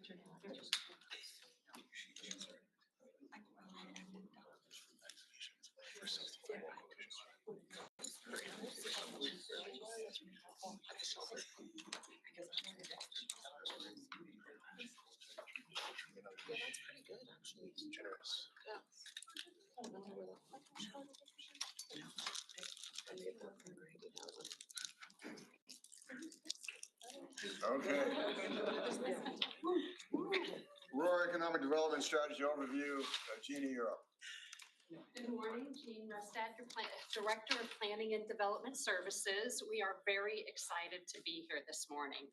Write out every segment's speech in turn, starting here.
Generous. Okay. Aurora Economic Development Strategy Overview. Jeannie, you're up. Good morning, Jean Rustad, your Director of Planning and Development Services. We are very excited to be here this morning.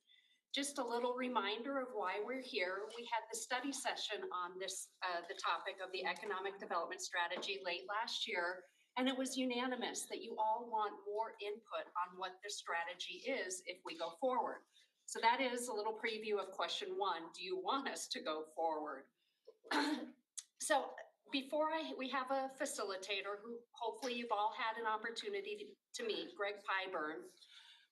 Just a little reminder of why we're here. We had the study session on this, the topic of the economic development strategy late last year, and it was unanimous that you all want more input on what this strategy is if we go forward. So that is a little preview of question one. Do you want us to go forward? So before we have a facilitator who hopefully you've all had an opportunity to meet, Greg Pyburn.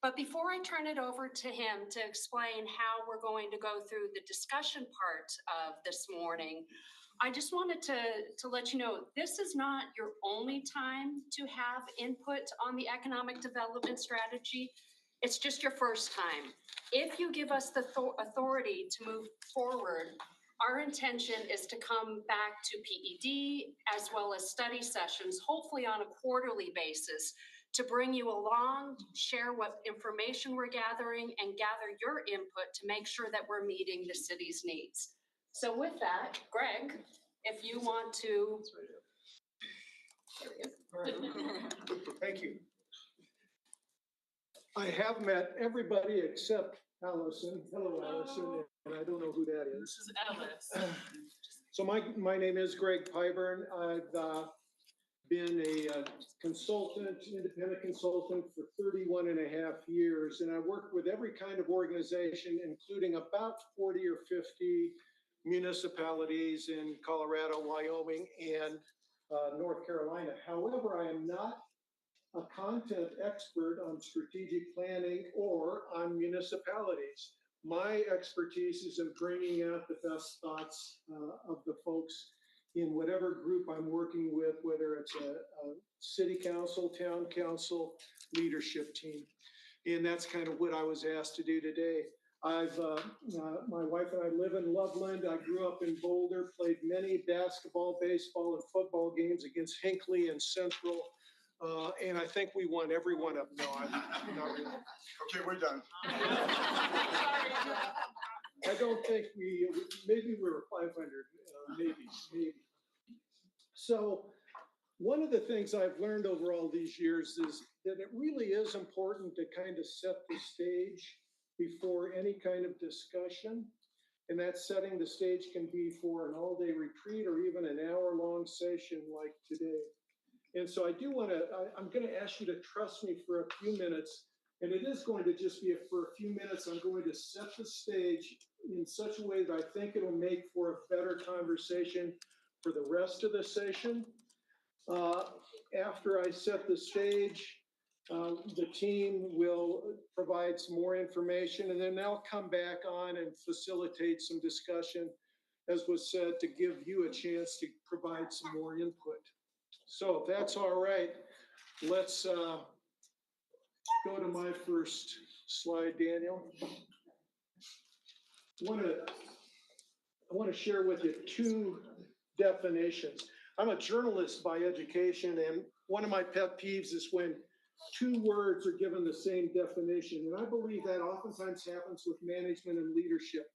But before I turn it over to him to explain how we're going to go through the discussion part of this morning, I just wanted to let you know, this is not your only time to have input on the economic development strategy. It's just your first time. If you give us the authority to move forward, our intention is to come back to PED as well as study sessions, hopefully on a quarterly basis, to bring you along, share what information we're gathering, and gather your input to make sure that we're meeting the city's needs. So with that, Greg, if you want to. Thank you. I have met everybody except Allison. Hello, Allison, and I don't know who that is. This is Alice. So my name is Greg Pyburn. I've been a consultant, independent consultant for 31 and a half years, and I worked with every kind of organization, including about 40 or 50 municipalities in Colorado, Wyoming, and North Carolina. However, I am not a content expert on strategic planning or on municipalities. My expertise is in bringing out the best thoughts of the folks in whatever group I'm working with, whether it's a city council, town council, leadership team. And that's kind of what I was asked to do today. My wife and I live in Loveland. I grew up in Boulder, played many basketball, baseball, and football games against Hinckley and Central. And I think we won every one of them. No, I'm not really. Okay, we're done. I don't think maybe we were 500, maybe. So one of the things I've learned over all these years is that it really is important to kind of set the stage before any kind of discussion. And that setting the stage can be for an all-day retreat or even an hour-long session like today. And so I do want to, I'm going to ask you to trust me for a few minutes. And it is going to just be for a few minutes. I'm going to set the stage in such a way that I think it'll make for a better conversation for the rest of the session. After I set the stage, the team will provide some more information, and then they'll come back on and facilitate some discussion, as was said, to give you a chance to provide some more input. So if that's all right, let's go to my first slide, Daniel. I want to share with you two definitions. I'm a journalist by education, and one of my pet peeves is when two words are given the same definition. And I believe that oftentimes happens with management and leadership.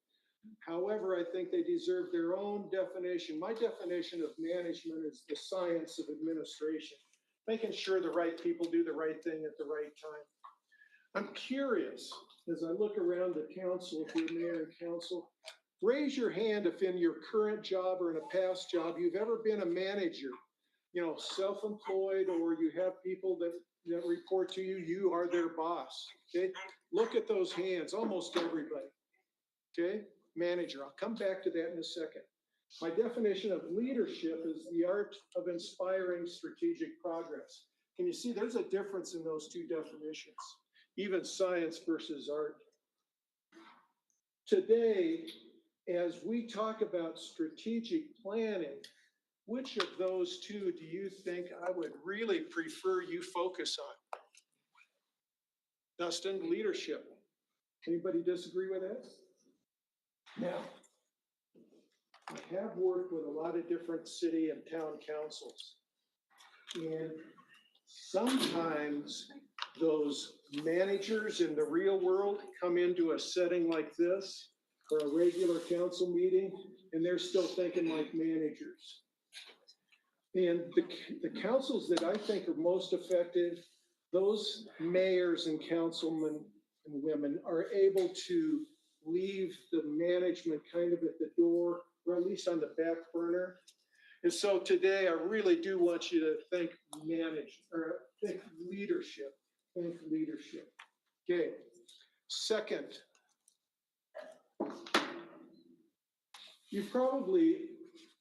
However, I think they deserve their own definition. My definition of management is the science of administration, making sure the right people do the right thing at the right time. I'm curious, as I look around the council, if you're mayor and council, raise your hand if in your current job or in a past job you've ever been a manager, self-employed, or you have people that report to you, you are their boss, okay? Look at those hands, almost everybody, okay? Manager, I'll come back to that in a second. My definition of leadership is the art of inspiring strategic progress. Can you see there's a difference in those two definitions, even science versus art. Today, as we talk about strategic planning, which of those two do you think I would really prefer you focus on? Dustin, leadership. Anybody disagree with that? Now, I have worked with a lot of different city and town councils. And sometimes those managers in the real world come into a setting like this or a regular council meeting, and they're still thinking like managers. And the councils that I think are most effective, those mayors and councilmen and women are able to leave the management kind of at the door, or at least on the back burner. And so today, I really do want you to think think leadership. Think leadership. Okay. Second,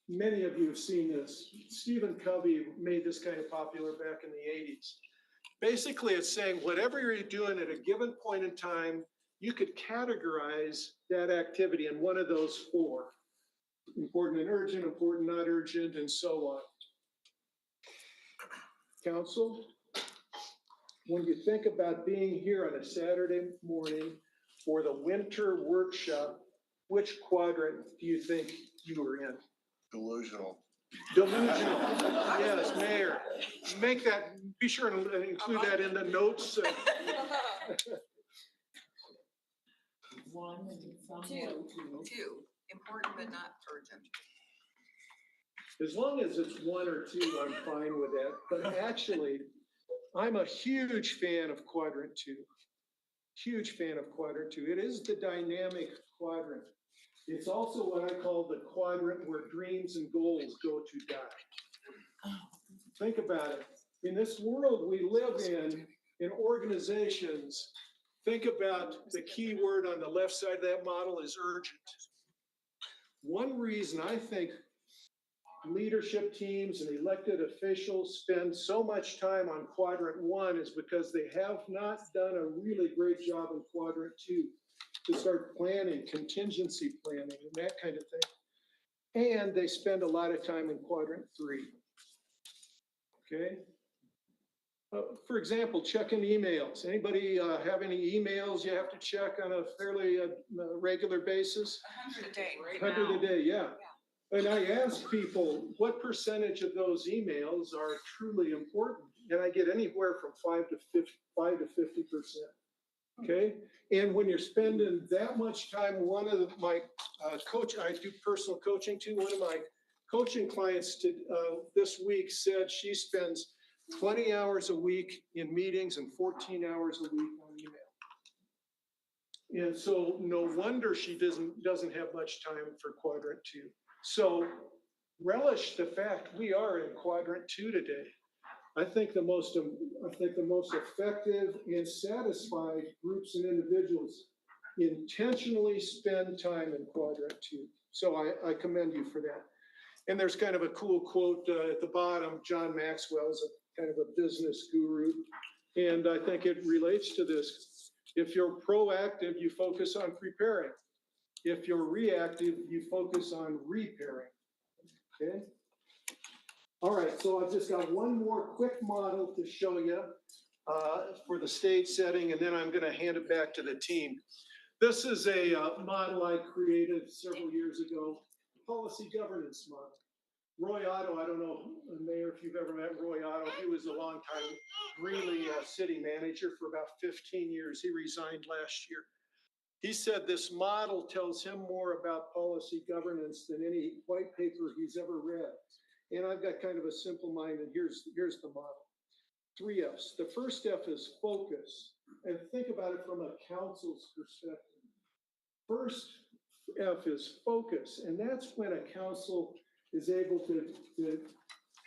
many of you have seen this. Stephen Covey made this kind of popular back in the 80s. Basically, it's saying whatever you're doing at a given point in time, you could categorize that activity in one of those four: important and urgent, important, not urgent, and so on. Council, when you think about being here on a Saturday morning for the winter workshop, which quadrant do you think you were in? Delusional. Delusional. Yes, Mayor. Make that, be sure and include that in the notes. One and two, important but not urgent. As long as it's one or two, I'm fine with that. But actually, I'm a huge fan of quadrant two. Huge fan of quadrant two. It is the dynamic quadrant. It's also what I call the quadrant where dreams and goals go to die. Think about it. In this world we live in organizations, think about the key word on the left side of that model is urgent. One reason I think leadership teams and elected officials spend so much time on quadrant one is because they have not done a really great job in quadrant two to start planning, contingency planning, and that kind of thing. And they spend a lot of time in quadrant three. Okay? For example, checking emails. Anybody have any emails you have to check on a fairly regular basis? 100 a day right 100 now. a day, yeah. And I ask people, what percentage of those emails are truly important? And I get anywhere from 5 to 50%. Okay, and when you're spending that much time, one of my I do personal coaching too. One of my coaching clients this week said she spends 20 hours a week in meetings and 14 hours a week on email. And so no wonder she doesn't have much time for quadrant two. So relish the fact we are in quadrant two today. I think the most effective and satisfied groups and individuals intentionally spend time in quadrant two. So I commend you for that. And there's kind of a cool quote at the bottom. John Maxwell is a kind of a business guru. And I think it relates to this. If you're proactive, you focus on preparing. If you're reactive, you focus on repairing. Okay? All right, so I've just got one more quick model to show you for the stage setting, and then I'm going to hand it back to the team. This is a model I created several years ago, policy governance model. Roy Otto, I don't know, Mayor, if you've ever met Roy Otto, he was a longtime Greeley city manager for about 15 years. He resigned last year. He said this model tells him more about policy governance than any white paper he's ever read. And I've got kind of a simple mind, and here's the model. 3 F's. The first F is focus. And think about it from a council's perspective. First F is focus. And that's when a council is able to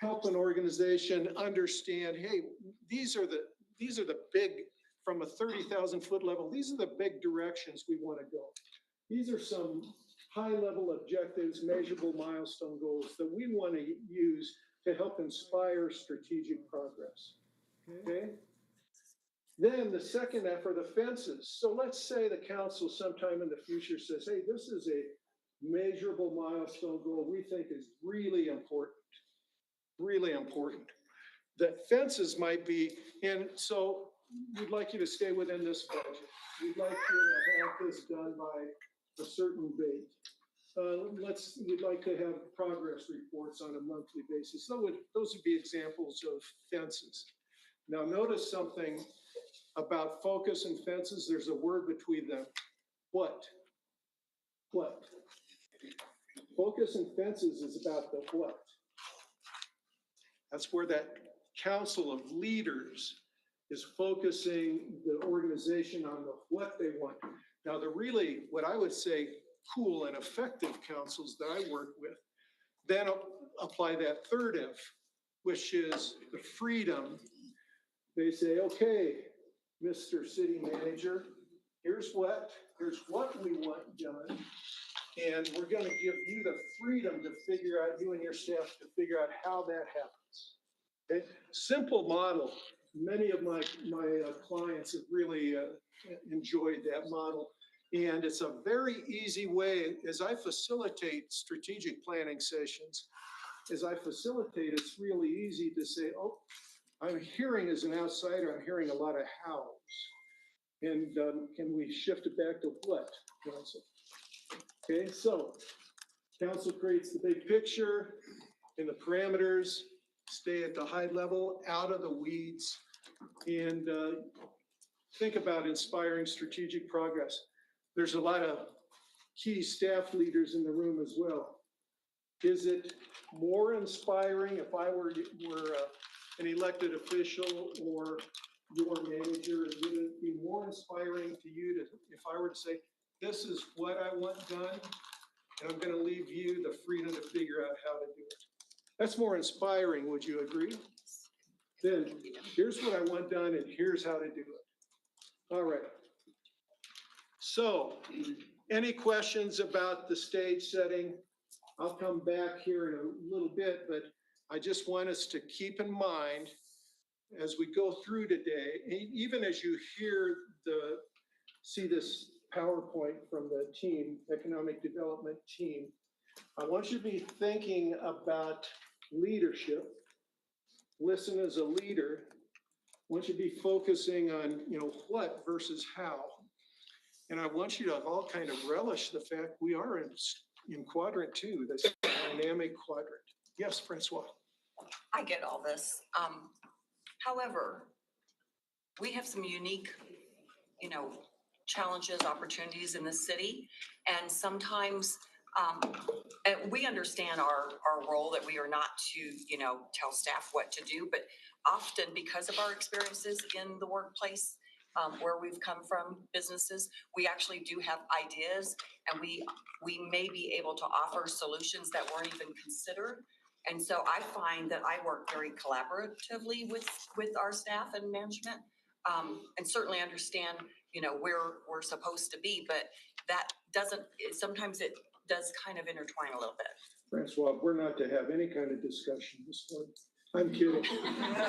help an organization understand, hey, these are the big, from a 30,000 foot level, these are the big directions we want to go. These are some high-level objectives, measurable milestone goals that we want to use to help inspire strategic progress. Okay? Then the second F are the fences. So let's say the council sometime in the future says, hey, this is a measurable milestone goal we think is really important. Really important. That fences might be, and so we'd like you to stay within this budget. We'd like you to have this done by a certain date. We'd like to have progress reports on a monthly basis. Those would be examples of fences. Now notice something about focus and fences. There's a word between them. What? What? Focus and fences is about the what. That's where that council of leaders is focusing the organization on the what they want. Now, the really, what I would say, cool and effective councils that I work with, then apply that third F, which is the freedom. They say, okay, Mr. City Manager, here's what we want done. And we're going to give you the freedom to figure out, you and your staff to figure out how that happens. Okay, simple model. Many of my clients have really enjoyed that model. And it's a very easy way, as I facilitate strategic planning sessions, it's really easy to say, oh, I'm hearing as an outsider, I'm hearing a lot of hows. And can we shift it back to what, council? Okay, so council creates the big picture and the parameters, stay at the high level, out of the weeds, and think about inspiring strategic progress. There's a lot of key staff leaders in the room as well. Is it more inspiring if I were an elected official or your manager? Would it be more inspiring to you if I were to say, this is what I want done, and I'm going to leave you the freedom to figure out how to do it? That's more inspiring, would you agree? Then here's what I want done, and here's how to do it. All right. So, any questions about the stage setting? I'll come back here in a little bit, but I just want us to keep in mind as we go through today, even as you see this PowerPoint from the team, economic development team, I want you to be thinking about leadership. Listen as a leader. I want you to be focusing on, what versus how. And I want you to all kind of relish the fact we are in quadrant 2, this dynamic quadrant. Yes, Francois. I get all this. However, we have some unique, challenges, opportunities in the city. And sometimes and we understand our role, that we are not to, tell staff what to do, but often because of our experiences in the workplace, where we've come from, businesses, we actually do have ideas, and we may be able to offer solutions that weren't even considered. And so I find that I work very collaboratively with our staff and management, and certainly understand, where we're supposed to be, but that sometimes it does kind of intertwine a little bit. Francois, we're not to have any kind of discussion this morning. I'm kidding.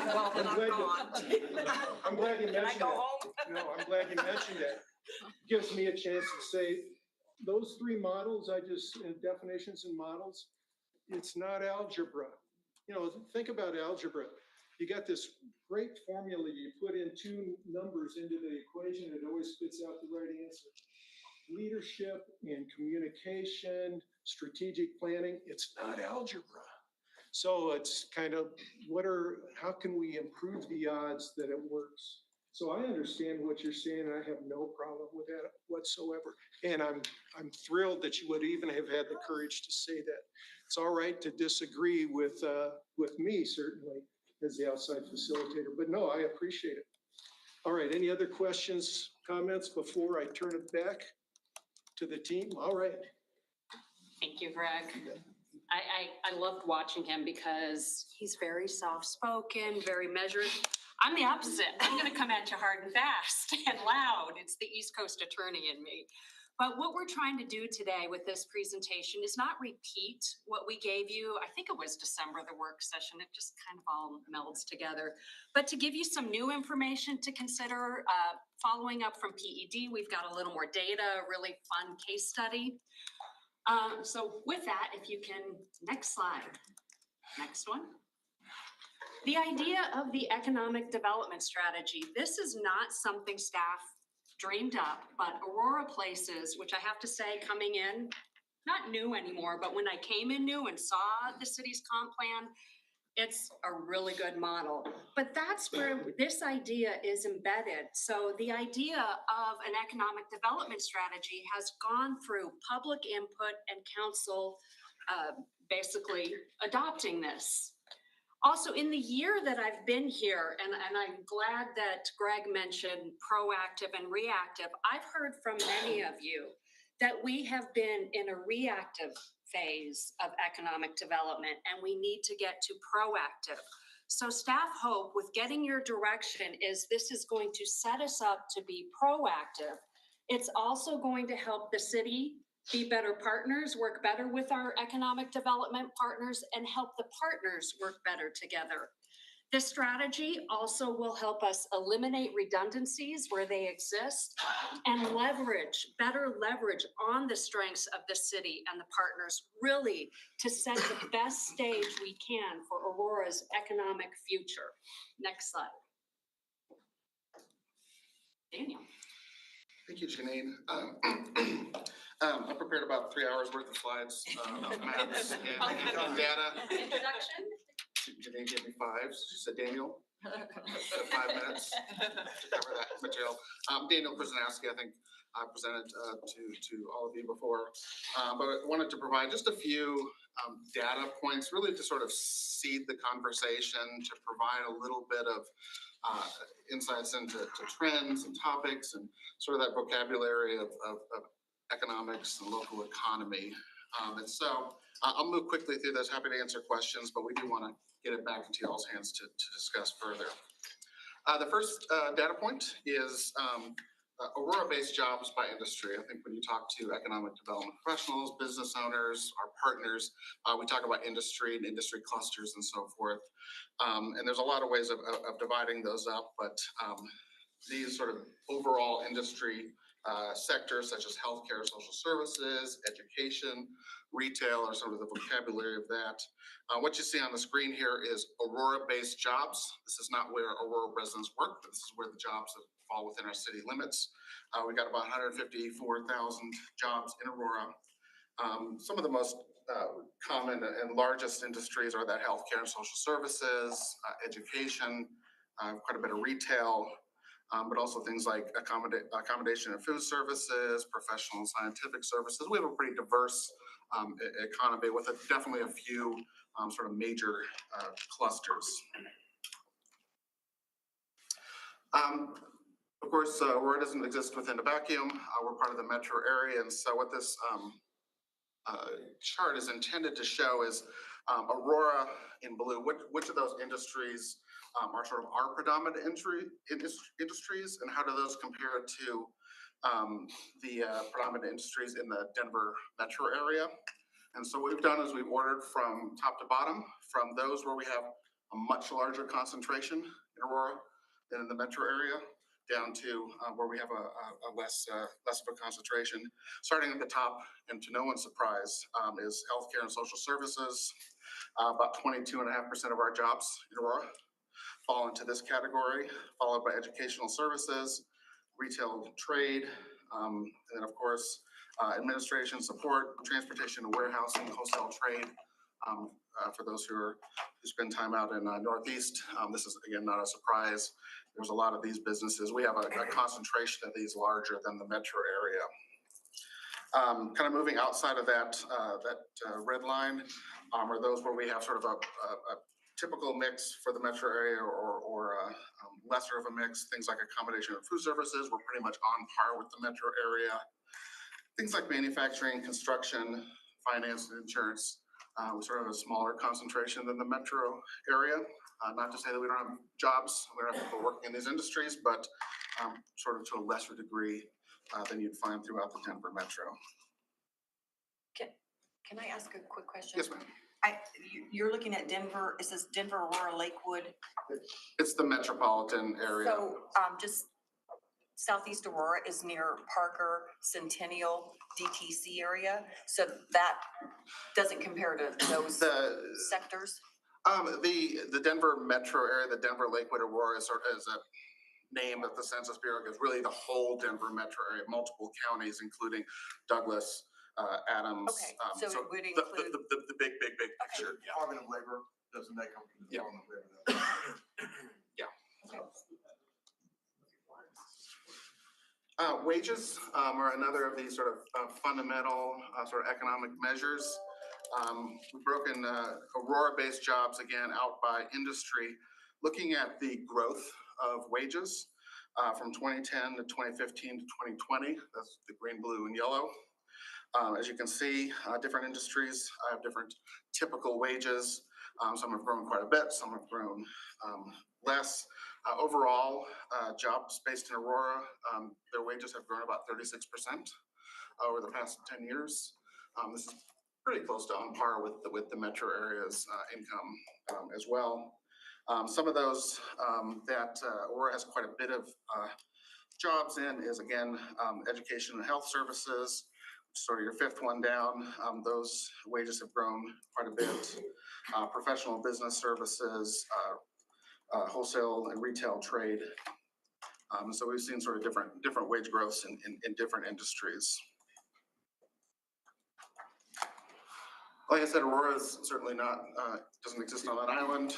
Well, then I'm gone. I'm glad you mentioned that. Can I go home? No, I'm glad you mentioned that. Gives me a chance to say, those 3 models, definitions and models, it's not algebra. Think about algebra. You got this great formula, you put in 2 numbers into the equation, it always spits out the right answer. Leadership and communication, strategic planning, it's not algebra. So it's kind of, how can we improve the odds that it works? So I understand what you're saying, and I have no problem with that whatsoever. And I'm thrilled that you would even have had the courage to say that. It's all right to disagree with me, certainly, as the outside facilitator, but no, I appreciate it. All right, any other questions, comments before I turn it back to the team? All right. Thank you, Greg. I loved watching him because he's very soft-spoken, very measured. I'm the opposite. I'm going to come at you hard and fast and loud. It's the East Coast attorney in me. But what we're trying to do today with this presentation is not repeat what we gave you. I think it was December, the work session. It just kind of all melds together. But to give you some new information to consider, following up from PED, we've got a little more data, a really fun case study. So with that, if you can, next slide, next one. The idea of the economic development strategy, this is not something staff dreamed up, but Aurora Places, which I have to say coming in, not new anymore, but when I came in new and saw the city's comp plan, it's a really good model. But that's where this idea is embedded. So the idea of an economic development strategy has gone through public input and council basically adopting this. Also, in the year that I've been here, and I'm glad that Greg mentioned proactive and reactive, I've heard from many of you that we have been in a reactive phase of economic development and we need to get to proactive. So staff hope with getting your direction is this is going to set us up to be proactive. It's also going to help the city be better partners, work better with our economic development partners, and help the partners work better together. This strategy also will help us eliminate redundancies where they exist and better leverage on the strengths of the city and the partners, really to set the best stage we can for Aurora's economic future. Next slide. Daniel. Thank you, Janine. I prepared about 3 hours worth of slides, maps, and data. Introduction. Janine gave me 5. She said, Daniel, 5 minutes to cover that material. Daniel Krasnowski, I think I presented to all of you before, but I wanted to provide just a few data points, really to sort of seed the conversation, to provide a little bit of insights into trends and topics and sort of that vocabulary of economics and local economy. And so I'll move quickly through this. Happy to answer questions, but we do want to get it back into y'all's hands to discuss further. The first data point is Aurora-based jobs by industry. I think when you talk to economic development professionals, business owners, our partners, we talk about industry and industry clusters and so forth. And there's a lot of ways of dividing those up, but these sort of overall industry sectors such as healthcare, social services, education, retail are sort of the vocabulary of that. What you see on the screen here is Aurora-based jobs. This is not where Aurora residents work, but this is where the jobs that fall within our city limits. We got about 154,000 jobs in Aurora. Some of the most common and largest industries are that healthcare and social services, education, quite a bit of retail, but also things like accommodation and food services, professional and scientific services. We have a pretty diverse economy with definitely a few sort of major clusters. Of course, Aurora doesn't exist within a vacuum. We're part of the metro area, and so what this chart is intended to show is Aurora in blue. Which of those industries are sort of our predominant industries, and how do those compare to the predominant industries in the Denver metro area? And so what we've done is we've ordered from top to bottom, from those where we have a much larger concentration in Aurora than in the metro area, down to where we have a less of a concentration. Starting at the top, and to no one's surprise, is healthcare and social services. About 22.5% of our jobs in Aurora fall into this category, followed by educational services, retail trade, and then of course, administration support, transportation and warehousing, wholesale trade. For those who spend time out in Northeast, this is again not a surprise. There's a lot of these businesses. We have a concentration of these larger than the metro area. Kind of moving outside of that red line are those where we have sort of a typical mix for the metro area or lesser of a mix. Things like accommodation and food services, we're pretty much on par with the metro area. Things like manufacturing, construction, finance, and insurance, we sort of have a smaller concentration than the metro area. Not to say that we don't have jobs, we don't have people working in these industries, but sort of to a lesser degree than you'd find throughout the Denver metro. Can I ask a quick question? Yes, ma'am. You're looking at Denver, it says Denver, Aurora, Lakewood. It's the metropolitan area. So just Southeast Aurora is near Parker, Centennial, DTC area. So that doesn't compare to those sectors. The Denver metro area, the Denver Lakewood Aurora is a name that the Census Bureau gives, really the whole Denver metro area, multiple counties, including Douglas, Adams. Okay, so it would the- include. The big picture, yeah. Department of Labor, doesn't that come from the Yeah. Department of Labor? Wages are another of these sort of fundamental sort of economic measures. We've broken Aurora-based jobs again out by industry, looking at the growth of wages from 2010 to 2015 to 2020. That's the green, blue, and yellow. As you can see, different industries have different typical wages. Some have grown quite a bit, some have grown less. Overall, jobs based in Aurora, their wages have grown about 36% over the past 10 years. This is pretty close to on par with the metro area's income as well. Some of those that Aurora has quite a bit of jobs in is, again, education and health services, sort of your fifth one down. Those wages have grown quite a bit. Professional business services, wholesale and retail trade. So we've seen sort of different wage growths in different industries. Like I said, Aurora is certainly not, doesn't exist on an island.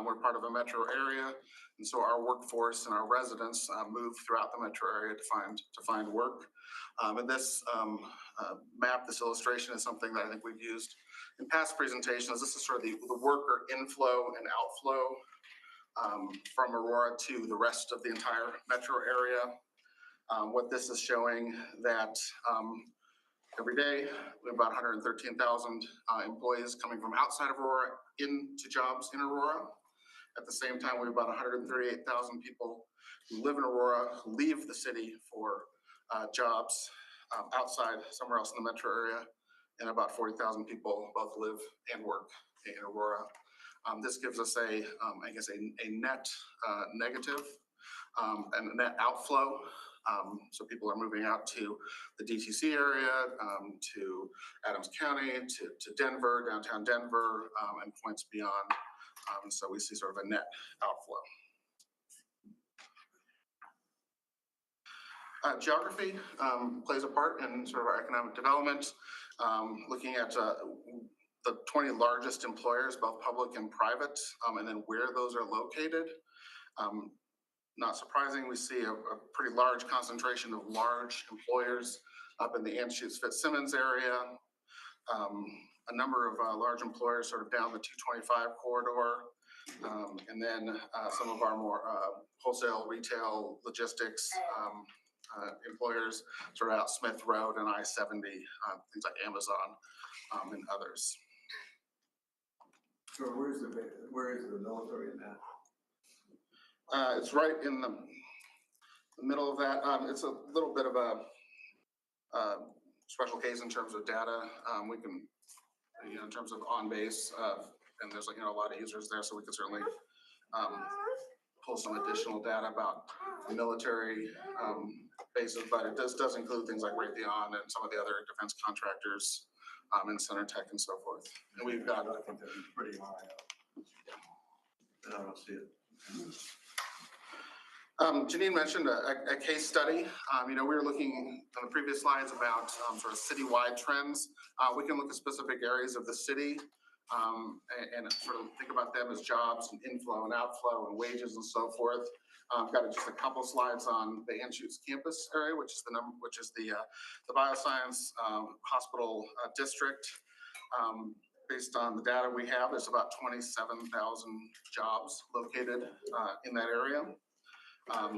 We're part of a metro area. And so our workforce and our residents move throughout the metro area to find work. And this map, this illustration is something that I think we've used in past presentations. This is sort of the worker inflow and outflow from Aurora to the rest of the entire metro area. What this is showing that every day we have about 113,000 employees coming from outside of Aurora into jobs in Aurora. At the same time, we have about 138,000 people who live in Aurora, who leave the city for jobs outside somewhere else in the metro area, and about 40,000 people both live and work in Aurora. This gives us I guess a net negative and a net outflow. So people are moving out to the DTC area, to Adams County, to Denver, downtown Denver, and points beyond. So we see sort of a net outflow. Geography plays a part in sort of our economic development. Looking at the 20 largest employers, both public and private, and then where those are located. Not surprising, we see a pretty large concentration of large employers up in the Anschutz Fitzsimmons area. A number of large employers sort of down the 225 corridor. And then some of our more wholesale, retail, logistics employers sort of out Smith Road and I-70, things like Amazon and others. So where is the military in that? It's right in the middle of that. It's a little bit of a special case in terms of data. We can, in terms of on base, and there's a lot of users there, so we could certainly pull some additional data about military bases, but it does include things like Raytheon and some of the other defense contractors and Center Tech and so forth. And we've got, I think that'd be pretty high up. I don't see it. Janine mentioned a case study. We were looking on the previous slides about sort of citywide trends. We can look at specific areas of the city and sort of think about them as jobs and inflow and outflow and wages and so forth. I've got just a couple slides on the Anschutz campus area, which is the bioscience hospital district. Based on the data we have, there's about 27,000 jobs located in that area.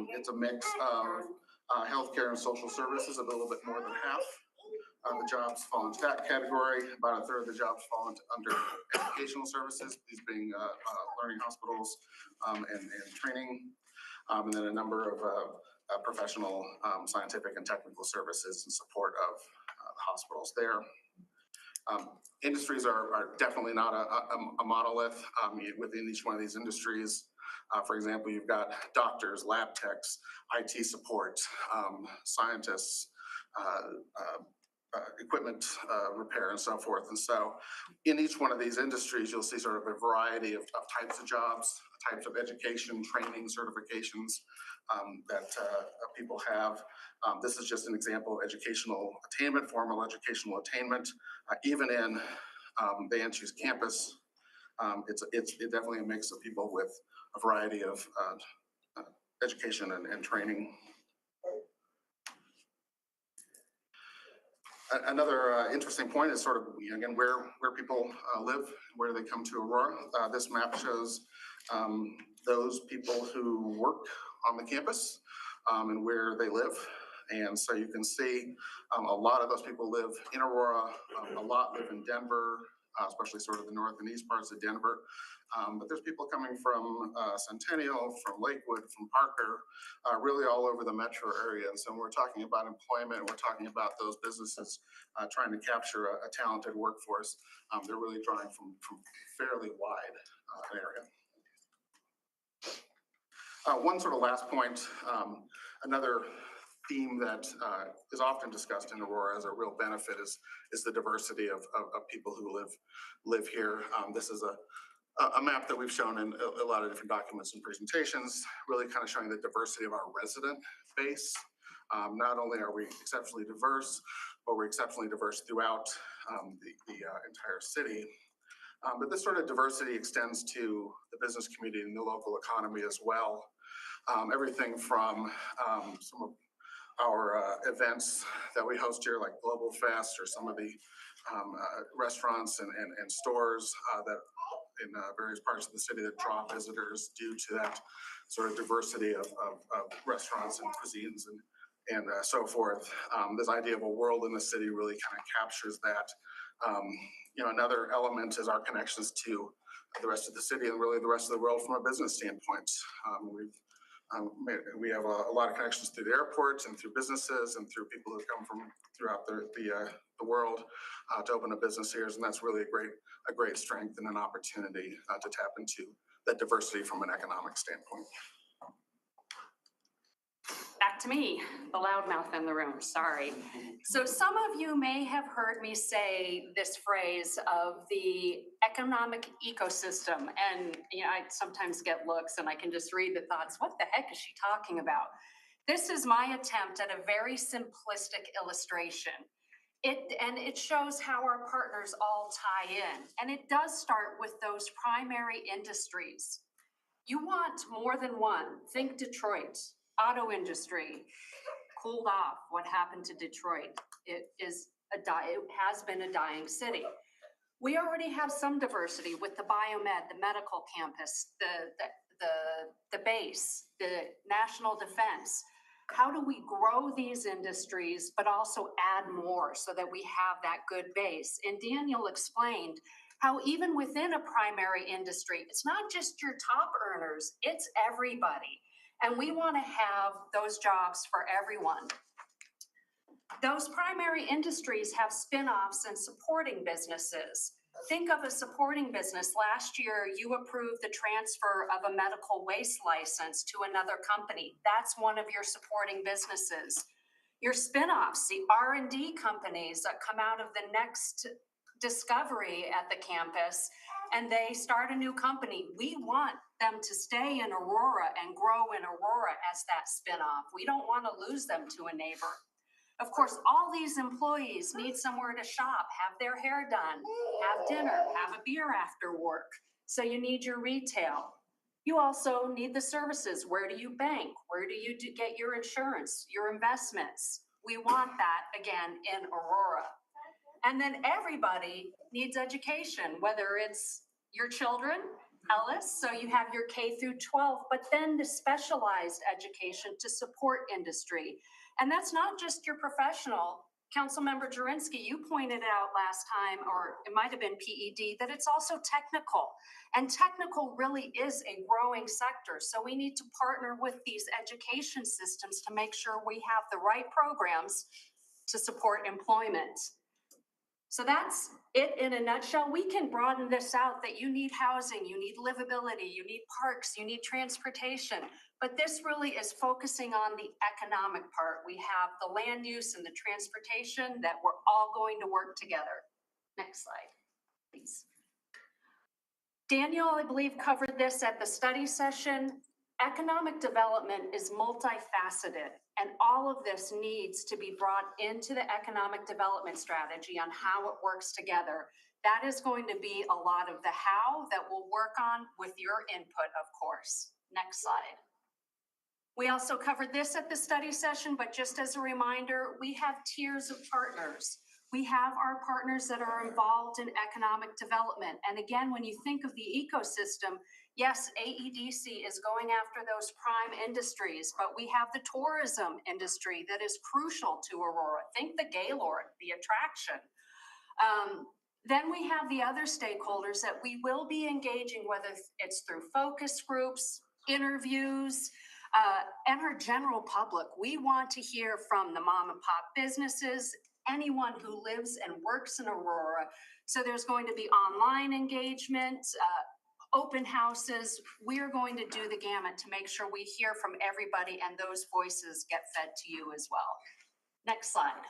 It's a mix of healthcare and social services. A little bit more than half of the jobs fall into that category. About a third of the jobs fall under educational services, these being learning hospitals and training. And then a number of professional, scientific and technical services in support of the hospitals there. Industries are definitely not a monolith within each one of these industries. For example, you've got doctors, lab techs, IT support, scientists, equipment repair and so forth. And so in each one of these industries, you'll see sort of a variety of types of jobs, types of education, training, certifications that people have. This is just an example of educational attainment, formal educational attainment. Even in the Anschutz campus, it definitely a mix of people with a variety of education and training. Another interesting point is sort of, again, where people live, where they come to Aurora. This map shows those people who work on the campus and where they live. And so you can see a lot of those people live in Aurora, a lot live in Denver, especially sort of the north and east parts of Denver. But there's people coming from Centennial, from Lakewood, from Parker, really all over the metro area. And so when we're talking about employment, we're talking about those businesses trying to capture a talented workforce. They're really drawing from fairly wide area. One sort of last point, another theme that is often discussed in Aurora as a real benefit is the diversity of people who live here. This is a map that we've shown in a lot of different documents and presentations, really kind of showing the diversity of our resident base. Not only are we exceptionally diverse, but we're exceptionally diverse throughout the entire city. But this sort of diversity extends to the business community and the local economy as well. Everything from some of our events that we host here, like Global Fest, or some of the restaurants and stores that in various parts of the city that draw visitors due to that sort of diversity of restaurants and cuisines and so forth. This idea of a world in the city really kind of captures that. Another element is our connections to the rest of the city and really the rest of the world from a business standpoint. We have a lot of connections through the airport and through businesses and through people who come from throughout the world to open a business here, and that's really a great strength and an opportunity to tap into that diversity from an economic standpoint. Back to me, the loudmouth in the room, sorry. So some of you may have heard me say this phrase of the economic ecosystem, and I sometimes get looks and I can just read the thoughts, what the heck is she talking about? This is my attempt at a very simplistic illustration. It shows how our partners all tie in, and it does start with those primary industries. You want more than one. Think Detroit. Auto industry cooled off. What happened to Detroit? It has been a dying city. We already have some diversity with the biomed, the medical campus, the base, the national defense. How do we grow these industries, but also add more so that we have that good base? And Daniel explained how even within a primary industry, it's not just your top earners, it's everybody. And we want to have those jobs for everyone. Those primary industries have spin-offs and supporting businesses. Think of a supporting business. Last year, you approved the transfer of a medical waste license to another company. That's one of your supporting businesses. Your spin-offs, the R&D companies that come out of the next discovery at the campus, and they start a new company. We want them to stay in Aurora and grow in Aurora as that spinoff. We don't want to lose them to a neighbor. Of course, all these employees need somewhere to shop, have their hair done, have dinner, have a beer after work. So you need your retail. You also need the services. Where do you bank? Where do you get your insurance, your investments? We want that, again, in Aurora. And then everybody needs education, whether it's your children, Ellis, so you have your K through 12, but then the specialized education to support industry. And that's not just your professional. Councilmember Jurinski, you pointed out last time, or it might have been PED, that it's also technical. And technical really is a growing sector. So we need to partner with these education systems to make sure we have the right programs to support employment. So that's it in a nutshell. We can broaden this out that you need housing, you need livability, you need parks, you need transportation. But this really is focusing on the economic part. We have the land use and the transportation that we're all going to work together. Next slide, please. Daniel, I believe, covered this at the study session. Economic development is multifaceted, and all of this needs to be brought into the economic development strategy on how it works together. That is going to be a lot of the how that we'll work on with your input, of course. Next slide. We also covered this at the study session, but just as a reminder, we have tiers of partners. We have our partners that are involved in economic development. And again, when you think of the ecosystem, yes, AEDC is going after those prime industries, but we have the tourism industry that is crucial to Aurora. Think the Gaylord, the attraction. Then we have the other stakeholders that we will be engaging, whether it's through focus groups, interviews, and our general public. We want to hear from the mom and pop businesses, anyone who lives and works in Aurora. So there's going to be online engagement, open houses. We're going to do the gamut to make sure we hear from everybody and those voices get fed to you as well. Next slide.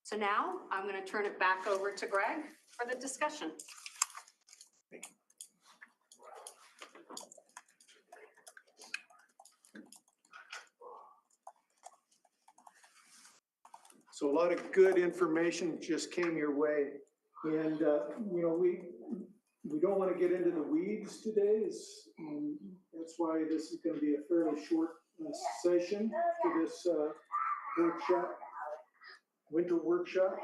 So now I'm going to turn it back over to Greg for the discussion. So a lot of good information just came your way. And, you know, we don't want to get into the weeds today. That's why this is going to be a fairly short session for this workshop, winter workshop.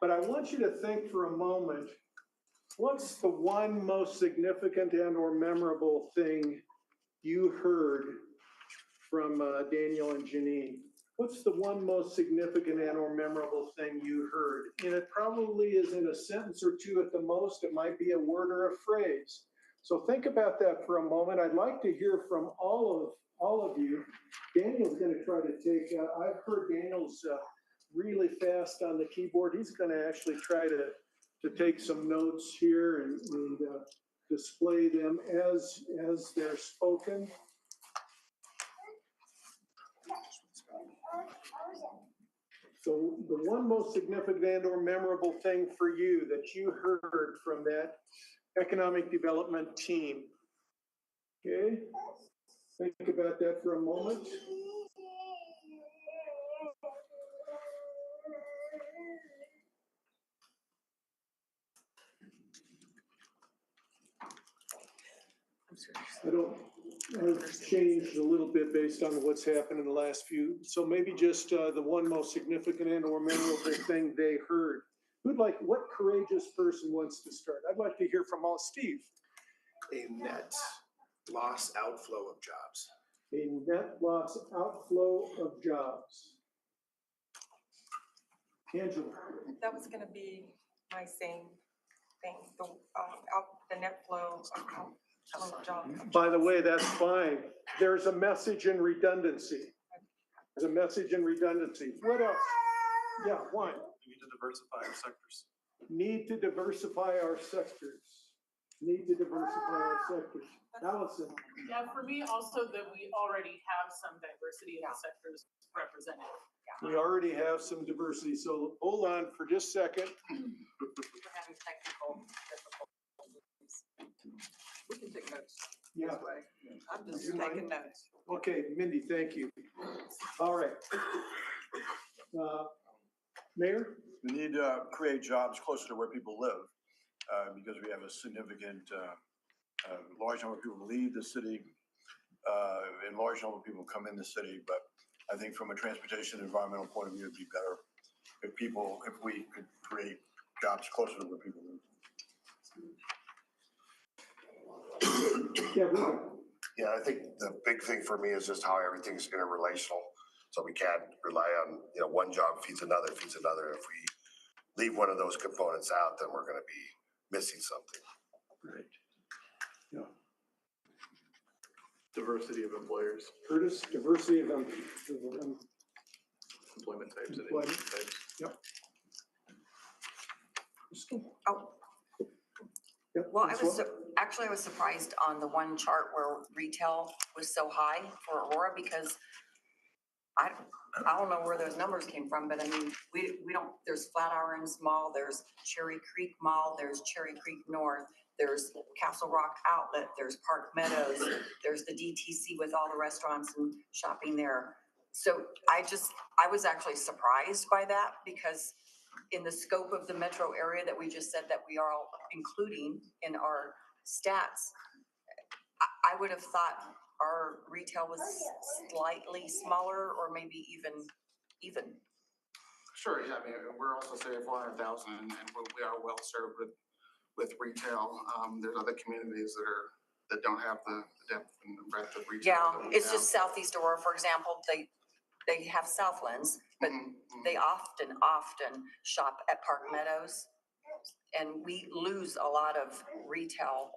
But I want you to think for a moment, what's the one most significant and or memorable thing you heard from Daniel and Janine? What's the one most significant and or memorable thing you heard? And it probably is in a sentence or two at the most. It might be a word or a phrase. So think about that for a moment. I'd like to hear from all of you. Daniel's going to try to take, I've heard Daniel's really fast on the keyboard. He's going to actually try to take some notes here and display them as they're spoken. So the one most significant and or memorable thing for you that you heard from that economic development team. Okay, think about that for a moment. I've changed a little bit based on what's happened in the last few. So maybe just the one most significant and or memorable thing they heard. What courageous person wants to start? I'd like to hear from Steve. A net loss outflow of jobs. A net loss outflow of jobs. Angela. That was gonna be my same thing, the net flow of jobs. By the way, that's fine. There's a message in redundancy. There's a message in redundancy. What else? Yeah, one. We need to diversify our sectors. Need to diversify our sectors. Need to diversify our sectors. Allison. Yeah, for me also that we already have some diversity in the sectors represented. We already have some diversity, so hold on for just a second. We're having technical difficulties. We can take notes. Yeah. I'm just You taking mind? notes. Okay, Mindy, thank you. All right. Mayor? We need to create jobs closer to where people live because we have a significant, large number of people leave the city and large number of people come in the city. But I think from a transportation and environmental point of view, it'd be better if we could create jobs closer to where people live. Yeah, I think the big thing for me is just how everything's interrelational. So we can't rely on, one job feeds another. If we leave one of those components out, then we're going to be missing something. Right. Yeah. Diversity of employers, Curtis, diversity of employment types, and Employment. industry types. Yep. Oh, Yep, well, I Francois? was, actually, I was surprised on the one chart where retail was so high for Aurora because I don't know where those numbers came from, but I mean, we don't, there's Flatirons Mall, there's Cherry Creek Mall, there's Cherry Creek North, there's Castle Rock Outlet, there's Park Meadows, there's the DTC with all the restaurants and shopping there. So I was actually surprised by that because in the scope of the metro area that we just said that we are all including in our stats, I would have thought our retail was slightly smaller or maybe even. Sure, yeah, I mean, we're also saying 400,000 and we are well served with retail. There's other communities that don't have the depth and breadth of retail. Yeah, that we it's have. just Southeast Aurora, for example, they have Southlands, but they often shop at Park Meadows. And we lose a lot of retail,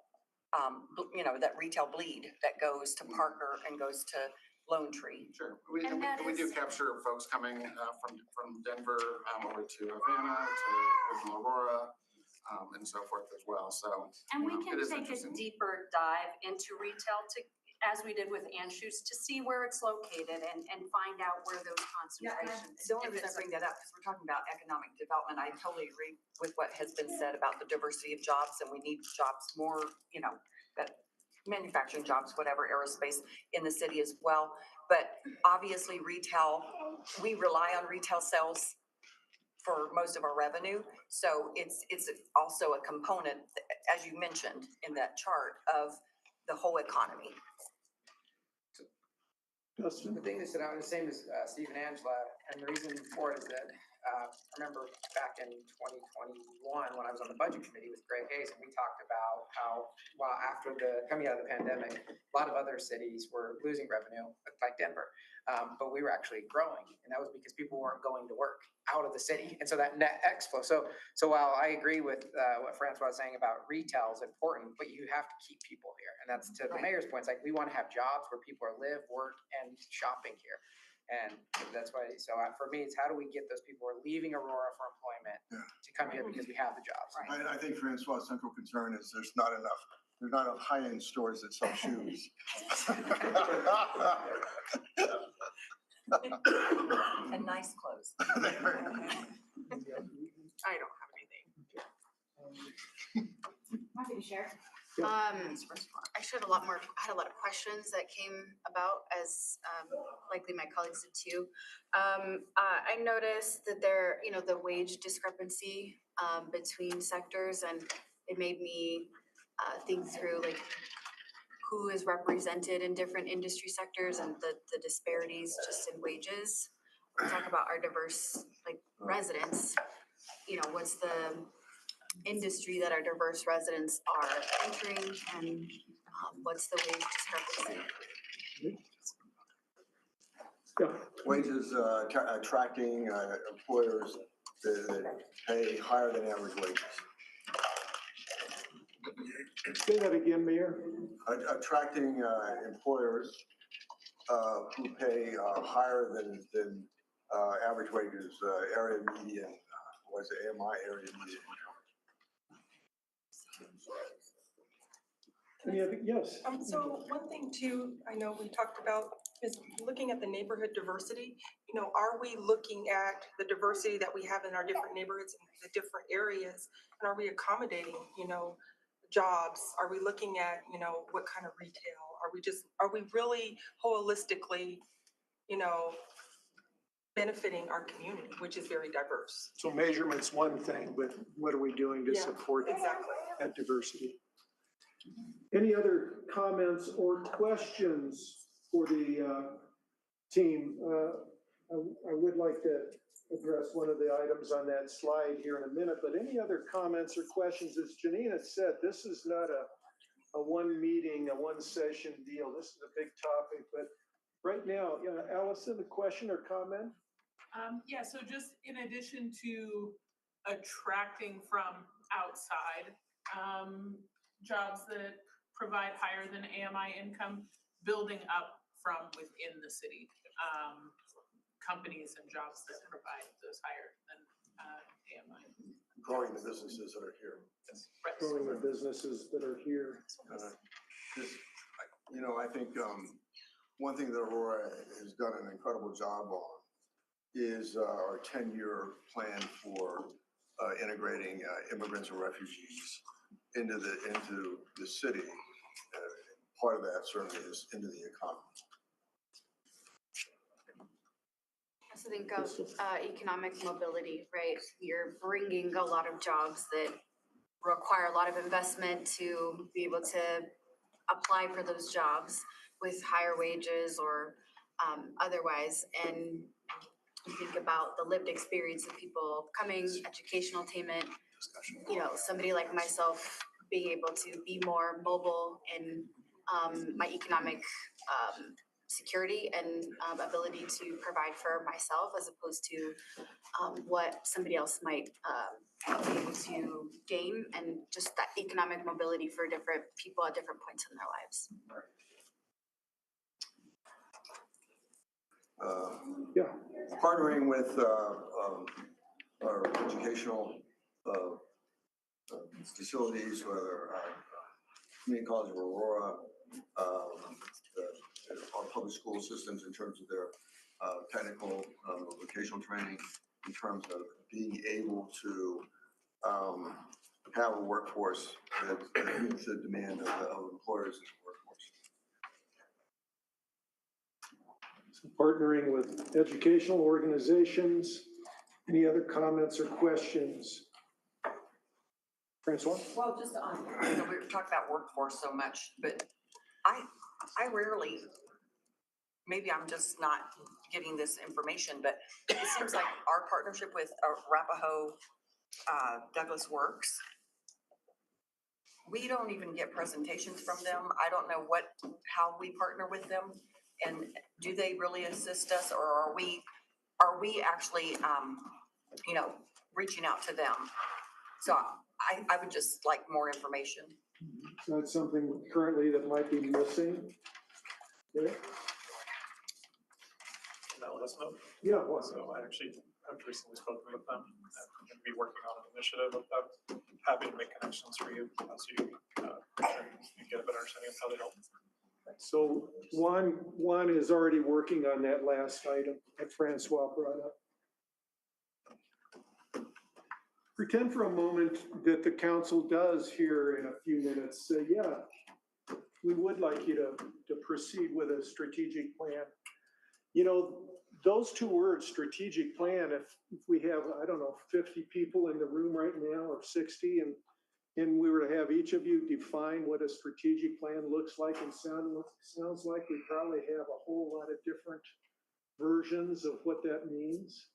that retail bleed that goes to Parker and goes to Lone Tree. Sure, And that we do is- capture folks coming from Denver over to Havana, to original Aurora, and so forth as well, so. And we it can is take a interesting. deeper dive into retail as we did with Anschutz, to see where it's located and find out where those concentrations. The only reason I bring that up, because we're talking about economic development, I totally agree with what has been said about the diversity of jobs, and we need jobs more, that manufacturing jobs, whatever, aerospace in the city as well. But obviously retail, we rely on retail sales for most of our revenue. So it's also a component, as you mentioned in that chart, of the whole economy. Dustin? The thing that stood out was the same as Steve and Angela, and the reason for it is that I remember back in 2021, when I was on the budget committee with Greg Hayes, and we talked about how, after coming out of the pandemic, a lot of other cities were losing revenue, like Denver, but we were actually growing, and that was because people weren't going to work out of the city, and so that net exflow. So while I agree with what Francois was saying about retail is important, but you have to keep people here, and that's to the mayor's point. It's like we want to have jobs where people are live, work, and shopping here. And that's why, for me, it's how do we get those people who are leaving Aurora for employment to come here because we have the jobs. I think Francois' central concern is there's not enough high-end stores that sell shoes. And nice clothes. I don't have anything. Happy to share. Actually had a lot of questions that came about, as likely my colleagues did too. I noticed that the wage discrepancy between sectors, and it made me think through like who is represented in different industry sectors and the disparities just in wages. We talk about our diverse residents, what's the industry that our diverse residents are entering, and what's the wage discrepancy? Yeah. Wages, attracting employers that pay higher than average wages. Say that again, Mayor. Attracting employers who pay higher than average wages, area median, was it AMI area median income. Yes. So one thing too, I know we talked about is looking at the neighborhood diversity. Are we looking at the diversity that we have in our different neighborhoods and the different areas? And are we accommodating, jobs? Are we looking at, what kind of retail? Are we really holistically, benefiting our community, which is very diverse? So measurement's one thing, but what are we doing to support Exactly. that diversity? Any other comments or questions for the team? I would like to address one of the items on that slide here in a minute, but any other comments or questions? As Janina said, this is not a one meeting, a one session deal. This is a big topic, but right now, Allison, a question or comment? So just in addition to attracting from outside, jobs that provide higher than AMI income, building up from within the city, companies and jobs that provide those higher than AMI. growing the businesses that are here. growing the businesses that are here. Just, I think, one thing that Aurora has done an incredible job on is our 10-year plan for integrating immigrants and refugees into the city. Part of that certainly is into the economy. I also think of economic mobility, right? You're bringing a lot of jobs that require a lot of investment to be able to apply for those jobs with higher wages or otherwise. And you think about the lived experience of people coming, educational attainment, somebody like myself being able to be more mobile in my economic security and ability to provide for myself as opposed to what somebody else might be able to gain, and just that economic mobility for different people at different points in their lives. Partnering with our educational facilities, whether Community College of Aurora, our public school systems in terms of their technical vocational training, in terms of being able to have a workforce that meets the demand of employers in the workforce. So partnering with educational organizations. Any other comments or questions? Francois? Well, just on, we were talking about workforce so much, but I rarely, maybe I'm just not getting this information, but it seems like our partnership with Arapahoe Douglas Works, we don't even get presentations from them. I don't know how we partner with them, and do they really assist us, or are we actually, reaching out to them? So I would just like more information. That's something currently that might be missing. Yeah. No, that's no. Yeah, well, So I've recently spoken with them. I'm going to be working on an initiative of them. Happy to make connections for you so you can get a better understanding of how they help. so Juan is already working on that last item that Francois brought up. Pretend for a moment that the council does here in a few minutes say, yeah, we would like you to proceed with a strategic plan. Those two words, strategic plan, if we have, 50 people in the room right now or 60, and we were to have each of you define what a strategic plan looks like and sounds like, we probably have a whole lot of different versions of what that means.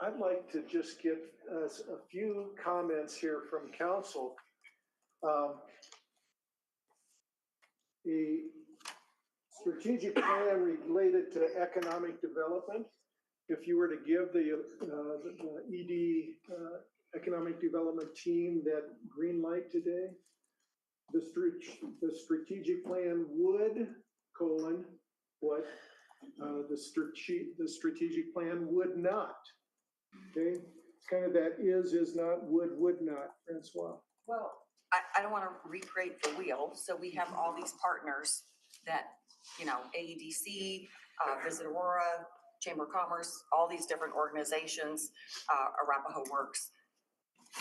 I'd like to just get us a few comments here from council. A strategic plan related to economic development. If you were to give the ED economic development team that green light today, the strategic plan would, what the strategic plan would not. Okay, it's kind of that is not, would not, Francois. Well, I don't want to recreate the wheel. So we have all these partners that, AEDC, Visit Aurora, Chamber of Commerce, all these different organizations, Arapahoe Works.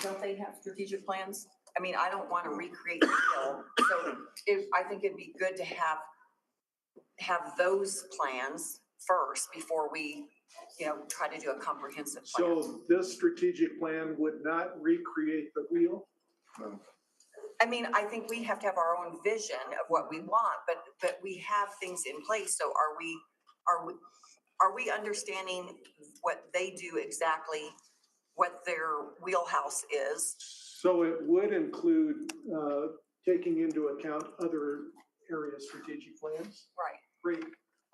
Don't they have strategic plans? I mean, I don't want to recreate the wheel. So I think it'd be good to have those plans first before we try to do a comprehensive plan. So this strategic plan would not recreate the wheel? No. I mean, I think we have to have our own vision of what we want, but we have things in place. So are we understanding what they do exactly, what their wheelhouse is? So it would include taking into account other area strategic plans? Right. Great.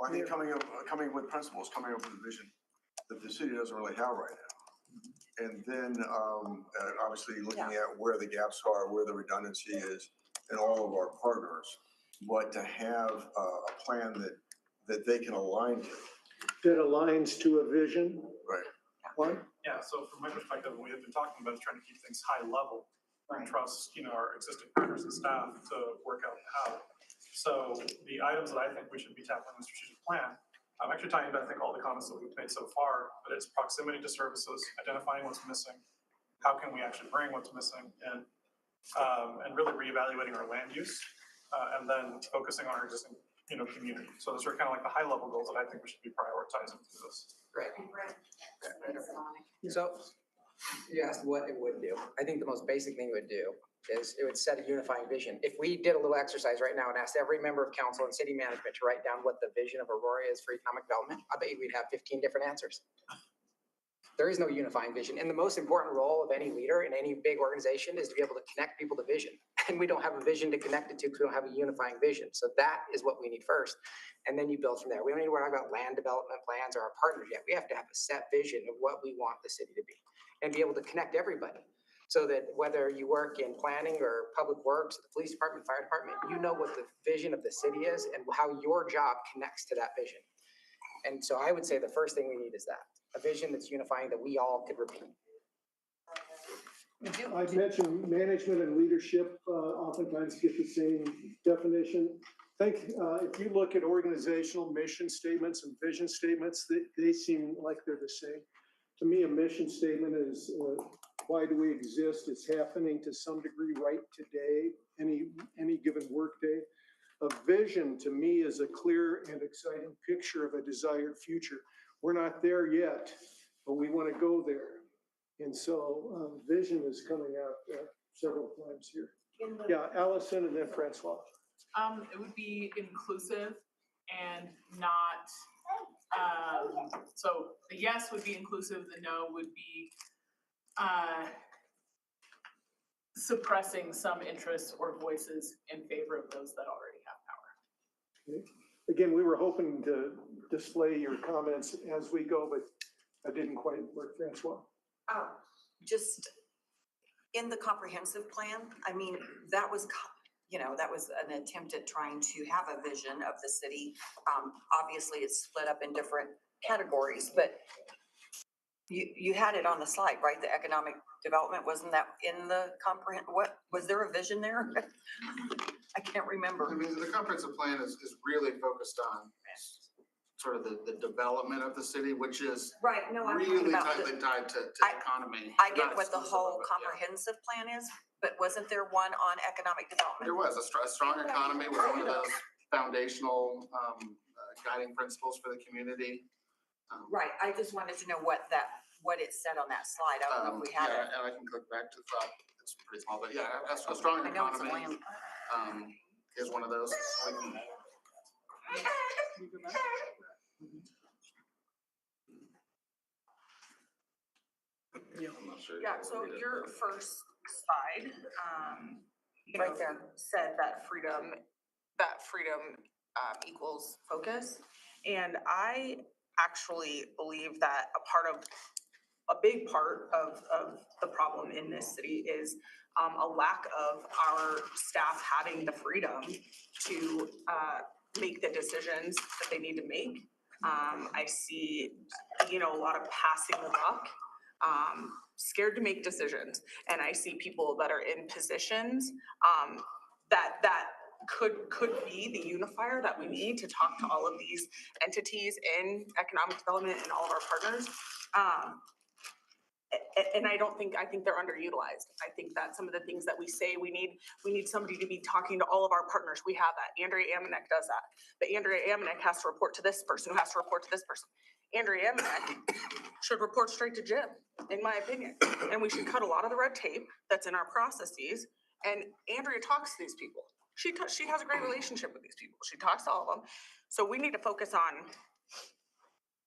I think coming up with principles, coming up with a vision that the city doesn't really have right now. And then obviously looking at where the gaps are, where the redundancy is in all of our partners, but to have a plan that they can align to. That aligns to a vision? Right. One? Yeah, so from my perspective, what we have been talking about is trying to keep things high level and trust, our existing partners and staff to work out how. So the items that I think we should be tackling in the strategic plan, I'm actually tying back, I think, all the comments that we've made so far, but it's proximity to services, identifying what's missing, how can we actually bring what's missing, and really reevaluating our land use, and then focusing on our existing, community. So those are kind of like the high level goals that I think we should be prioritizing through this. Great. So you asked what it would do. I think the most basic thing it would do is it would set a unifying vision. If we did a little exercise right now and asked every member of council and city management to write down what the vision of Aurora is for economic development, I bet you we'd have 15 different answers. There is no unifying vision. And the most important role of any leader in any big organization is to be able to connect people to vision. And we don't have a vision to connect it to because we don't have a unifying vision. So that is what we need first. And then you build from there. We don't need to worry about land development plans or our partners yet. We have to have a set vision of what we want the city to be and be able to connect everybody. So that whether you work in planning or public works, the police department, fire department, you know what the vision of the city is and how your job connects to that vision. And so I would say the first thing we need is that, a vision that's unifying that we all could repeat. I mentioned management and leadership oftentimes get the same definition. I think if you look at organizational mission statements and vision statements, they seem like they're the same. To me, a mission statement is why do we exist? It's happening to some degree right today, any given work day. A vision to me is a clear and exciting picture of a desired future. We're not there yet, but we want to go there. And so vision is coming out several times here. Yeah, Allison and then Francois. It would be inclusive and not, so the yes would be inclusive, the no would be suppressing some interests or voices in favor of those that already have power. Okay. Again, we were hoping to display your comments as we go, but that didn't quite work, Francois. Just in the comprehensive plan, I mean, that was an attempt at trying to have a vision of the city. Obviously, it's split up in different categories, but you had it on the slide, right? The economic development, wasn't that in the what, was there a vision there? I can't remember. I mean, the comprehensive plan is really focused on sort of the development of the city, which is right. No, I'm really about tightly tied to economy. I get what the whole comprehensive plan is, but wasn't there one on economic development? There was a strong economy was one of those foundational guiding principles for the community. Right. I just wanted to know what it said on that slide. I don't know if we have it. And I can click back to the top. It's pretty small, but yeah, a strong economy is one of those. Yeah, so your first slide, right there, said that freedom equals focus. And I actually believe that a big part of the problem in this city is a lack of our staff having the freedom to make the decisions that they need to make. I see, a lot of passing the buck, scared to make decisions. And I see people that are in positions that could be the unifier that we need to talk to all of these entities in economic development and all of our partners. And I think they're underutilized. I think that some of the things that we say, we need somebody to be talking to all of our partners. We have that. Andrea Amanek does that. But Andrea Amanek has to report to this person who has to report to this person. Andrea Amanek should report straight to Jim, in my opinion. And we should cut a lot of the red tape that's in our processes. And Andrea talks to these people. She has a great relationship with these people. She talks to all of them. So we need to focus on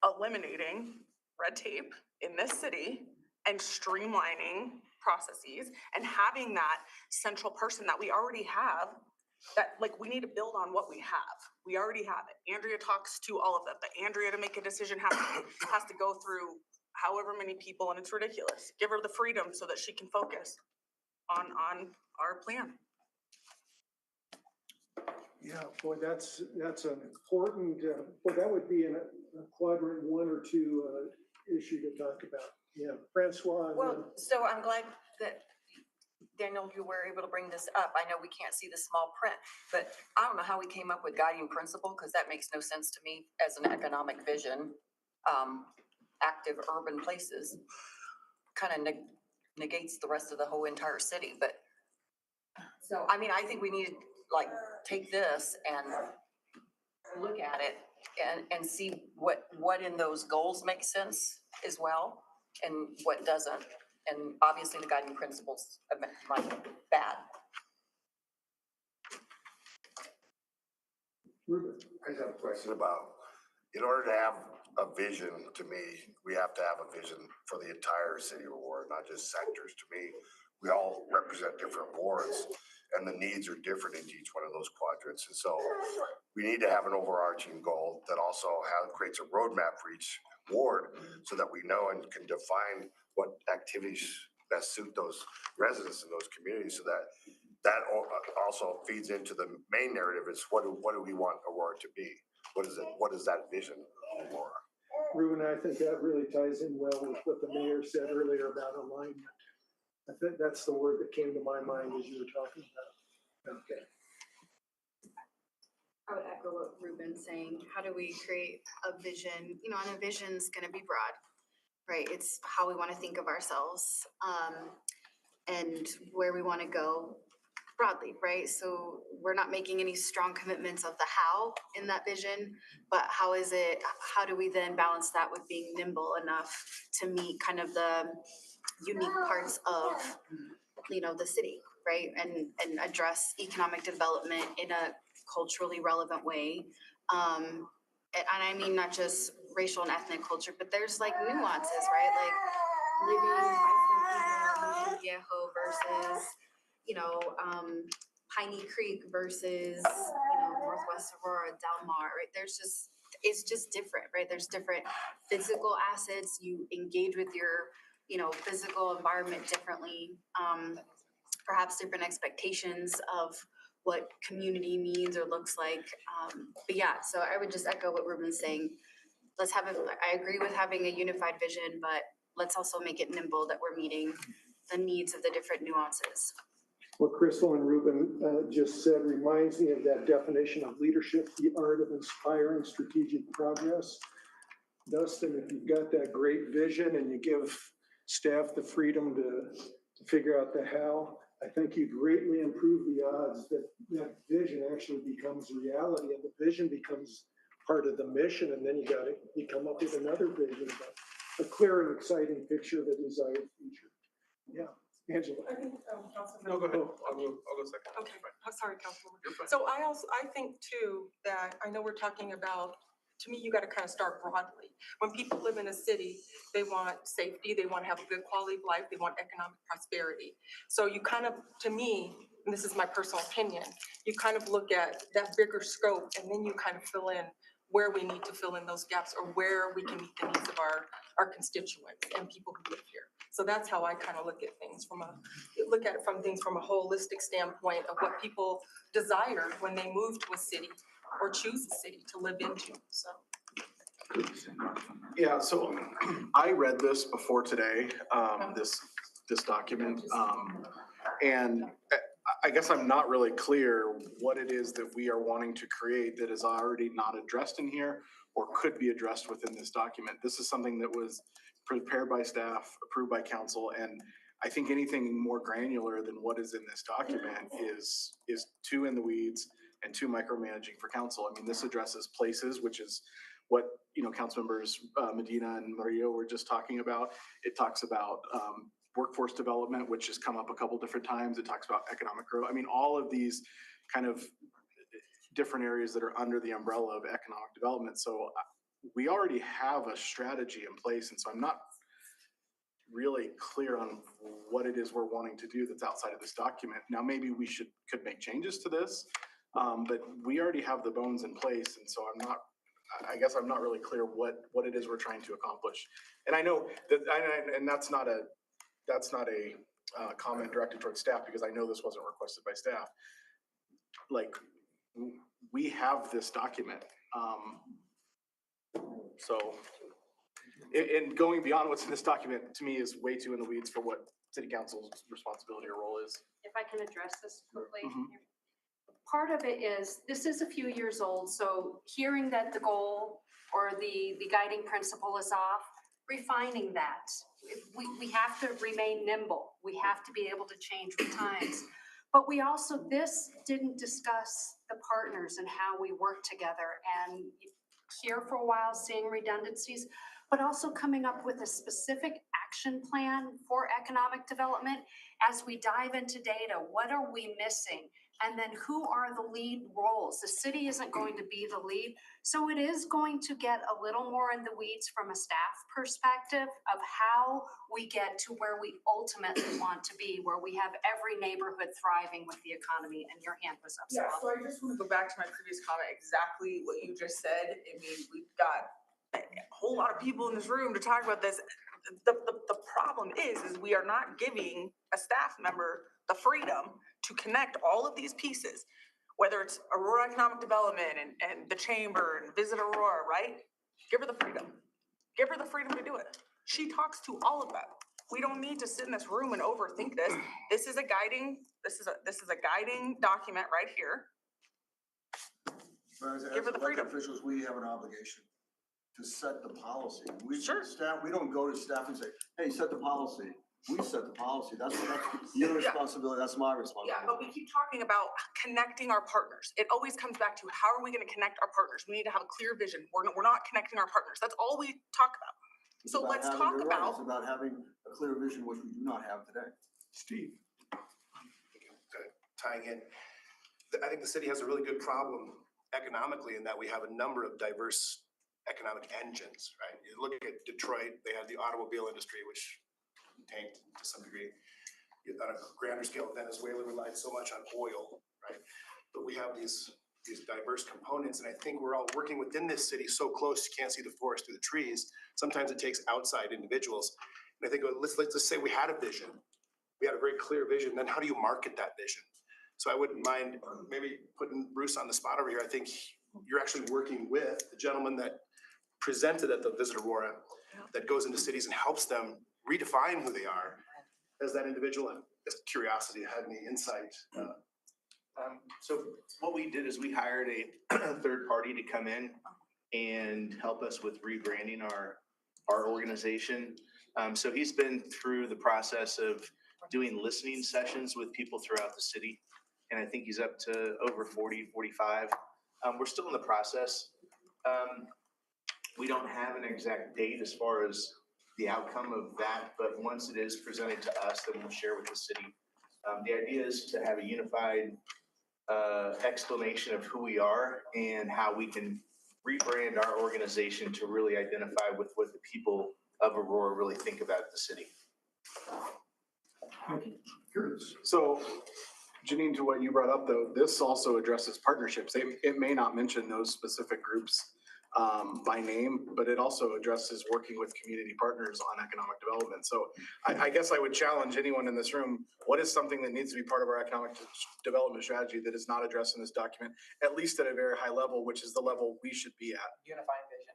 eliminating red tape in this city and streamlining processes and having that central person that we already have, that we need to build on what we have. We already have it. Andrea talks to all of them, but Andrea to make a decision has to go through however many people, and it's ridiculous. Give her the freedom so that she can focus on our plan. Yeah, boy, that's an important, that would be in a quadrant 1 or 2 issue to talk about. Yeah, Francois. and then- Well, so I'm glad that Daniel, you were able to bring this up. I know we can't see the small print, but I don't know how we came up with guiding principle, because that makes no sense to me as an economic vision. Active urban places kind of negates the rest of the whole entire city, but so, I mean, I think we need to like take this and look at it and see what in those goals makes sense as well and what doesn't. And obviously the guiding principles might be bad. Ruben. I just have a question about, in order to have a vision, to me, we have to have a vision for the entire city of Aurora, not just sectors. To me, we all represent different wards and the needs are different in each one of those quadrants. And so we need to have an overarching goal that also creates a roadmap for each ward so that we know and can define what activities best suit those residents in those communities, so that also feeds into the main narrative. It's what do we want Aurora to be? What is it? What is that vision of Aurora? Ruben, I think that really ties in well with what the mayor said earlier about alignment. I think that's the word that came to my mind as you were talking about. Okay. I would echo what Ruben's saying. How do we create a vision? You know, and a vision's gonna be broad, right? It's how we want to think of ourselves, and where we want to go broadly, right? So we're not making any strong commitments of the how in that vision, but how do we then balance that with being nimble enough to meet kind of the unique parts of, you know, the city, right? And address economic development in a culturally relevant way. And I mean, not just racial and ethnic culture, but there's like nuances, right? Like living in Viejo versus, you know, Piney Creek versus, you know, Northwest Aurora, Del Mar, right? It's just different, right? There's different physical assets. You engage with your, you know, physical environment differently. Perhaps different expectations of what community means or looks like. But yeah, so I would just echo what Ruben's saying. I agree with having a unified vision, but let's also make it nimble that we're meeting the needs of the different nuances. What Crystal and Ruben just said reminds me of that definition of leadership, the art of inspiring strategic progress. Dustin, if you've got that great vision and you give staff the freedom to figure out the how, I think you greatly improve the odds that that vision actually becomes reality, and the vision becomes part of the mission, and then you come up with another vision, a clear and exciting picture of the desired future. Yeah, Angela. I think, Councilman. No, go ahead. I'll go second. Okay, I'm sorry, Councilwoman. You're fine. So I think too, that I know we're talking about, to me, you gotta kind of start broadly. When people live in a city, they want safety, they want to have a good quality of life, they want economic prosperity. So you kind of, to me, and this is my personal opinion, you kind of look at that bigger scope and then you kind of fill in where we need to fill in those gaps or where we can meet the needs of our constituents and people who live here. So that's how I kind of look at things from a holistic standpoint of what people desire when they move to a city or choose a city to live into, so. Yeah, so I read this before today, this document, and I guess I'm not really clear what it is that we are wanting to create that is already not addressed in here or could be addressed within this document. This is something that was prepared by staff, approved by council, and I think anything more granular than what is in this document is too in the weeds and too micromanaging for council. I mean, this addresses places, which is what, you know, council members Medina and Mario were just talking about. It talks about workforce development, which has come up a couple different times. It talks about economic growth. I mean, all of these kind of different areas that are under the umbrella of economic development. So we already have a strategy in place. And so I'm not really clear on what it is we're wanting to do that's outside of this document. Now, maybe we could make changes to this, but we already have the bones in place. And so I guess I'm not really clear what it is we're trying to accomplish. And I know that, and that's not a comment directed towards staff, because I know this wasn't requested by staff. Like, we have this document. So and going beyond what's in this document, to me, is way too in the weeds for what city council's responsibility or role is. If I can address this quickly. Mhm. Part of it is, this is a few years old, so hearing that the goal or the guiding principle is off, refining that. We have to remain nimble. We have to be able to change with times. But we also, this didn't discuss the partners and how we work together, and here for a while, seeing redundancies, but also coming up with a specific action plan for economic development. As we dive into data, what are we missing? And then who are the lead roles? The city isn't going to be the lead. So it is going to get a little more in the weeds from a staff perspective of how we get to where we ultimately want to be, where we have every neighborhood thriving with the economy. And your hand was up. Yeah, so I just want to go back to my previous comment, exactly what you just said. I mean, we've got a whole lot of people in this room to talk about this. The problem is we are not giving a staff member the freedom to connect all of these pieces, whether it's Aurora Economic Development and the Chamber and Visit Aurora, right? Give her the freedom. Give her the freedom to do it. She talks to all of them. We don't need to sit in this room and overthink this. This is a guiding document right here. As Give her the elected freedom. officials, we have an obligation to set the policy. We, Sure. staff, we don't go to staff and say, hey, set the policy. We set the policy. That's your responsibility. That's my responsibility. Yeah, but we keep talking about connecting our partners. It always comes back to how are we gonna connect our partners? We need to have a clear vision. We're not connecting our partners. That's all we talk about. It's So about let's having- talk you're right. about. It's about having a clear vision, which we do not have today. Steve. Tying in, I think the city has a really good problem economically in that we have a number of diverse economic engines, right? You look at Detroit, they have the automobile industry, which tanked to some degree. On a grander scale, Venezuela relied so much on oil, right? But we have these diverse components, and I think we're all working within this city so close, you can't see the forest through the trees. Sometimes it takes outside individuals. And I think, let's just say we had a vision. We had a very clear vision, then how do you market that vision? So I wouldn't mind maybe putting Bruce on the spot over here. I think you're actually working with the gentleman that presented at the Visit Aurora, that goes into cities and helps them redefine who they are as that individual. And just curiosity, had any insight? So what we did is we hired a third party to come in and help us with rebranding our organization. So he's been through the process of doing listening sessions with people throughout the city. And I think he's up to over 40, 45. We're still in the process. We don't have an exact date as far as the outcome of that, but once it is presented to us, then we'll share with the city. The idea is to have a unified explanation of who we are and how we can rebrand our organization to really identify with what the people of Aurora really think about the city. So Janine, to what you brought up though, this also addresses partnerships. It may not mention those specific groups by name, but it also addresses working with community partners on economic development. So I guess I would challenge anyone in this room, what is something that needs to be part of our economic development strategy that is not addressed in this document, at least at a very high level, which is the level we should be at? Unifying vision.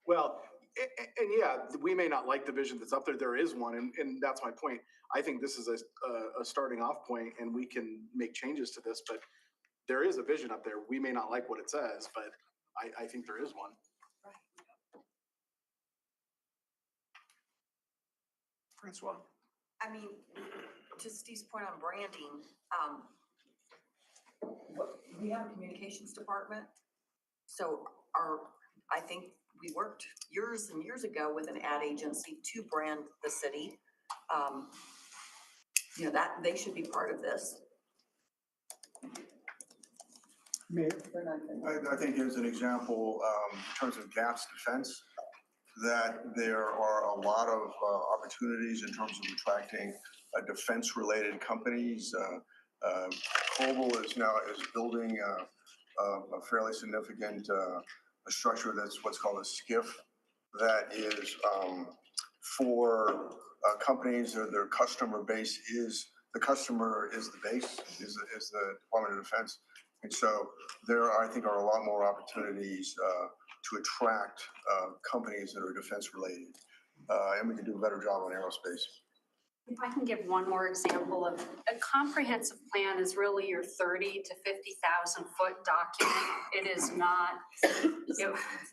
Well, and yeah, we may not like the vision that's up there. There is one, and that's my point. I think this is a starting off point, and we can make changes to this, but there is a vision up there. We may not like what it says, but I think there is one. Francois. I mean, to Steve's point on branding, we have a communications department. So I think we worked years and years ago with an ad agency to brand the city. That they should be part of this. I think as an example, in terms of GAPS defense, that there are a lot of opportunities in terms of attracting defense-related companies. Coble is building a fairly significant structure that's what's called a SCIF that is for companies or their customer base is, the customer is the base, is the Department of Defense. And so there, I think, are a lot more opportunities to attract companies that are defense related. And we can do a better job on aerospace. If I can give one more example of, a comprehensive plan is really your 30 to 50,000 foot document. It is not,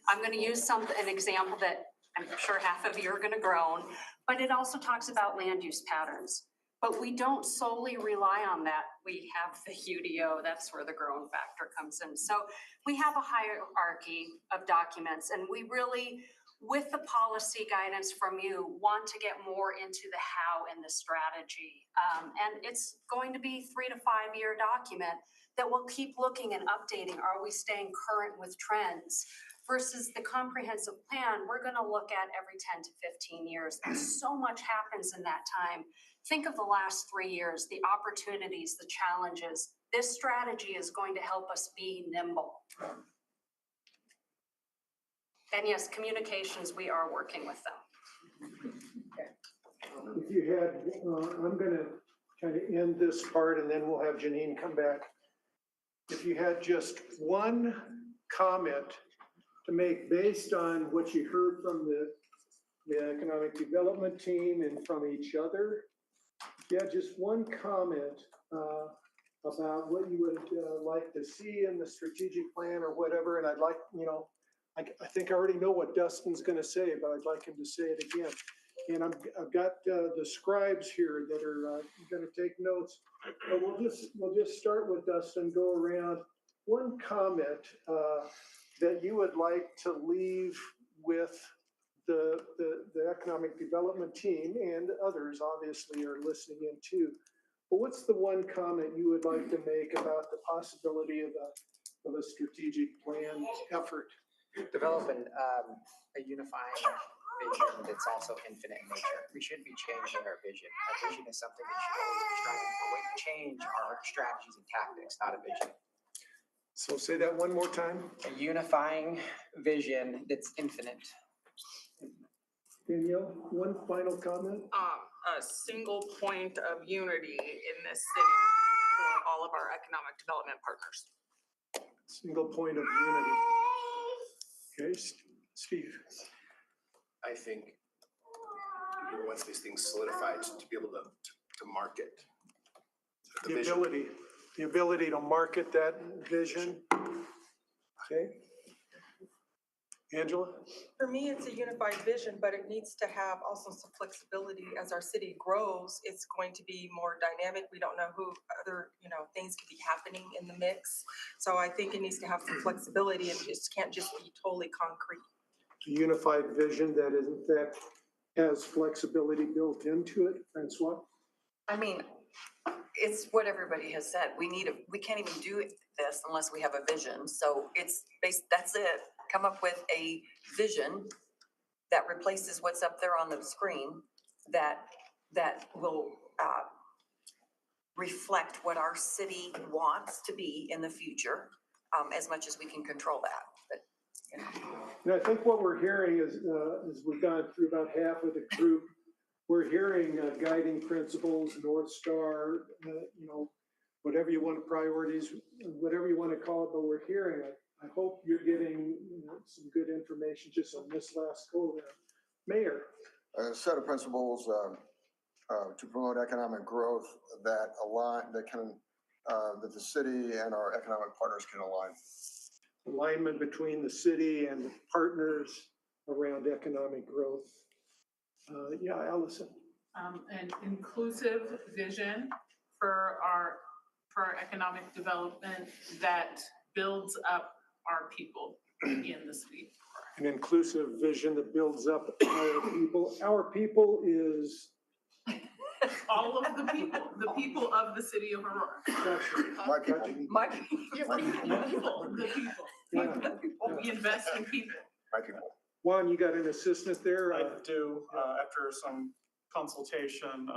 I'm gonna use an example that I'm sure half of you are gonna groan, but it also talks about land use patterns. But we don't solely rely on that. We have the UDO, that's where the groan factor comes in. So we have a hierarchy of documents, and we really, with the policy guidance from you, want to get more into the how and the strategy. And it's going to be 3 to 5 year document that we'll keep looking and updating. Are we staying current with trends? Versus the comprehensive plan, we're gonna look at every 10 to 15 years. And so much happens in that time. Think of the last 3 years, the opportunities, the challenges. This strategy is going to help us be nimble. And yes, communications, we are working with them. If you had, I'm gonna kind of end this part and then we'll have Janine come back. If you had just one comment to make based on what you heard from the economic development team and from each other, if you had just one comment about what you would like to see in the strategic plan or whatever, and I'd like, I think I already know what Dustin's gonna say, but I'd like him to say it again. And I've got the scribes here that are gonna take notes. But we'll just start with Dustin, go around. One comment that you would like to leave with the economic development team, and others obviously are listening in too. But what's the one comment you would like to make about the possibility of a strategic plan effort? Developing a unifying vision that's also infinite in nature. We shouldn't be changing our vision. Our vision is something we should always be striving for. We change our strategies and tactics, not a vision. So say that one more time. A unifying vision that's infinite. Danielle, one final comment? A single point of unity in this city for all of our economic development partners. Single point of unity. Okay, Steve. I think once these things solidified, to be able to market the vision. The ability to market that vision. Okay. Angela? For me, it's a unified vision, but it needs to have also some flexibility. As our city grows, it's going to be more dynamic. We don't know who other, things could be happening in the mix. So I think it needs to have some flexibility and just can't just be totally concrete. A unified vision that is in fact has flexibility built into it, Francois? I mean, it's what everybody has said. We can't even do this unless we have a vision. So that's it. Come up with a vision that replaces what's up there on the screen that will reflect what our city wants to be in the future, as much as we can control that. But, And I think what we're hearing is, as we've gone through about half of the group, we're hearing guiding principles, North Star, whatever you want, priorities, whatever you want to call it, but we're hearing it. I hope you're getting some good information just on this last go around. Mayor. A set of principles to promote economic growth that the city and our economic partners can align. Alignment between the city and the partners around economic growth. Yeah, Allison. An inclusive vision for our economic development that builds up our people in the city. An inclusive vision that builds up our people. Our people is all of the people of the city of Aurora. My people. The people. We invest in people. My people. Juan, you got an assistant there? I do. After some consultation,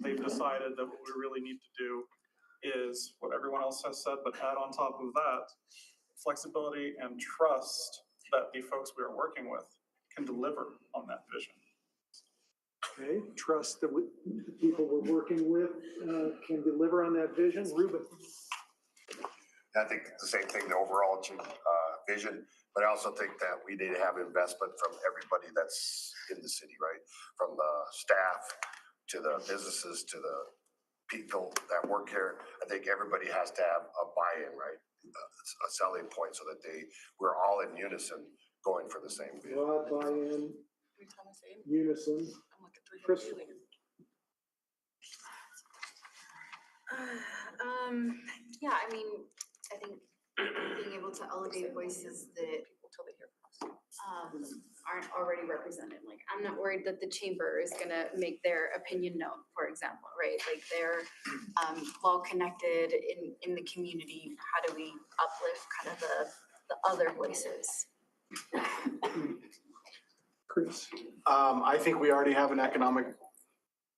they've decided that what we really need to do is what everyone else has said, but add on top of that, flexibility and trust that the folks we are working with can deliver on that vision. Okay, trust that the people we're working with can deliver on that vision. Ruben. I think the same thing, the overall vision. But I also think that we need to have investment from everybody that's in the city, right? From the staff to the businesses to the people that work here. I think everybody has to have a buy-in, right? A selling point so that we're all in unison going for the same vision. Broad buy-in, unison. Crystal. Yeah, I mean, I think being able to elevate voices that aren't already represented. Like, I'm not worried that the chamber is gonna make their opinion known, for example, right? Like, they're well connected in the community. How do we uplift kind of the other voices? Chris. I think we already have an economic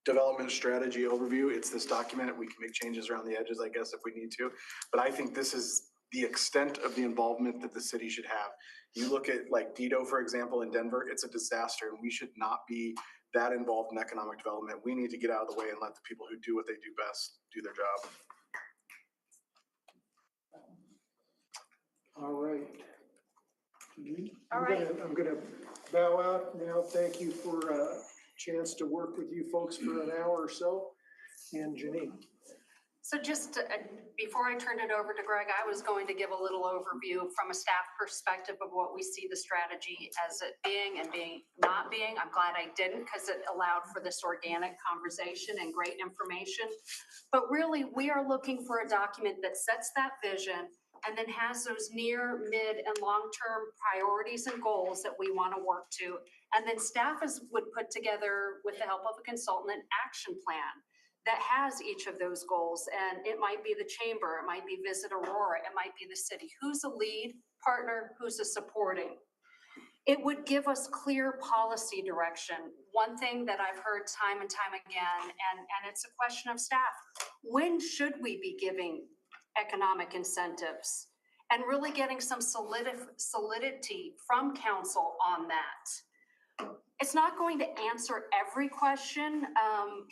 development strategy overview. It's this document. We can make changes around the edges, I guess, if we need to. But I think this is the extent of the involvement that the city should have. You look at like Dido, for example, in Denver, it's a disaster, and we should not be that involved in economic development. We need to get out of the way and let the people who do what they do best do their job. All right. All right. I'm gonna bow out now. Thank you for a chance to work with you folks for an hour or so. And Janine. So just before I turn it over to Greg, I was going to give a little overview from a staff perspective of what we see the strategy as it being and not being. I'm glad I didn't, because it allowed for this organic conversation and great information. But really, we are looking for a document that sets that vision and then has those near, mid, and long-term priorities and goals that we want to work to. And then staff would put together, with the help of a consultant, an action plan that has each of those goals. And it might be the chamber, it might be Visit Aurora, it might be the city. Who's a lead partner, who's a supporting? It would give us clear policy direction. One thing that I've heard time and time again, and it's a question of staff, when should we be giving economic incentives? And really getting some solidity from council on that. It's not going to answer every question.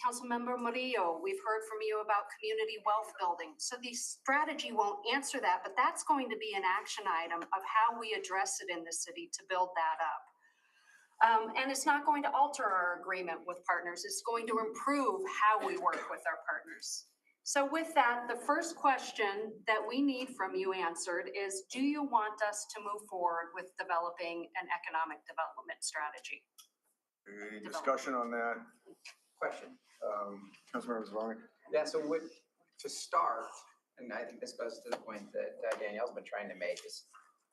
Councilmember Murillo, we've heard from you about community wealth building. So the strategy won't answer that, but that's going to be an action item of how we address it in the city to build that up. And it's not going to alter our agreement with partners. It's going to improve how we work with our partners. So with that, the first question that we need from you answered is, do you want us to move forward with developing an economic development strategy? Any discussion on that? Question. Councilmember Zavoni? Yeah, so to start, and I think this goes to the point that Danielle's been trying to make, is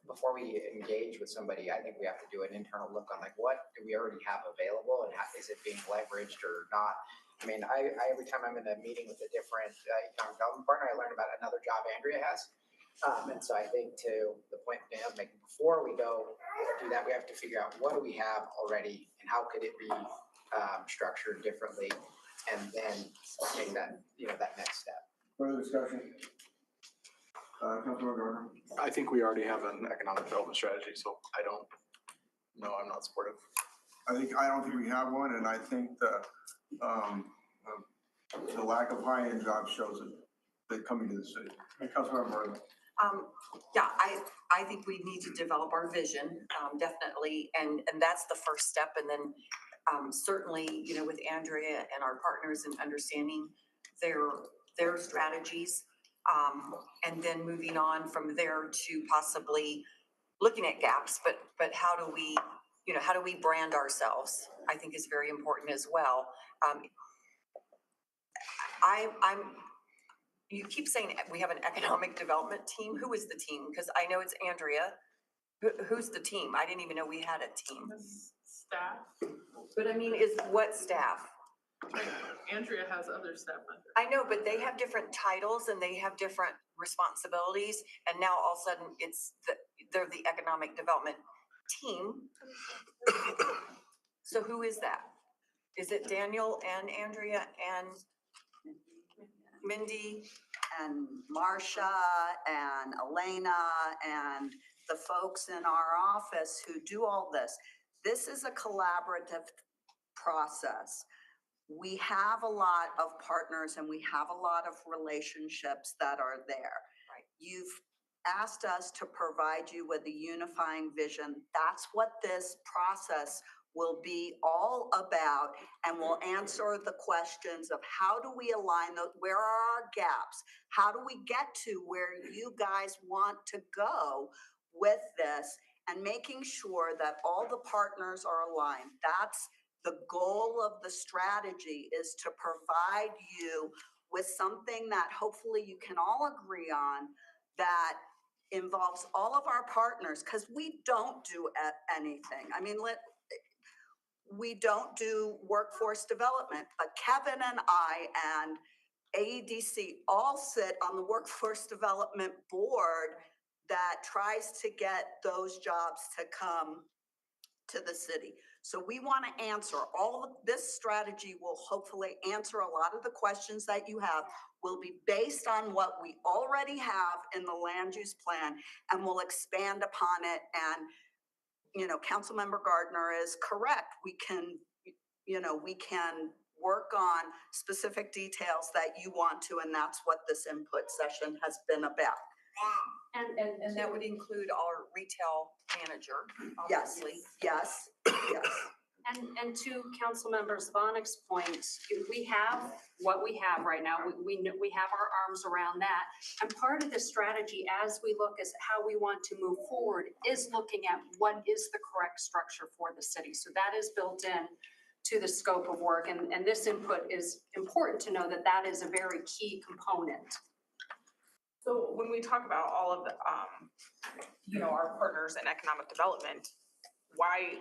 before we engage with somebody, I think we have to do an internal look on like, what do we already have available and how is it being leveraged or not? I mean, I every time I'm in a meeting with a different economic development partner, I learn about another job Andrea has. And so I think to the point Danielle's making, before we go do that, we have to figure out what do we have already and how could it be structured differently, and then take that, that next step. Further discussion? Councilmember Gardner? I think we already have an economic development strategy, so I'm not supportive. I don't think we have one, and I think the lack of high-end jobs shows it, they're coming to the city. Councilmember Martin? Yeah, I think we need to develop our vision, definitely, and that's the first step. And then certainly, with Andrea and our partners and understanding their strategies, and then moving on from there to possibly looking at gaps, but how do we brand ourselves, I think is very important as well. You keep saying we have an economic development team. Who is the team? Because I know it's Andrea. Who's the team? I didn't even know we had a team. Staff. But I mean, what staff? Andrea has other staff under. I know, but they have different titles and they have different responsibilities. And now all of a sudden they're the economic development team. So who is that? Is it Daniel and Andrea and Mindy? And Marcia and Elena and the folks in our office who do all this. This is a collaborative process. We have a lot of partners and we have a lot of relationships that are there. Right. You've asked us to provide you with a unifying vision. That's what this process will be all about, and we'll answer the questions of how do we align those, where are our gaps? How do we get to where you guys want to go with this, and making sure that all the partners are aligned. That's the goal of the strategy, is to provide you with something that hopefully you can all agree on, that involves all of our partners, because we don't do anything. I mean, we don't do workforce development, but Kevin and I and AEDC all sit on the workforce development board that tries to get those jobs to come to the city. So we want to answer all of this. Strategy will hopefully answer a lot of the questions that you have, will be based on what we already have in the land use plan, and we'll expand upon it. And Councilmember Gardner is correct. We can work on specific details that you want to, and that's what this input session has been about. And that would include our retail manager, Yes, obviously. yes. And to Councilmember Zvonik's point, we have what we have right now. We have our arms around that. And part of the strategy as we look as how we want to move forward is looking at what is the correct structure for the city. So that is built in to the scope of work. And this input is important to know that that is a very key component. So when we talk about all of the, our partners in economic development, why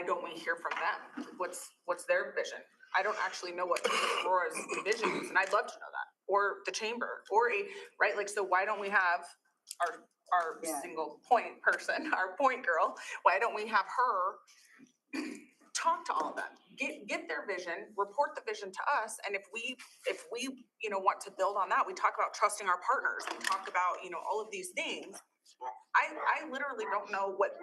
don't we hear from them? What's their vision? I don't actually know what Aurora's vision is, and I'd love to know that, or the chamber, so why don't we have our single point person, our point girl? Why don't we have her talk to all of them, get their vision, report the vision to us, and if we want to build on that, we talk about trusting our partners, and we talk about all of these things. I literally don't know what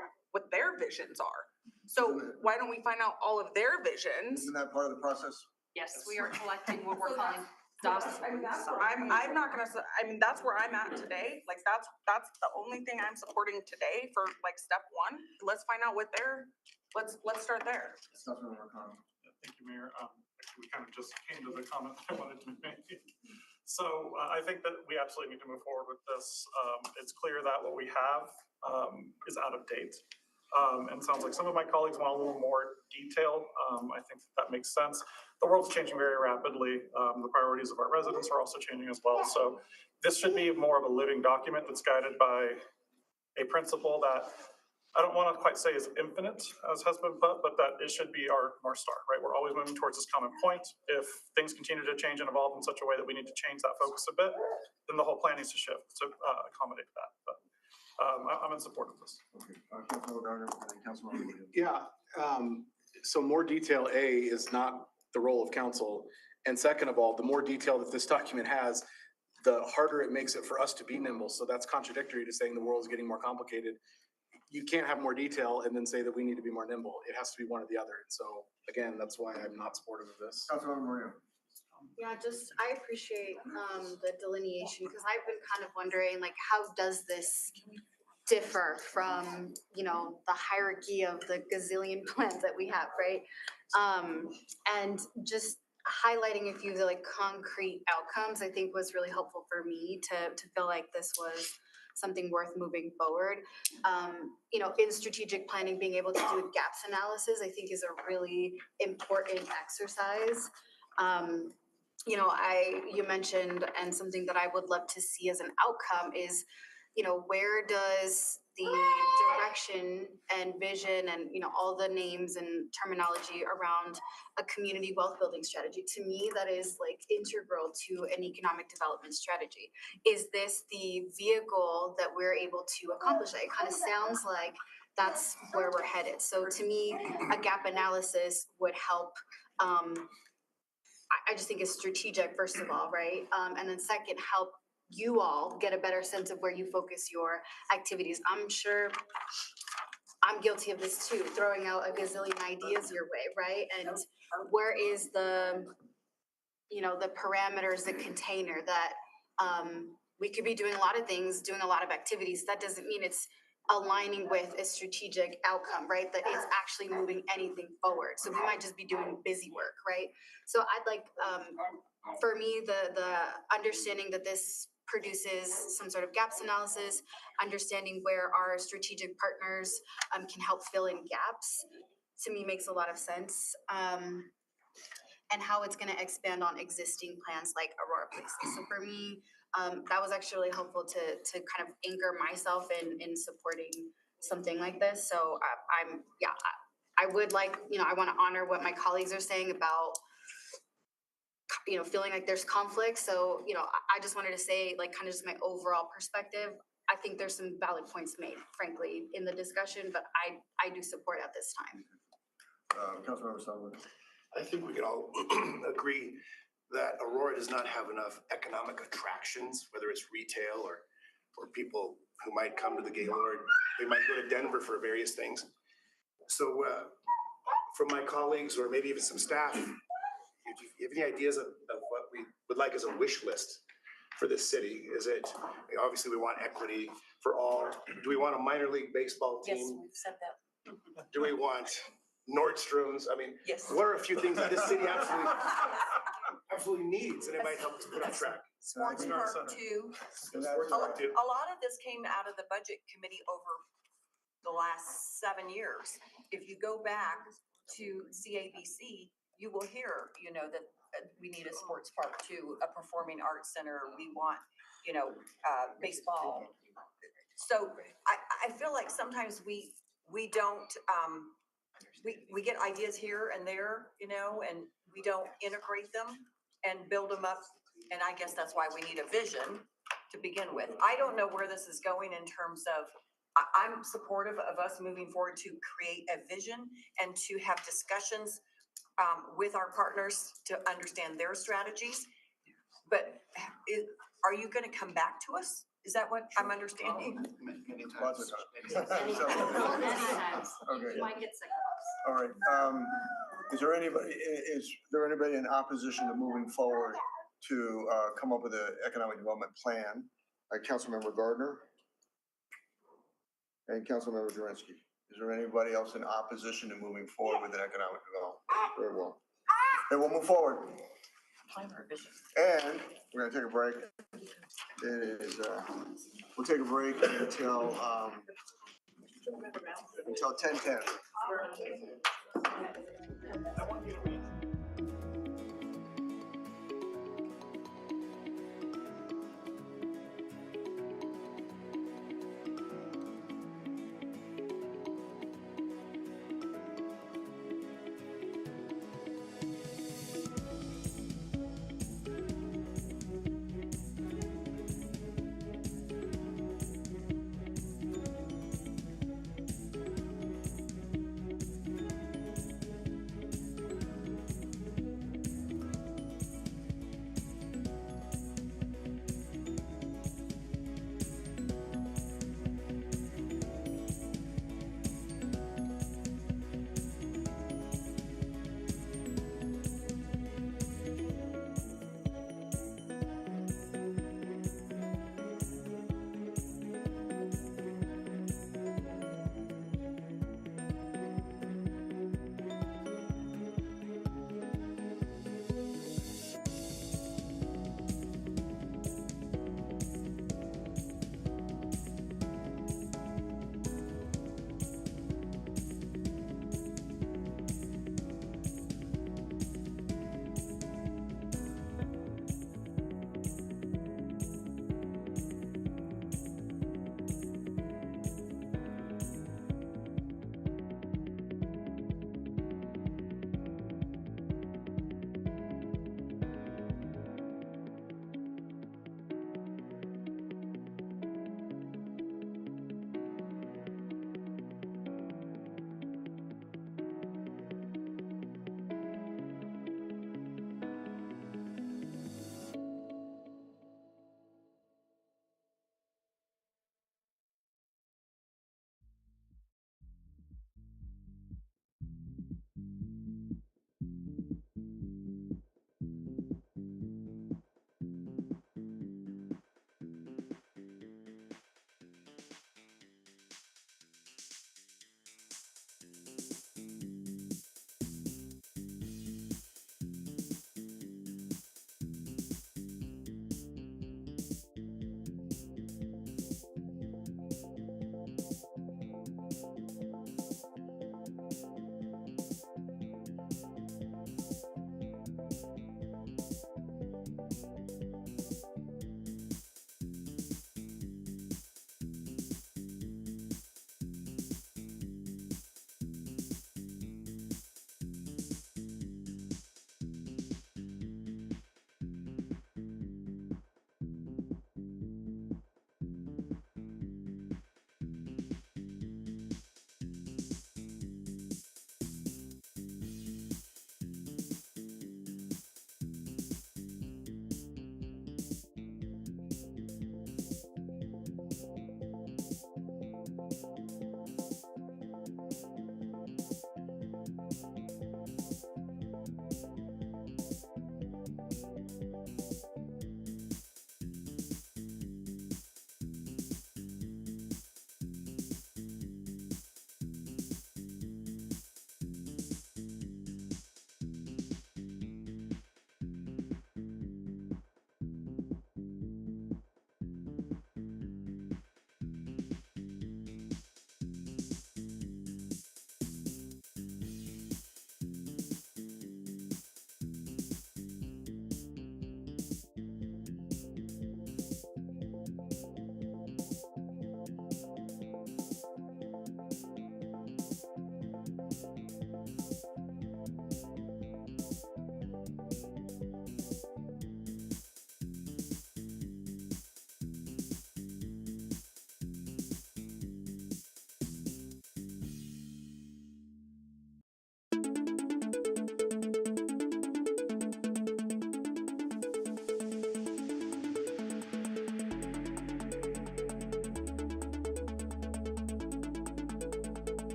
their visions are. So why don't we find out all of their visions? Isn't that part of the process? Yes, we are collecting what we're calling dust. I'm not gonna, that's where I'm at today. Like, that's the only thing I'm supporting today for step one. Let's find out what let's start there. Thank you, Mayor. Actually, we kind of just came to the comment I wanted to make. So I think that we absolutely need to move forward with this. It's clear that what we have is out of date. And sounds like some of my colleagues want a little more detail. I think that makes sense. The world's changing very rapidly. The priorities of our residents are also changing as well. So this should be more of a living document that's guided by a principle that I don't want to quite say is infinite, as has been put, but that it should be our North Star, right? We're always moving towards this common point. If things continue to change and evolve in such a way that we need to change that focus a bit, then the whole plan needs to shift to accommodate that. But I'm in support of this. Okay, Councilmember Gardner and Councilmember Williams. Yeah, so more detail, A, is not the role of council. And second of all, the more detail that this document has, the harder it makes it for us to be nimble. So that's contradictory to saying the world is getting more complicated. You can't have more detail and then say that we need to be more nimble. It has to be one or the other. And so again, that's why I'm not supportive of this. Councilmember Maria. Yeah, I appreciate the delineation, because I've been kind of wondering, how does this differ from, the hierarchy of the gazillion plans that we have, right? And just highlighting a few of the concrete outcomes, I think was really helpful for me to feel like this was something worth moving forward. In strategic planning, being able to do a gaps analysis, I think is a really important exercise. You mentioned, and something that I would love to see as an outcome is, where does the direction and vision and, all the names and terminology around a community wealth building strategy, to me, that is integral to an economic development strategy. Is this the vehicle that we're able to accomplish it? It kind of sounds like that's where we're headed. So to me, a gap analysis would help. I just think it's strategic, first of all, right? And then second, help you all get a better sense of where you focus your activities. I'm sure I'm guilty of this too, throwing out a gazillion ideas your way, right? And where is the parameters, the container that we could be doing a lot of things, doing a lot of activities. That doesn't mean it's aligning with a strategic outcome, right? That it's actually moving anything forward. So we might just be doing busy work, right? So I'd like, for me, the understanding that this produces some sort of gaps analysis, understanding where our strategic partners can help fill in gaps, to me makes a lot of sense. And how it's gonna expand on existing plans like Aurora Places. So for me, that was actually really helpful to kind of anchor myself in supporting something like this. So I would like, I wanna honor what my colleagues are saying about, feeling like there's conflict. So, I just wanted to say, like, kind of just my overall perspective. I think there's some valid points made, frankly, in the discussion, but I do support at this time. Councilmember Sutherland. I think we can all agree that Aurora does not have enough economic attractions, whether it's retail or people who might come to the Gaylord. They might go to Denver for various things. So from my colleagues or maybe even some staff, if you have any ideas of what we would like as a wish list for this city, is it, obviously we want equity for all. Do we want a minor league baseball team? Yes, we've said that. Do we want Nordstrom's? I mean, Yes. what are a few things that this city absolutely needs, and it might help us put on track? Sports Smart Park Center. too. Sports Park too. A lot of this came out of the budget committee over the last 7 years. If you go back to CABC, you will hear, that we need a sports park too, a performing arts center. We want, baseball. So I feel like sometimes we don't, we get ideas here and there, and we don't integrate them and build them up. And I guess that's why we need a vision to begin with. I don't know where this is going in terms of, I'm supportive of us moving forward to create a vision and to have discussions with our partners to understand their strategies. But are you gonna come back to us? Is that what I'm understanding? Many Lots times. of times. Okay. You might get sick of us. All right, is there anybody in opposition to moving forward to come up with an economic development plan? Councilmember Gardner and Councilmember Zirinsky. Is there anybody else in opposition to moving forward with an economic development? Very well. Then we'll move forward. Plan or vision. And we're gonna take a break. It is, we'll take a break until 10:10.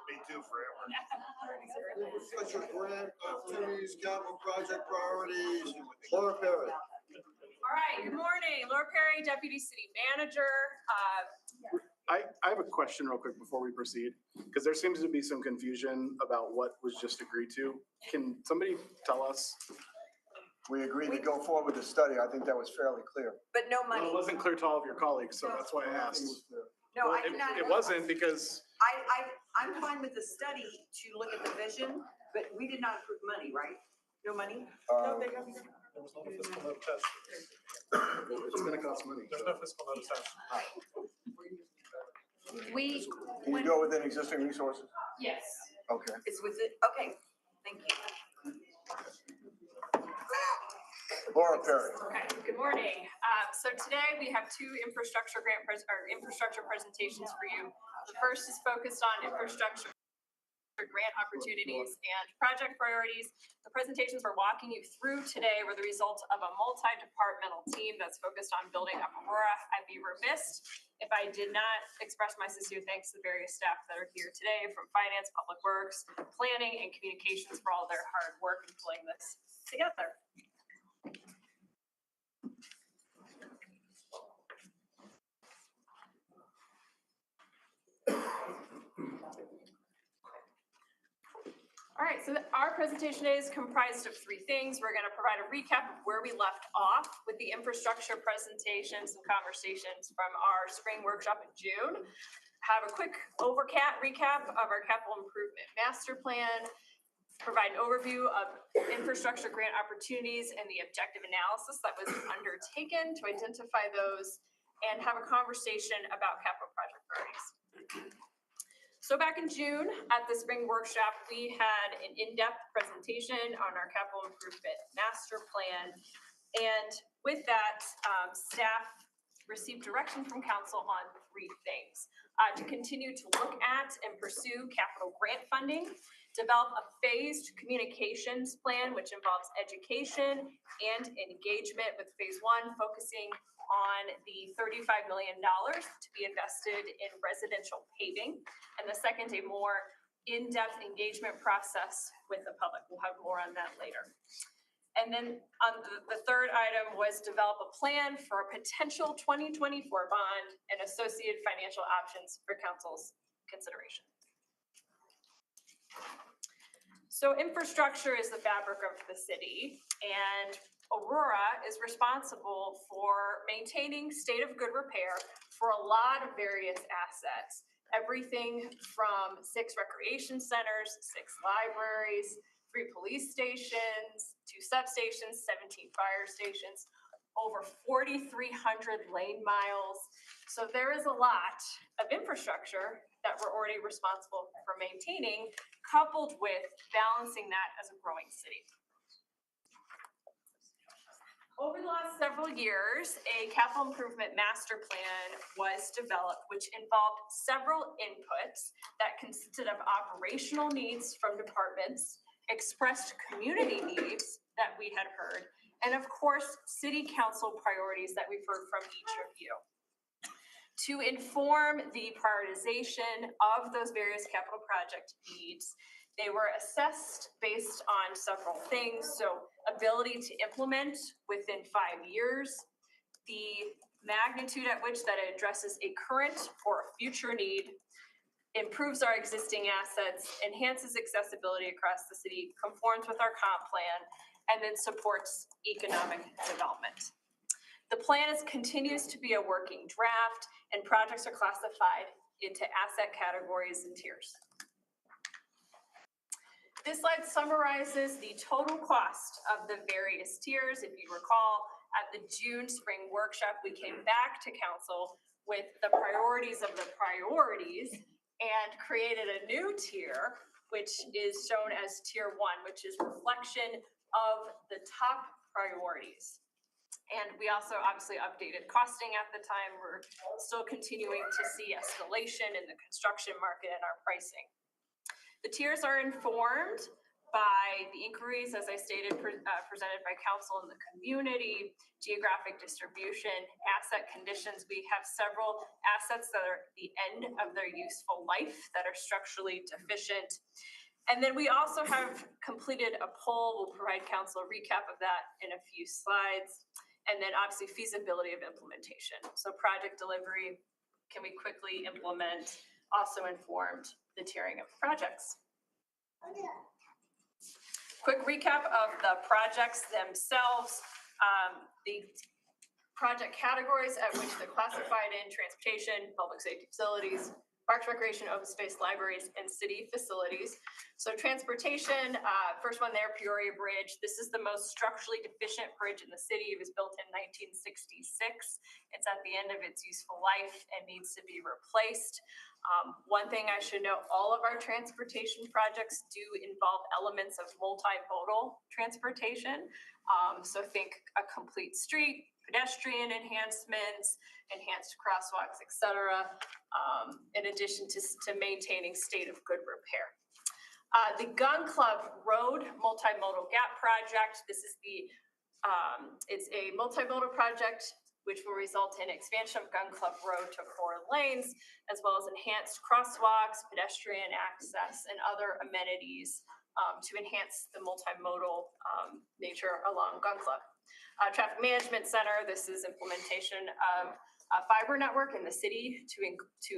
Me too, forever. Infrastructure grant opportunities, capital project priorities, Laura Perry. All right, good morning. Laura Perry, Deputy City Manager. I have a question real quick before we proceed, because there seems to be some confusion about what was just agreed to. Can somebody tell us? We agreed to go forward with the study. I think that was fairly clear. But no Well, money. it wasn't clear to all of your colleagues, so that's why I asked. No, Well, I did not. It wasn't because I'm fine with the study to look at the vision, but we did not approve money, right? No money? No, they haven't. There was not a fiscal note test. it's gonna cost money. There's no fiscal note test. Can you go within existing resources? Yes. Okay. It's with it, okay, thank you. Laura Perry. Okay, good morning. So today we have two infrastructure infrastructure presentations for you. The first is focused on infrastructure grant opportunities and project priorities. The presentations we're walking you through today were the result of a multi-departmental team that's focused on building up Aurora. I'd be remiss if I did not express my sincere thanks to the various staff that are here today, from finance, public works, planning, and communications, for all their hard work in pulling this together. All right, so our presentation today is comprised of three things. We're going to provide a recap of where we left off with the infrastructure presentations and conversations from our spring workshop in June. Have a quick recap of our capital improvement master plan, provide an overview of infrastructure grant opportunities and the objective analysis that was undertaken to identify those, and have a conversation about capital project priorities. So back in June at the spring workshop, we had an in-depth presentation on our capital improvement master plan. And with that, staff received direction from council on three things. To continue to look at and pursue capital grant funding, develop a phased communications plan, which involves education and engagement, with phase one focusing on the $35 million to be invested in residential paving. And the second, a more in-depth engagement process with the public. We'll have more on that later. And then on the third item was develop a plan for a potential 2024 bond and associated financial options for council's consideration. So infrastructure is the fabric of the city, and Aurora is responsible for maintaining state of good repair for a lot of various assets. Everything from 6 recreation centers, 6 libraries, 3 police stations, 2 substations, 17 fire stations, over 4,300 lane miles. So there is a lot of infrastructure that we're already responsible for maintaining, coupled with balancing that as a growing city. Over the last several years, a capital improvement master plan was developed, which involved several inputs that consisted of operational needs from departments, expressed community needs that we had heard, and of course, city council priorities that we've heard from each of you. To inform the prioritization of those various capital project needs, they were assessed based on several things. So ability to implement within 5 years, the magnitude at which that addresses a current or a future need, improves our existing assets, enhances accessibility across the city, conforms with our comp plan, and then supports economic development. The plan continues to be a working draft, and projects are classified into asset categories and tiers. This slide summarizes the total cost of the various tiers. If you recall, at the June spring workshop, we came back to council with the priorities of the priorities and created a new tier, which is shown as tier 1, which is reflection of the top priorities. And we also obviously updated costing at the time. We're still continuing to see escalation in the construction market and our pricing. The tiers are informed by the inquiries, as I stated, presented by council and the community, geographic distribution, asset conditions. We have several assets that are at the end of their useful life that are structurally deficient. And then we also have completed a poll. We'll provide council a recap of that in a few slides. And then obviously feasibility of implementation. So project delivery, can we quickly implement, also informed the tiering of projects. Quick recap of the projects themselves. The project categories at which they're classified in: transportation, public safety facilities, parks, recreation, open space, libraries, and city facilities. So transportation, first one there, Peoria Bridge. This is the most structurally deficient bridge in the city. It was built in 1966. It's at the end of its useful life and needs to be replaced. One thing I should note, all of our transportation projects do involve elements of multimodal transportation. So think a complete street, pedestrian enhancements, enhanced crosswalks, et cetera, in addition to maintaining state of good repair. The Gun Club Road Multimodal Gap Project. This is it's a multimodal project which will result in expansion of Gun Club Road to 4 lanes, as well as enhanced crosswalks, pedestrian access, and other amenities to enhance the multimodal nature along Gun Club. Traffic Management Center, this is implementation of a fiber network in the city to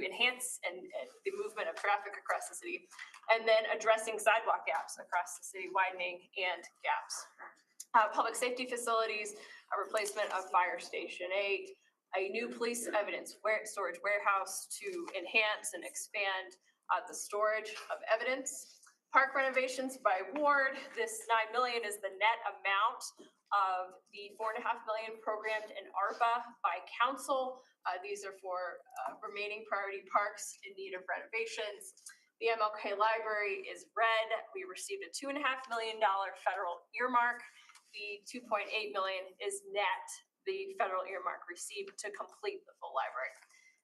enhance the movement of traffic across the city, and then addressing sidewalk gaps across the city, widening and gaps. Public safety facilities, a replacement of Fire Station 8, a new police evidence storage warehouse to enhance and expand the storage of evidence. Park renovations by ward. This $9 million is the net amount of the $4.5 million programmed in ARPA by council. These are for remaining priority parks in need of renovations. The MLK Library is red. We received a $2.5 million federal earmark. The $2.8 million is net, the federal earmark received to complete the full library.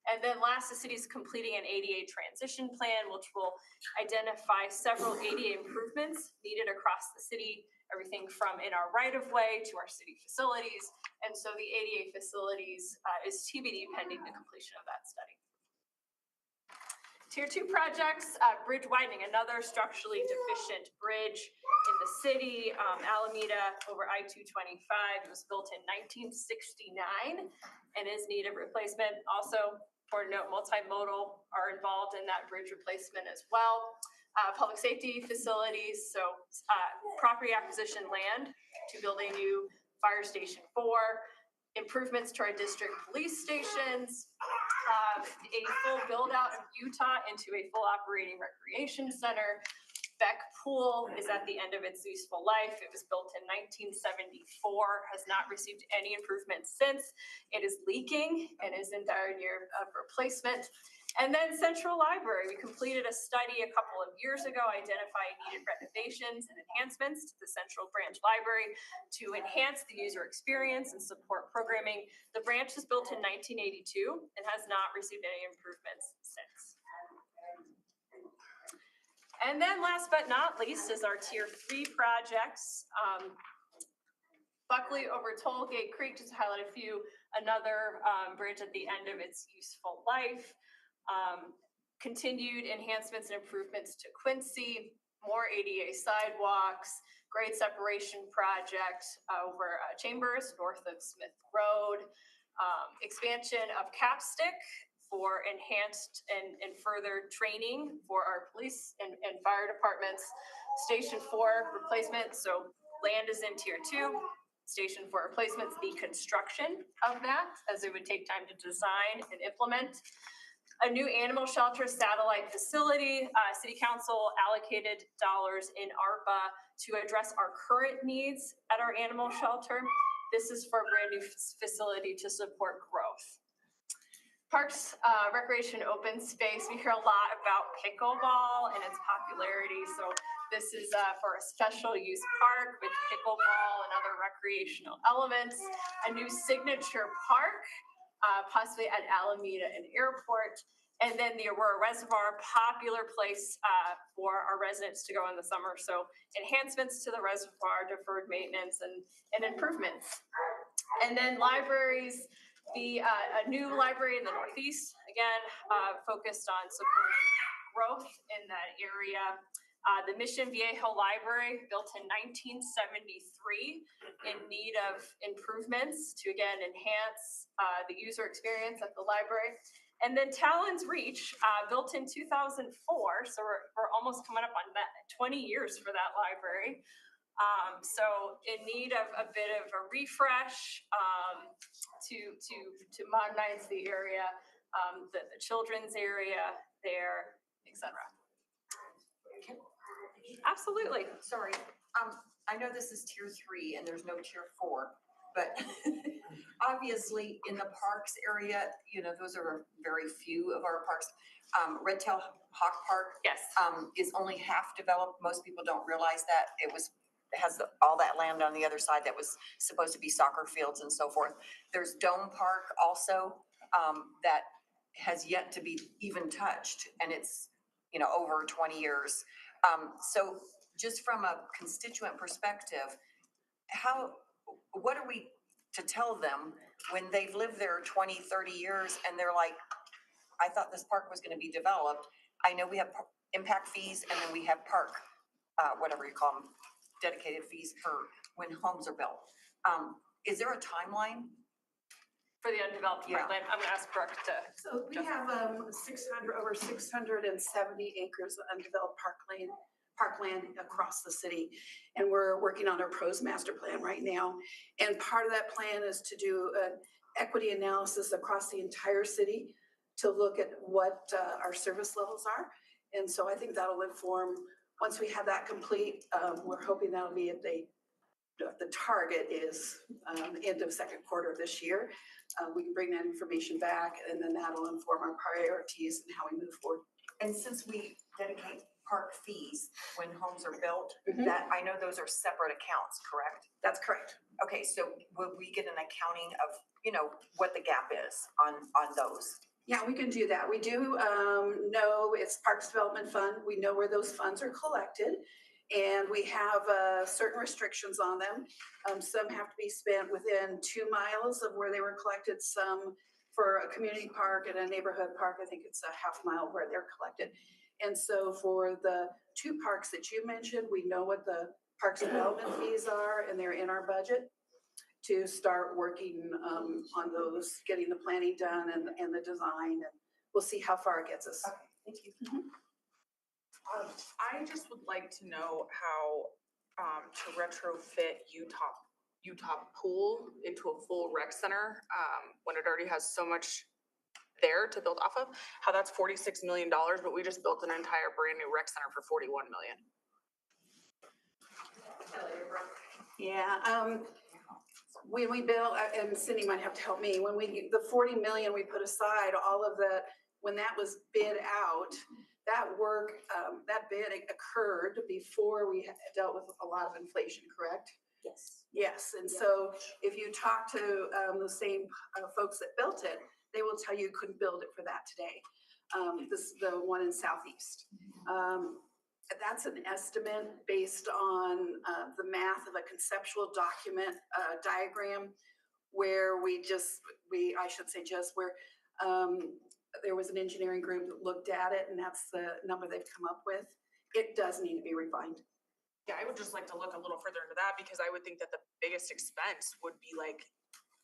And then last, the city's completing an ADA transition plan, which will identify several ADA improvements needed across the city, everything from in our right-of-way to our city facilities. And so the ADA facilities is TBD pending the completion of that study. Tier 2 projects, bridge widening, another structurally deficient bridge in the city, Alameda over I-225. It was built in 1969 and is need of replacement. Also, for note, multimodal are involved in that bridge replacement as well. Public safety facilities, so property acquisition land to build a new Fire Station 4, improvements to our district police stations, a full build out of Utah into a full operating recreation center. Beck Pool is at the end of its useful life. It was built in 1974, has not received any improvements since. It is leaking and is in dire need of replacement. And then Central Library, we completed a study a couple of years ago identifying needed renovations and enhancements to the Central Branch Library to enhance the user experience and support programming. The branch was built in 1982 and has not received any improvements since. And then last but not least is our Tier 3 projects. Buckley over Tollgate Creek, just to highlight a few, another bridge at the end of its useful life. Continued enhancements and improvements to Quincy, more ADA sidewalks, grade separation project over Chambers, north of Smith Road, expansion of Capstick for enhanced and further training for our police and fire departments. Station 4 replacement, so land is in Tier 2. Station 4 replacements, the construction of that, as it would take time to design and implement. A new animal shelter satellite facility. City Council allocated dollars in ARPA to address our current needs at our animal shelter. This is for a brand new facility to support growth. Parks, recreation, open space. We hear a lot about pickleball and its popularity. So this is for a special use park with pickleball and other recreational elements. A new signature park, possibly at Alameda and Airport. And then the Aurora Reservoir, popular place for our residents to go in the summer. So enhancements to the reservoir, deferred maintenance and improvements. And then libraries, a new library in the Northeast, again, focused on supporting growth in that area. The Mission Viejo Library, built in 1973, in need of improvements to, again, enhance the user experience at the library. And then Talon's Reach, built in 2004, so we're almost coming up on that 20 years for that library. So in need of a bit of a refresh, to modernize the area, the children's area there, et cetera. Absolutely. Sorry, I know this is tier 3 and there's no tier 4, but obviously in the parks area, you know, those are very few of our parks. Red Tail Hawk Park. Yes. Is only half developed. Most people don't realize that. It has all that land on the other side that was supposed to be soccer fields and so forth. There's Dome Park also, that has yet to be even touched, and it's, you know, over 20 years. So just from a constituent perspective, what are we to tell them when they've lived there 20, 30 years and they're like, I thought this park was going to be developed. I know we have impact fees and then we have park, whatever you call them, dedicated fees for when homes are built. Is there a timeline? For the undeveloped parkland, I'm gonna ask Brooke to. So we have over 670 acres of undeveloped parkland across the city. And we're working on our pros master plan right now. And part of that plan is to do an equity analysis across the entire city to look at what our service levels are. And so I think that'll inform, once we have that complete, we're hoping that'll be at the target is end of second quarter of this year. We can bring that information back and then that'll inform our priorities and how we move forward. And since we dedicate park fees when homes are built, that I know those are separate accounts, correct? That's correct. Okay, so will we get an accounting of, you know, what the gap is on those? Yeah, we can do that. We do know it's Parks Development Fund. We know where those funds are collected. And we have certain restrictions on them. Some have to be spent within 2 miles of where they were collected. Some for a community park and a neighborhood park, I think it's a half mile where they're collected. And so for the 2 parks that you mentioned, we know what the Parks Development fees are and they're in our budget to start working on those, getting the planning done and the design. And we'll see how far it gets us. Okay, thank you. I just would like to know how to retrofit Utah Pool into a full rec center when it already has so much there to build off of. How that's $46 million, but we just built an entire brand new rec center for $41 million. Yeah, when we built, and Cindy might have to help me, when the 40 million we put aside, all of that, when that was bid out, that work, that bid occurred before we dealt with a lot of inflation, correct? Yes. Yes, and so if you talk to the same folks that built it, they will tell you couldn't build it for that today. The one in Southeast. That's an estimate based on the math of a conceptual document diagram where there was an engineering group that looked at it and that's the number they've come up with. It does need to be refined. Yeah, I would just like to look a little further into that because I would think that the biggest expense would be like,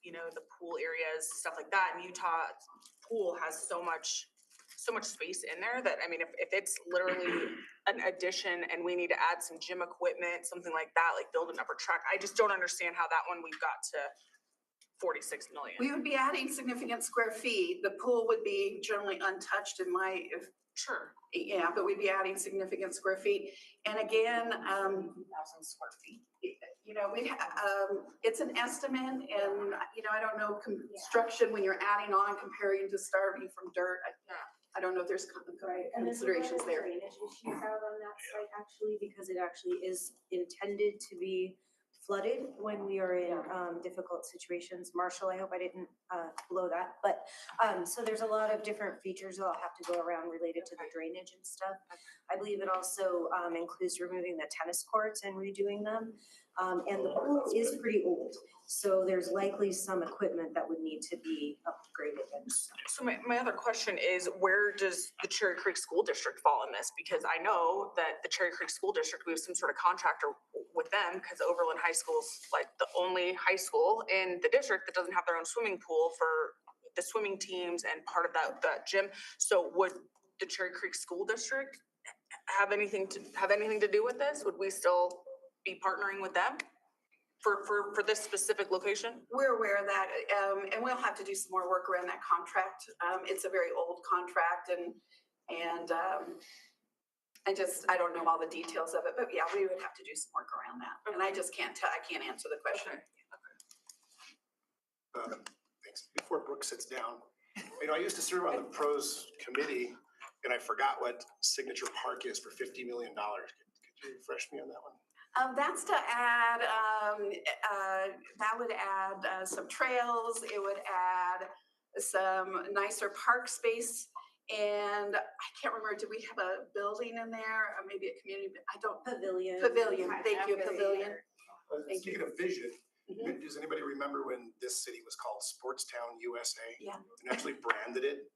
you know, the pool areas, stuff like that. And Utah Pool has so much space in there that, I mean, if it's literally an addition and we need to add some gym equipment, something like that, like build another track, I just don't understand how that one we've got to 46 million. We would be adding significant square feet. The pool would be generally untouched Sure. Yeah, but we'd be adding significant square feet. And again, 1,000 square feet. you know, it's an estimate and, you know, I don't know construction when you're adding on comparing to starting from dirt. I don't know if there's considerations there. Drainage issues out on that site actually, because it actually is intended to be flooded when we are in difficult situations. Marshall, I hope I didn't blow that, but so there's a lot of different features that I'll have to go around related to the drainage and stuff. I believe it also includes removing the tennis courts and redoing them. And the pool is pretty old, so there's likely some equipment that would need to be upgraded. So my other question is, where does the Cherry Creek School District fall in this? Because I know that the Cherry Creek School District, we have some sort of contractor with them, because Overland High School's like the only high school in the district that doesn't have their own swimming pool for the swimming teams and part of that gym. So would the Cherry Creek School District have anything to do with this? Would we still be partnering with them for this specific location? We're aware of that, and we'll have to do some more work around that contract. It's a very old contract and I don't know all the details of it, but yeah, we would have to do some work around that. And I just can't tell, I can't answer the question. Thanks. Before Brooke sits down, I used to serve on the pros committee and I forgot what Signature Park is for $50 million. Could you refresh me on that one? That's to add, that would add some trails, it would add some nicer park space. And I can't remember, did we have a building in there or maybe a community? I don't. Pavilion. Pavilion, thank you, pavilion. Thank Speaking of vision, does anybody remember when this city was called Sportstown USA? Yeah. And actually branded it?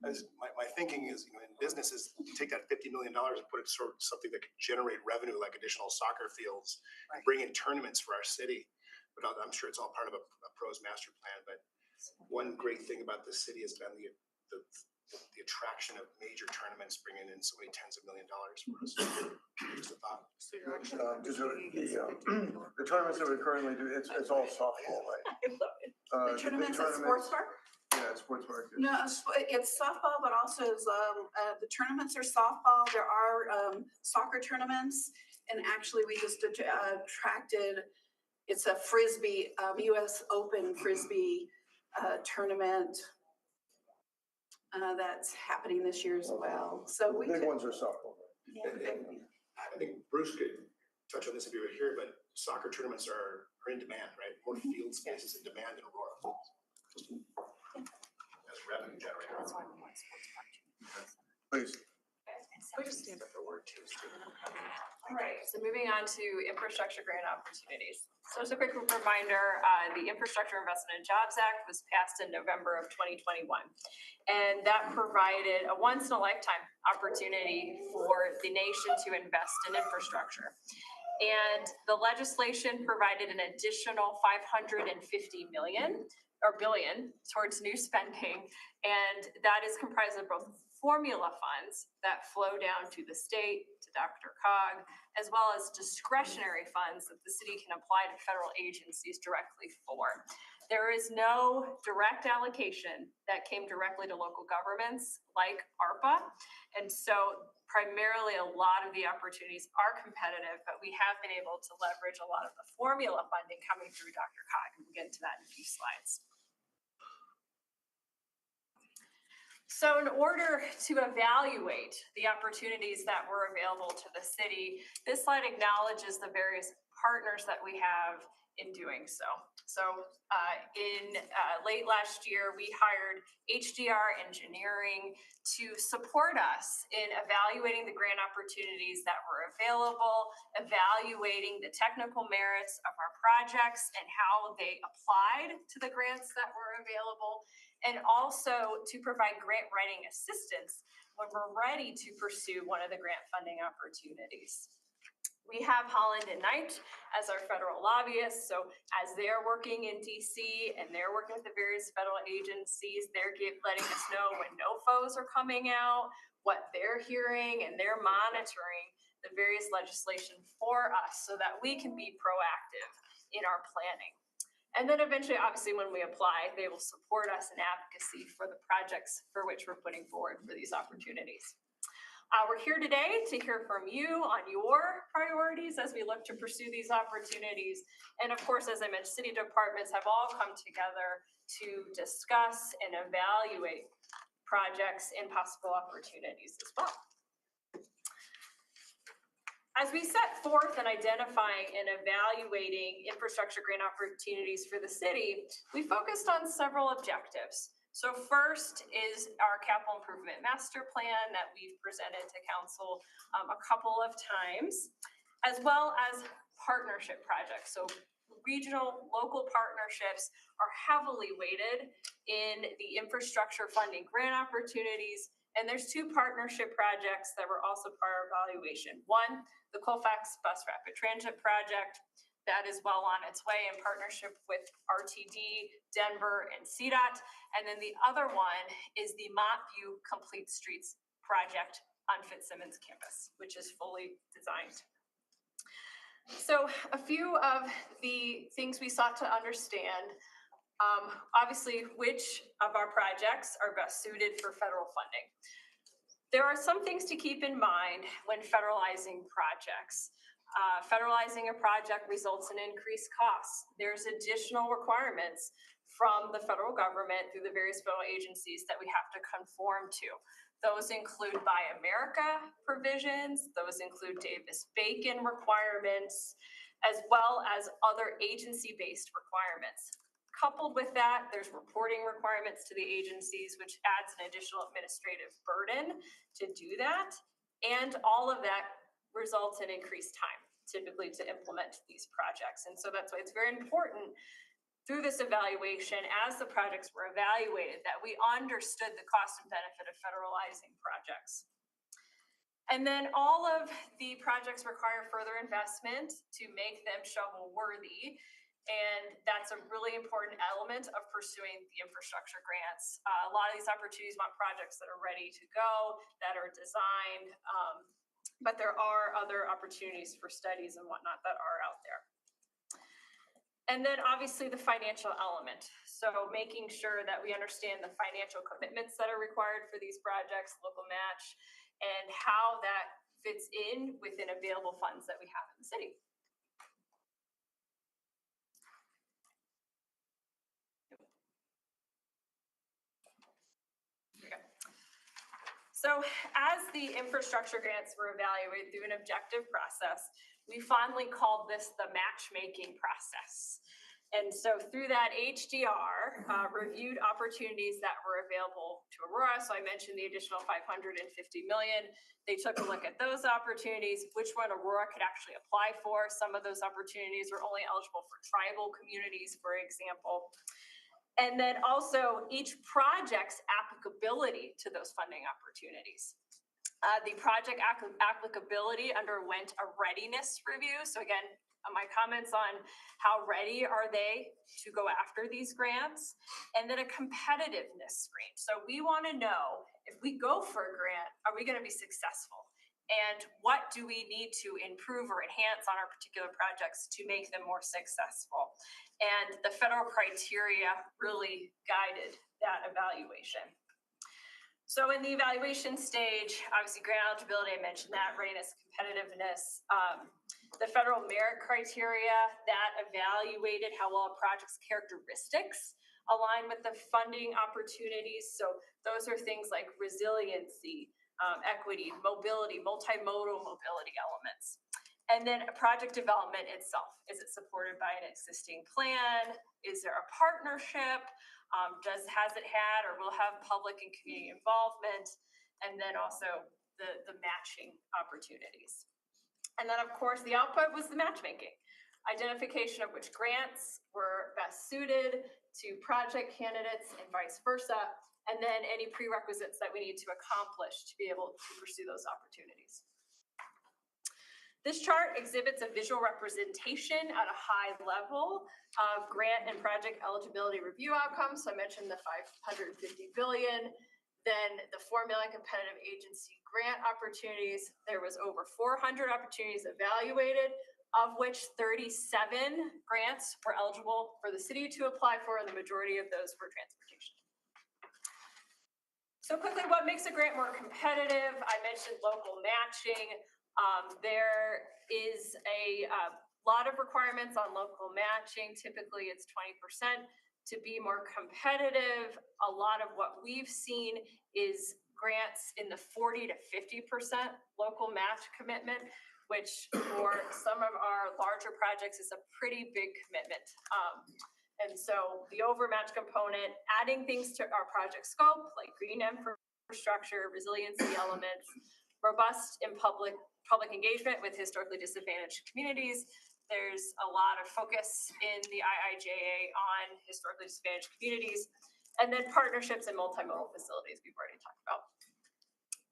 As my thinking is, in businesses, you take that $50 million and put it sort of something that could generate revenue like additional soccer fields, and bring in tournaments for our city. But I'm sure it's all part of a pros master plan. But one great thing about this city has been the attraction of major tournaments, bringing in so many tens of $millions for us. Just a thought. The tournaments that we currently do, it's all softball, right? The tournaments at Sports Park? Yeah, sports park. No, it's softball, but also the tournaments are softball. There are soccer tournaments. And actually, we just attracted, it's a Frisbee, US Open Frisbee tournament that's happening this year as well. So we The big could. ones are softball. I think Bruce could touch on this if you were here, but soccer tournaments are in demand, right? More field spaces in demand in Aurora. As a revenue generator. That's why we want sports park. Please. We just stand up for word too, Stephen. All right, so moving on to infrastructure grant opportunities. So as a quick reminder, the Infrastructure Investment and Jobs Act was passed in November of 2021. And that provided a once in a lifetime opportunity for the nation to invest in infrastructure. And the legislation provided an additional $550 billion towards new spending. And that is comprised of both formula funds that flow down to the state, to DRCOG, as well as discretionary funds that the city can apply to federal agencies directly for. There is no direct allocation that came directly to local governments like ARPA. And so primarily a lot of the opportunities are competitive, but we have been able to leverage a lot of the formula funding coming through DRCOG. And we'll get into that in a few slides. So in order to evaluate the opportunities that were available to the city, this slide acknowledges the various partners that we have in doing so. So in late last year, we hired HDR Engineering to support us in evaluating the grant opportunities that were available, evaluating the technical merits of our projects and how they applied to the grants that were available, and also to provide grant writing assistance when we're ready to pursue one of the grant funding opportunities. We have Holland and Knight as our federal lobbyists. So as they're working in DC and they're working with the various federal agencies, they're letting us know when NOFOs are coming out, what they're hearing, and they're monitoring the various legislation for us so that we can be proactive in our planning. And then eventually, obviously, when we apply, they will support us in advocacy for the projects for which we're putting forward for these opportunities. We're here today to hear from you on your priorities as we look to pursue these opportunities. And of course, as I mentioned, city departments have all come together to discuss and evaluate projects and possible opportunities as well. As we set forth in identifying and evaluating infrastructure grant opportunities for the city, we focused on several objectives. So first is our capital improvement master plan that we've presented to council a couple of times, as well as partnership projects. So regional, local partnerships are heavily weighted in the infrastructure funding grant opportunities. And there's two partnership projects that were also part of our evaluation. One, the Colfax Bus Rapid Transit Project, that is well on its way in partnership with RTD, Denver, and CDOT. And then the other one is the Montview Complete Streets Project on Fitzsimmons campus, which is fully designed. So a few of the things we sought to understand, obviously, which of our projects are best suited for federal funding. There are some things to keep in mind when federalizing projects. Federalizing a project results in increased costs. There's additional requirements from the federal government through the various federal agencies that we have to conform to. Those include Buy America provisions, those include Davis-Bacon requirements, as well as other agency-based requirements. Coupled with that, there's reporting requirements to the agencies, which adds an additional administrative burden to do that. And all of that results in increased time, typically, to implement these projects. And so that's why it's very important through this evaluation, as the projects were evaluated, that we understood the cost and benefit of federalizing projects. And then all of the projects require further investment to make them shovel worthy. And that's a really important element of pursuing the infrastructure grants. A lot of these opportunities want projects that are ready to go, that are designed, but there are other opportunities for studies and whatnot that are out there. And then obviously the financial element. So making sure that we understand the financial commitments that are required for these projects, local match, and how that fits in within available funds that we have in the city. So as the infrastructure grants were evaluated through an objective process, we fondly called this the matchmaking process. And so through that, HDR reviewed opportunities that were available to Aurora. So I mentioned the additional $550 million. They took a look at those opportunities, which one Aurora could actually apply for. Some of those opportunities were only eligible for tribal communities, for example. And then also each project's applicability to those funding opportunities. The project applicability underwent a readiness review. So again, my comments on how ready are they to go after these grants, and then a competitiveness screen. So we want to know, if we go for a grant, are we going to be successful? And what do we need to improve or enhance on our particular projects to make them more successful? And the federal criteria really guided that evaluation. So in the evaluation stage, obviously grant eligibility, I mentioned that, readiness, competitiveness. The federal merit criteria that evaluated how well a project's characteristics align with the funding opportunities. So those are things like resiliency, equity, mobility, multimodal mobility elements. And then a project development itself. Is it supported by an existing plan? Is there a partnership? Has it had or will have public and community involvement? And then also the matching opportunities. And then of course the output was the matchmaking. Identification of which grants were best suited to project candidates and vice versa. And then any prerequisites that we need to accomplish to be able to pursue those opportunities. This chart exhibits a visual representation at a high level of grant and project eligibility review outcomes. So I mentioned the $550 billion, then the 4 million competitive agency grant opportunities. There was over 400 opportunities evaluated, of which 37 grants were eligible for the city to apply for, and the majority of those were transportation. So quickly, what makes a grant more competitive? I mentioned local matching. There is a lot of requirements on local matching. Typically, it's 20%. To be more competitive, a lot of what we've seen is grants in the 40 to 50% local match commitment which for some of our larger projects is a pretty big commitment. And so the overmatch component, adding things to our project scope, like green infrastructure, resiliency elements, robust and public engagement with historically disadvantaged communities. There's a lot of focus in the IIJA on historically disadvantaged communities. And then partnerships and multimodal facilities we've already talked about.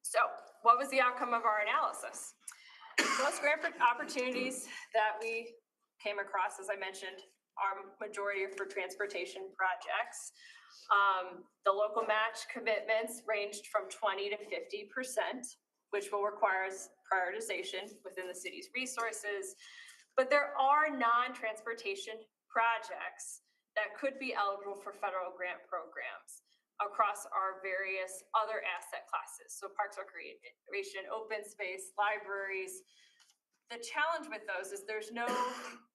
So what was the outcome of our analysis? Most grant opportunities that we came across, as I mentioned, are majority are for transportation projects. The local match commitments ranged from 20 to 50%, which will require prioritization within the city's resources. But there are non-transportation projects that could be eligible for federal grant programs across our various other asset classes. So parks, recreation, open space, libraries. The challenge with those is there's no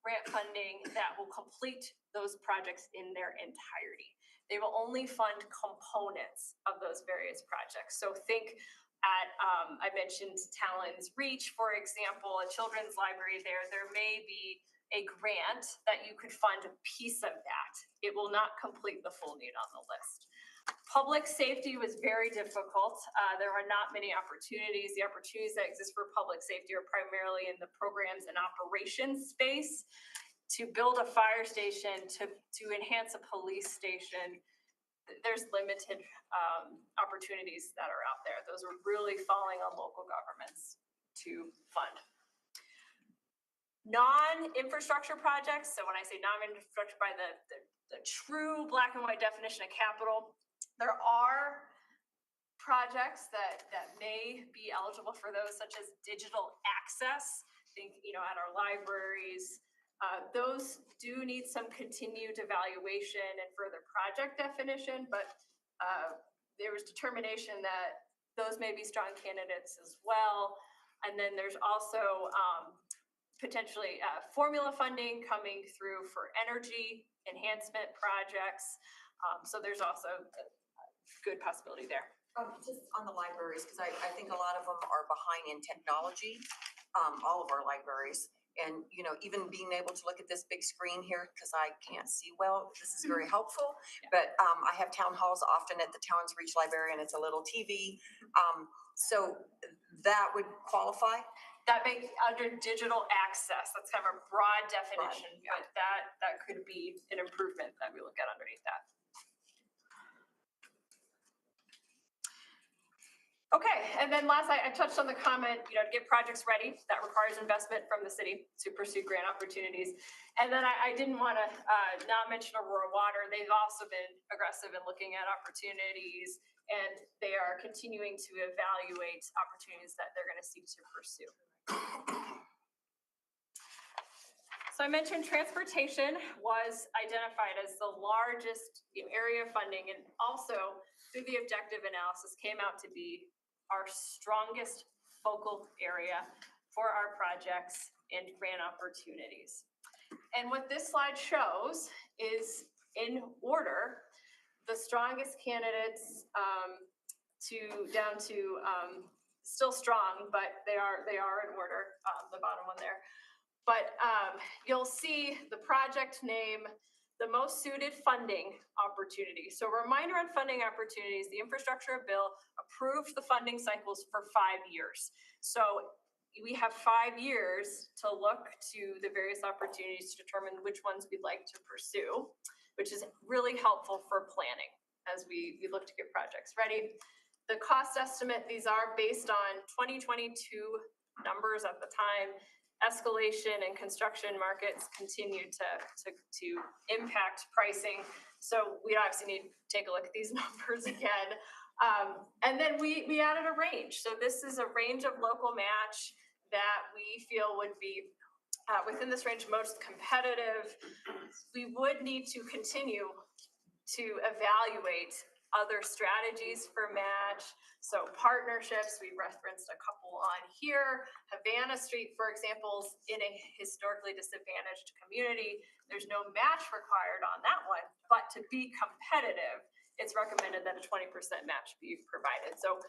grant funding that will complete those projects in their entirety. They will only fund components of those various projects. So think at, I mentioned Talon's Reach, for example, a children's library there. There may be a grant that you could fund a piece of that. It will not complete the full need on the list. Public safety was very difficult. There are not many opportunities. The opportunities that exist for public safety are primarily in the programs and operations space. To build a fire station, to enhance a police station, there's limited opportunities that are out there. Those are really falling on local governments to fund. Non-infrastructure projects, so when I say non-infrastructure by the true black and white definition of capital, there are projects that may be eligible for those, such as digital access. Think, at our libraries. Those do need some continued evaluation and further project definition, but there was determination that those may be strong candidates as well. And then there's also potentially formula funding coming through for energy enhancement projects. So there's also a good possibility there. Just on the libraries, because I think a lot of them are behind in technology, all of our libraries. And, even being able to look at this big screen here, because I can't see well, this is very helpful. But I have town halls often at the Talon's Reach Library, and it's a little TV. So that would qualify? That may, under digital access, that's kind of a broad definition, but that could be an improvement that we look at underneath that. Okay, and then last, I touched on the comment, to get projects ready, that requires investment from the city to pursue grant opportunities. And then I didn't want to not mention Aurora Water. They've also been aggressive in looking at opportunities, and they are continuing to evaluate opportunities that they're going to seek to pursue. So I mentioned transportation was identified as the largest area of funding, and also through the objective analysis came out to be our strongest focal area for our projects and grant opportunities. And what this slide shows is, in order, the strongest candidates down to still strong, but they are in order, the bottom one there. But you'll see the project name, the most suited funding opportunity. So a reminder on funding opportunities, the infrastructure bill approved the funding cycles for 5 years. So we have 5 years to look to the various opportunities to determine which ones we'd like to pursue, which is really helpful for planning as we look to get projects ready. The cost estimate, these are based on 2022 numbers at the time. Escalation and construction markets continue to impact pricing. So we obviously need to take a look at these numbers again. And then we added a range. So this is a range of local match that we feel would be within this range most competitive. We would need to continue to evaluate other strategies for match. So partnerships, we referenced a couple on here. Havana Street, for example, is in a historically disadvantaged community. There's no match required on that one, but to be competitive, it's recommended that a 20% match be provided. So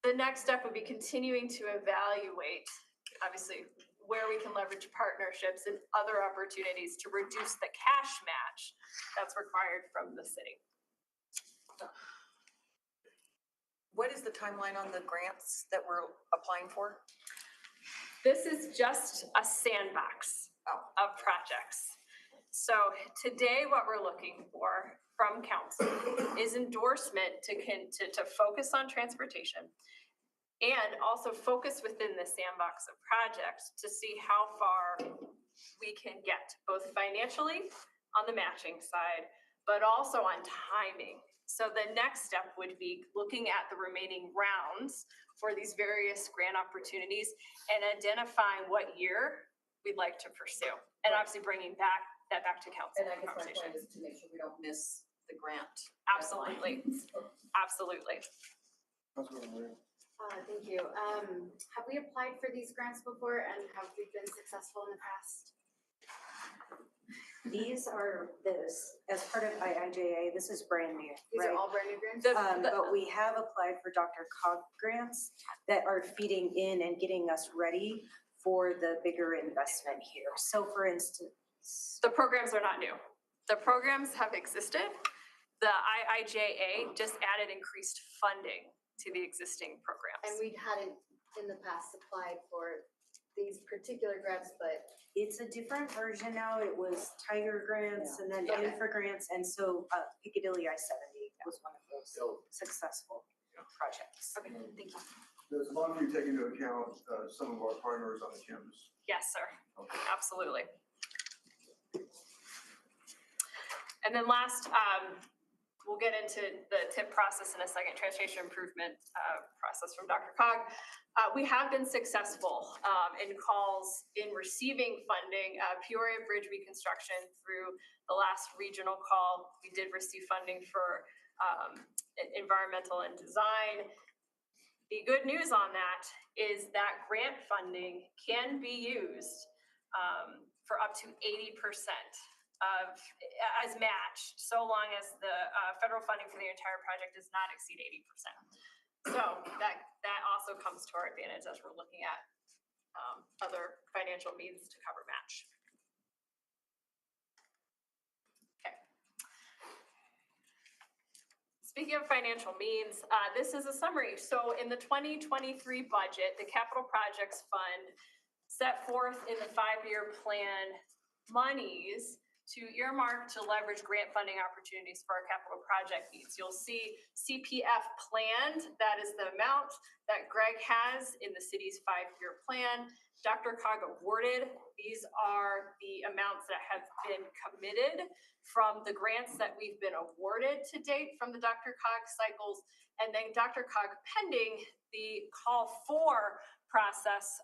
the next step would be continuing to evaluate obviously where we can leverage partnerships and other opportunities to reduce the cash match that's required from the city. What is the timeline on the grants that we're applying for? This is just a sandbox of projects. So today, what we're looking for from council is endorsement to focus on transportation and also focus within the sandbox of projects to see how far we can get, both financially on the matching side, but also on timing. So the next step would be looking at the remaining rounds for these various grant opportunities and identifying what year we'd like to pursue. And obviously bringing that back to council. And I guess my conversation. point is to make sure we don't miss the grant. Absolutely, absolutely. Thank you. Have we applied for these grants before and have we been successful in the past? These are as part of IIJA, this is brand new, These right? are all brand new grants? But we have applied for Dr. Cog grants that are feeding in and getting us ready for the bigger investment here. So for instance. The programs are not new. The programs have existed. The IIJA just added increased funding to the existing programs. And we hadn't in the past applied for these particular grants, but. It's a different version now. It was Tiger grants and then Infra grants. And so Piccadilly I-70 was one of those successful projects. Okay, thank you. Does Longview take into account some of our partners on the campus? Yes, sir. Okay. Absolutely. And then last, we'll get into the TIP process in a second, transportation improvement process from Dr. Cog. We have been successful in calls in receiving funding. Peoria Bridge reconstruction through the last regional call, we did receive funding for environmental and design. The good news on that is that grant funding can be used for up to 80% as matched, so long as the federal funding for the entire project does not exceed 80%. So that also comes to our advantage as we're looking at other financial means to cover match. Okay. Speaking of financial means, this is a summary. So in the 2023 budget, the Capital Projects Fund set forth in the 5-year plan monies to earmark to leverage grant funding opportunities for our capital project needs. You'll see CPF planned, that is the amount that Greg has in the city's 5-year plan. Dr. Cog awarded, these are the amounts that have been committed from the grants that we've been awarded to date from the Dr. Cog cycles. And then Dr. Cog pending the call for process,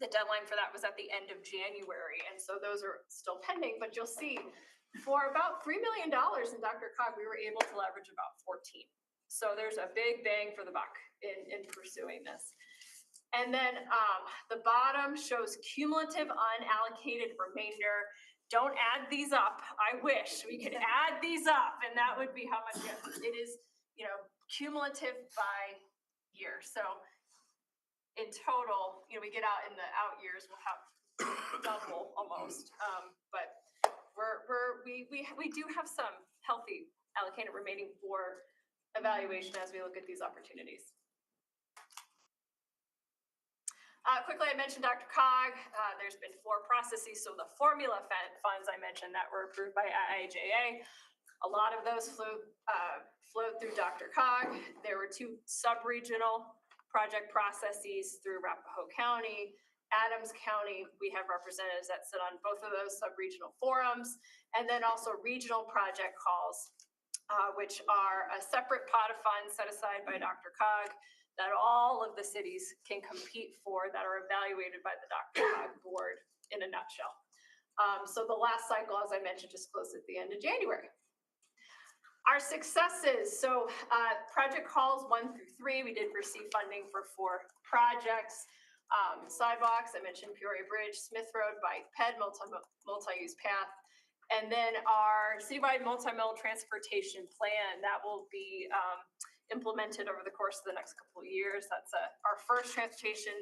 the deadline for that was at the end of January. And so those are still pending, but you'll see for about $3 million in Dr. Cog, we were able to leverage about 14. So there's a big bang for the buck in pursuing this. And then the bottom shows cumulative unallocated remainder. Don't add these up. I wish we could add these up and that would be how much it is, cumulative by year. So in total, we get out in the out years, we'll have double almost. But we do have some healthy allocated remaining for evaluation as we look at these opportunities. Quickly, I mentioned Dr. Cog. There's been 4 processes. So the formula funds I mentioned that were approved by IIJA, a lot of those flowed through Dr. Cog. There were 2 sub-regional project processes through Arapahoe County, Adams County. We have representatives that sit on both of those sub-regional forums, and then also regional project calls, which are a separate pot of funds set aside by Dr. Cog that all of the cities can compete for that are evaluated by the Dr. Cog board in a nutshell. So the last cycle, as I mentioned, just closed at the end of January. Our successes, so project calls 1 through 3, we did receive funding for 4 projects. Sidewalks, I mentioned Peoria Bridge, Smith Road, Bike Ped, multi-use path. And then our citywide multimodal transportation plan, that will be implemented over the course of the next couple of years. That's our first transportation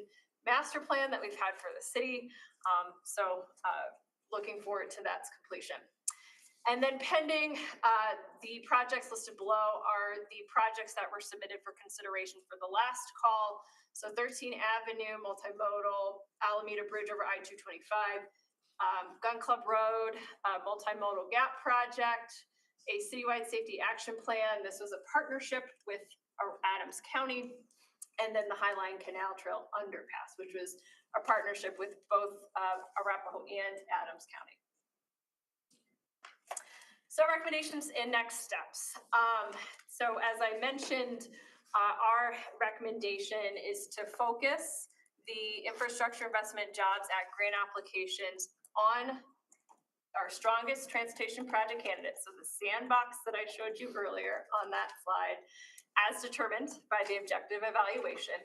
master plan that we've had for the city. Looking forward to that's completion. And then pending, the projects listed below are the projects that were submitted for consideration for the last call. So 13 Avenue, multimodal, Alameda Bridge over I-225, Gun Club Road, multimodal gap project, a citywide safety action plan. This was a partnership with Adams County. And then the Highline Canal Trail underpass, which was a partnership with both Arapahoe and Adams County. So recommendations and next steps. So as I mentioned, our recommendation is to focus the infrastructure investment jobs act grant applications on our strongest transportation project candidates. So the sandbox that I showed you earlier on that slide, as determined by the objective evaluation.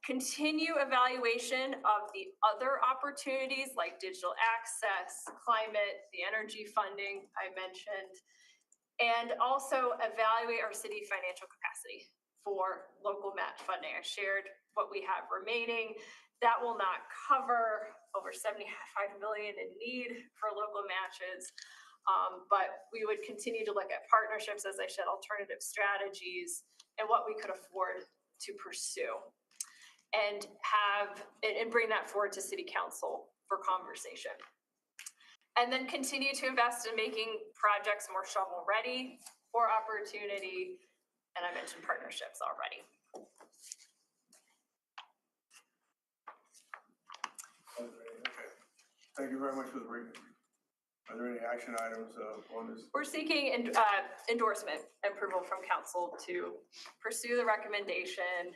Continue evaluation of the other opportunities like digital access, climate, the energy funding I mentioned, and also evaluate our city financial capacity for local match funding. I shared what we have remaining. That will not cover over 75 million in need for local matches. But we would continue to look at partnerships, as I said, alternative strategies, and what we could afford to pursue. And bring that forward to City Council for conversation. And then continue to invest in making projects more shovel ready for opportunity. And I mentioned partnerships already. Okay, thank you very much for the briefing. Are there any action items on this? We're seeking endorsement and approval from council to pursue the recommendation.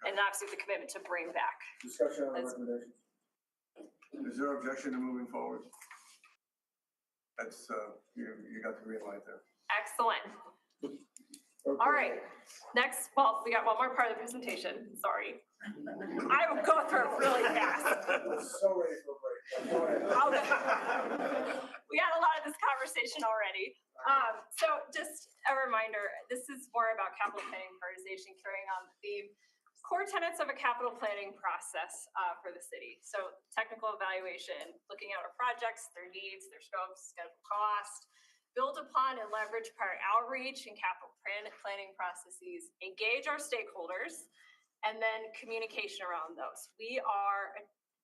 And obviously the commitment to bring back. Discussion on the recommendations. Is there objection to moving forward? That's, you got the green light there. Excellent. Okay. All right, next, well, we got one more part of the presentation, sorry. I will go through it really fast. So ready for a break. Go ahead. We had a lot of this conversation already. So just a reminder, this is more about capital planning prioritization, carrying on the theme. Core tenets of a capital planning process for the city. So technical evaluation, looking at our projects, their needs, their scopes, schedule, cost, build upon and leverage prior outreach and capital planning processes, engage our stakeholders, and then communication around those. We are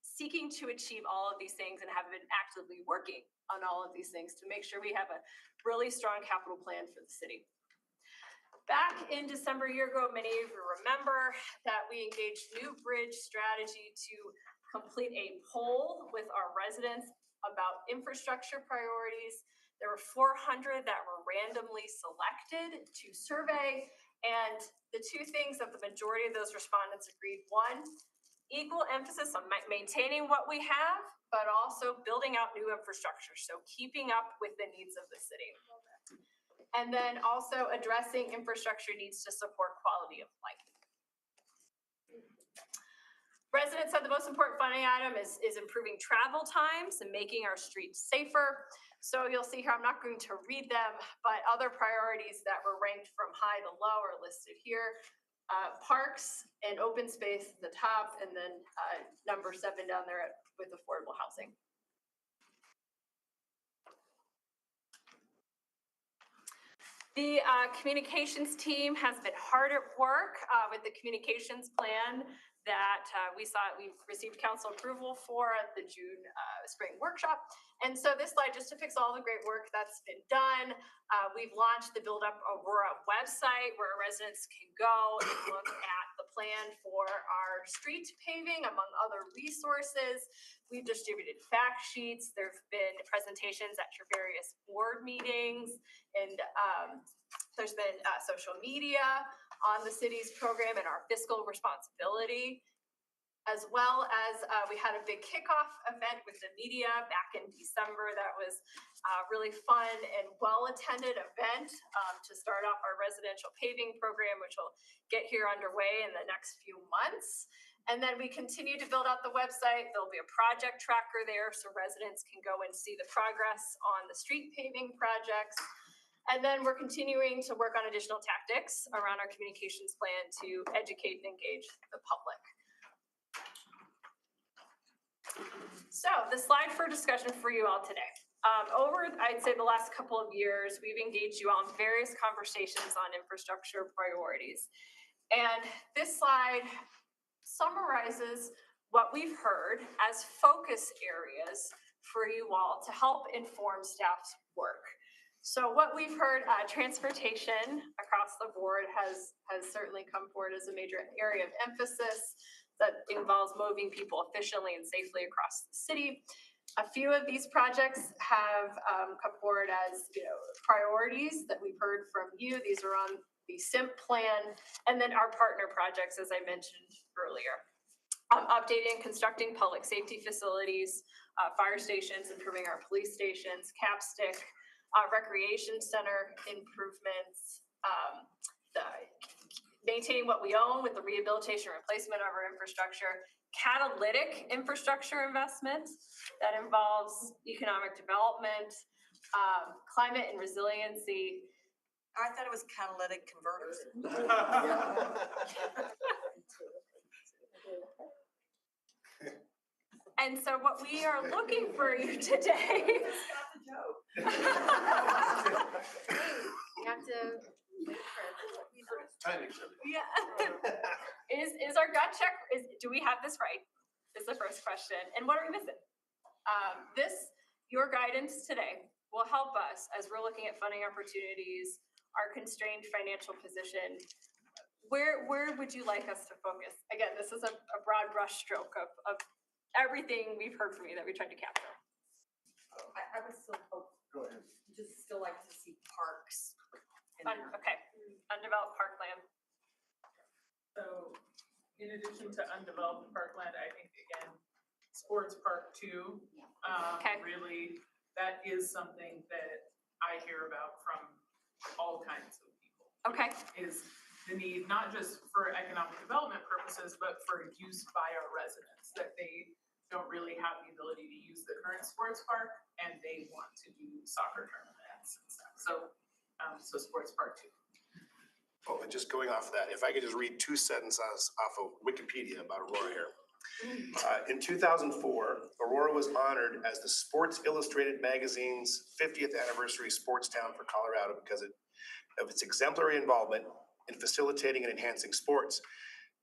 seeking to achieve all of these things and have been actively working on all of these things to make sure we have a really strong capital plan for the city. Back in December a year ago, many of you remember that we engaged New Bridge Strategy to complete a poll with our residents about infrastructure priorities. There were 400 that were randomly selected to survey, and the two things that the majority of those respondents agreed: one, equal emphasis on maintaining what we have, but also building out new infrastructure, so keeping up with the needs of the city. And then also addressing infrastructure needs to support quality of life. Residents said the most important funding item is improving travel times and making our streets safer. So you'll see here, I'm not going to read them, but other priorities that were ranked from high to low are listed here. Parks and open space at the top, and then number 7 down there with affordable housing. The communications team has been hard at work with the communications plan that we received council approval for at the June spring workshop. And so this slide just depicts all the great work that's been done. We've launched the Build Up Aurora website where residents can go and look at the plan for our street paving, among other resources. We've distributed fact sheets. There've been presentations at your various board meetings, and there's been social media on the city's program and our fiscal responsibility, as well as we had a big kickoff event with the media back in December. That was a really fun and well-attended event to start off our residential paving program, which will get here underway in the next few months. And then we continue to build out the website. There'll be a project tracker there so residents can go and see the progress on the street paving projects. And then we're continuing to work on additional tactics around our communications plan to educate and engage the public. So the slide for discussion for you all today. Over, I'd say the last couple of years, we've engaged you all in various conversations on infrastructure priorities. And this slide summarizes what we've heard as focus areas for you all to help inform staff's work. So what we've heard, transportation across the board has certainly come forward as a major area of emphasis that involves moving people efficiently and safely across the city. A few of these projects have come forward as, priorities that we've heard from you. These are on the SIMP plan, and then our partner projects, as I mentioned earlier. Updating and constructing public safety facilities, fire stations, improving our police stations, capstick, recreation center improvements, maintaining what we own with the rehabilitation and replacement of our infrastructure, catalytic infrastructure investment that involves economic development, climate and resiliency. I thought it was catalytic converters. And so what we are looking for you today. You have to. Yeah. Is our gut check, do we have this right? Is the first question. And what are we missing? Your guidance today will help us as we're looking at funding opportunities, our constrained financial position. Where would you like us to focus? Again, this is a broad brush stroke of everything we've heard from you that we tried to capture. I would still hope, just still like to see parks. Okay, undeveloped parkland. So in addition to undeveloped parkland, I think again, sports park too. Really, that is something that I hear about from all kinds of people. Okay. Is the need, not just for economic development purposes, but for use by our residents, that they don't really have the ability to use the current sports park and they want to do soccer tournaments and stuff. So sports park too. Oh, and just going off of that, if I could just read 2 sentences off of Wikipedia about Aurora here. In 2004, Aurora was honored as the Sports Illustrated magazine's 50th anniversary sports town for Colorado because of its exemplary involvement in facilitating and enhancing sports.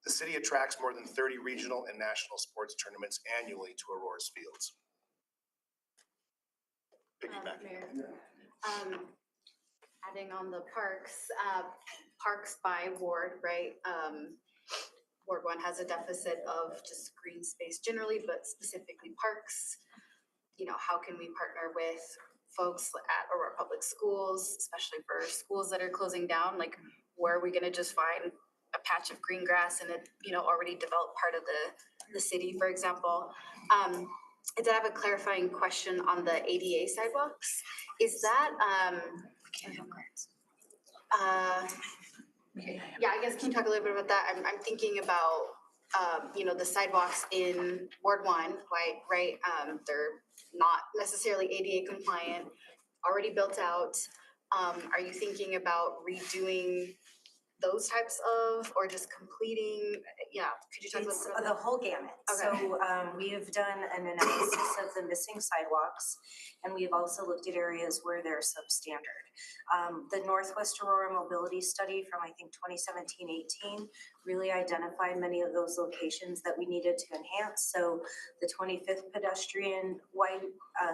The city attracts more than 30 regional and national sports tournaments annually to Aurora's fields. Piggyback. Adding on the parks, parks by ward, right? Ward 1 has a deficit of just green space generally, but specifically parks. How can we partner with folks at Aurora Public Schools, especially for schools that are closing down? Like, where are we gonna just find a patch of green grass in a, already developed part of the city, for example? I did have a clarifying question on the ADA sidewalks. Is that, yeah, I guess can you talk a little bit about that? I'm thinking about, the sidewalks in Ward 1, right? They're not necessarily ADA compliant, already built out. Are you thinking about redoing those types of, or just completing, could you talk a little bit about The whole gamut. Okay. So we have done an analysis of the missing sidewalks, and we've also looked at areas where they're substandard. The Northwest Aurora Mobility Study from, I think, 2017-18 really identified many of those locations that we needed to enhance. So the 25th pedestrian wide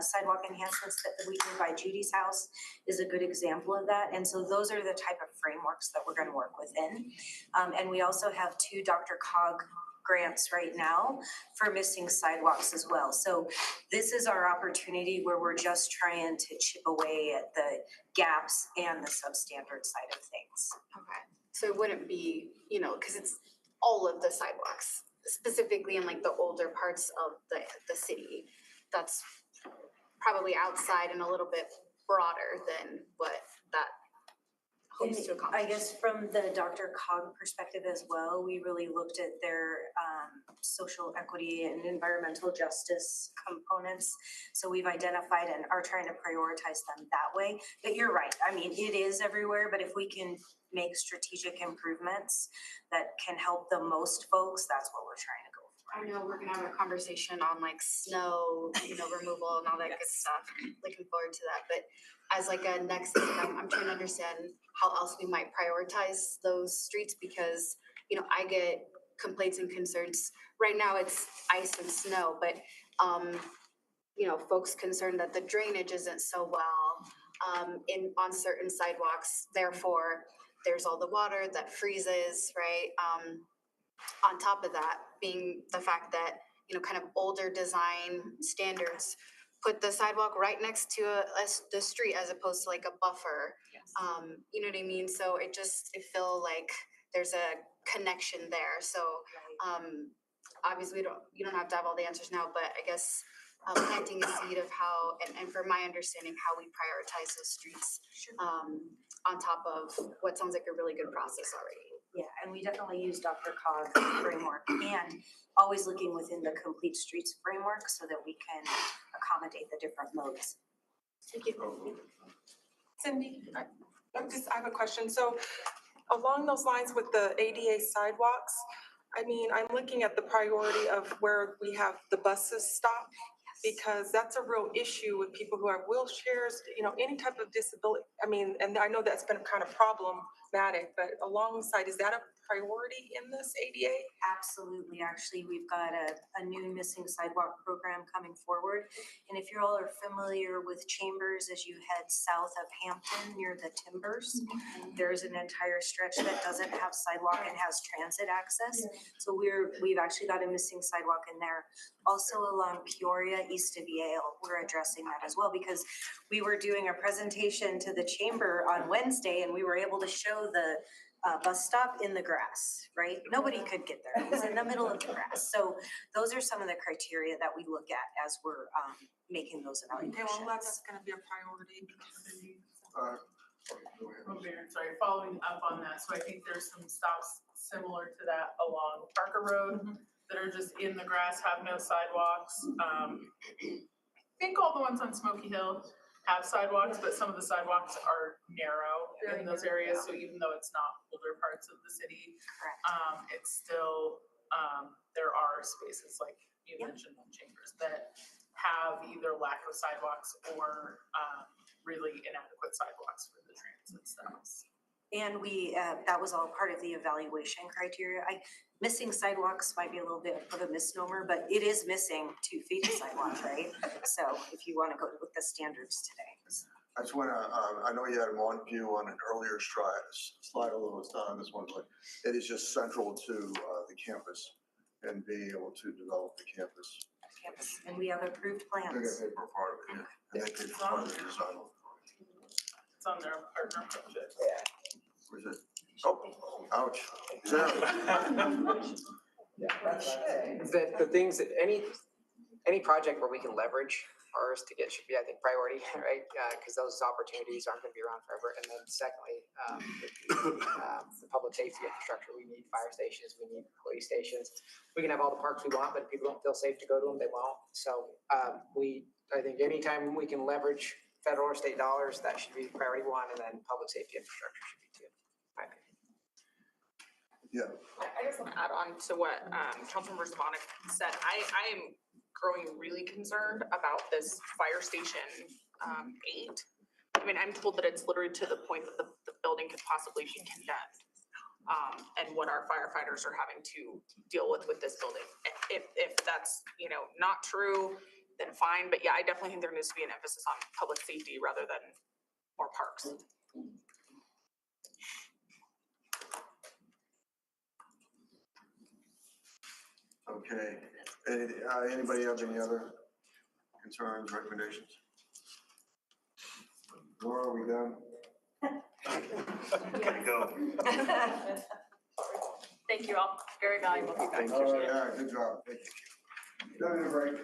sidewalk enhancements that we did by Judy's house is a good example of that. And so those are the type of frameworks that we're going to work within. And we also have 2 Dr. Cog grants right now for missing sidewalks as well. So this is our opportunity where we're just trying to chip away at the gaps and the substandard side of things. Okay, so it wouldn't be, because it's all of the sidewalks, specifically in like the older parts of the city. That's probably outside and a little bit broader than what that hopes to accomplish. I guess from the Dr. Cog perspective as well, we really looked at their social equity and environmental justice components. So we've identified and are trying to prioritize them that way. But you're right. I mean, it is everywhere, but if we can make strategic improvements that can help the most folks, that's what we're trying to go for. I know we're gonna have a conversation on like snow, removal and all that good stuff. Looking forward to that, but as like a next thing, I'm trying to understand how else we might prioritize those streets because, I get complaints and concerns. Right now it's ice and snow, but, folks concerned that the drainage isn't so well, on certain sidewalks. Therefore, there's all the water that freezes, right? On top of that, being the fact that, kind of older design standards put the sidewalk right next to the street as opposed to like a buffer. You know what I mean? So it feel like there's a connection there. So, obviously you don't have to have all the answers now, but I guess planting a seed of how, and for my understanding, how we prioritize those streets, on top of what sounds like a really good process already. Yeah, and we definitely use Dr. Cog's framework and always looking within the complete streets framework so that we can accommodate the different modes. Thank you. Cindy, I have a question. So along those lines with the ADA sidewalks, I'm looking at the priority of where we have the buses stop. Because that's a real issue with people who have wheelchairs, any type of disability. And I know that's been kind of problematic, but alongside, is that a priority in this ADA? Absolutely. Actually, we've got a new missing sidewalk program coming forward. And if you all are familiar with Chambers as you head south of Hampton near the Timbers, there's an entire stretch that doesn't have sidewalk and has transit access. So we've actually got a missing sidewalk in there. Also along Peoria, east of Yale, we're addressing that as well because we were doing a presentation to the chamber on Wednesday and we were able to show the bus stop in the grass, right? Nobody could get there. It was in the middle of the grass. So those are some of the criteria that we look at as we're making those evaluations. Okay, well, that's gonna be a priority. Sorry, following up on that, so I think there's some stops similar to that along Parker Road that are just in the grass, have no sidewalks. I think all the ones on Smoky Hill have sidewalks, but some of the sidewalks are narrow in those areas, so even though it's not older parts of the city, it's still, there are spaces like you mentioned on Chambers that have either lack of sidewalks or really inadequate sidewalks for the transit stops. And that was all part of the evaluation criteria. Missing sidewalks might be a little bit of a misnomer, but it is missing 2 feet of sidewalk, right? So if you want to go with the standards today. I just wanna, I know you had one view on an earlier slide, although it's not on this one, but it is just central to the campus and being able to develop the campus. And we have approved They're gonna plans. pay for part of it, yeah. And they pay for part of the design. It's on their partner project. Where's it? Oh, ouch. The things that any project where we can leverage ours to get should be, I think, priority, right? Because those opportunities aren't gonna be around forever. And then secondly, the public safety infrastructure, we need fire stations, we need police stations. We can have all the parks we want, but if people don't feel safe to go to them, they won't. So I think anytime we can leverage federal or state dollars, that should be priority one, and then public safety infrastructure should be two. Yeah. I just want to add on to what Councilmember Zvonek said. I am growing really concerned about this fire station 8. I'm told that it's literally to the point that the building could possibly be condemned. And what our firefighters are having to deal with this building. If that's, not true, then fine. But yeah, I definitely think there needs to be an emphasis on public safety rather than more parks. Okay, anybody have any other concerns, recommendations? Laura, are we done? Gotta go. Thank you all. Very valuable feedback. All right, yeah, good job. Thank you. Done, right?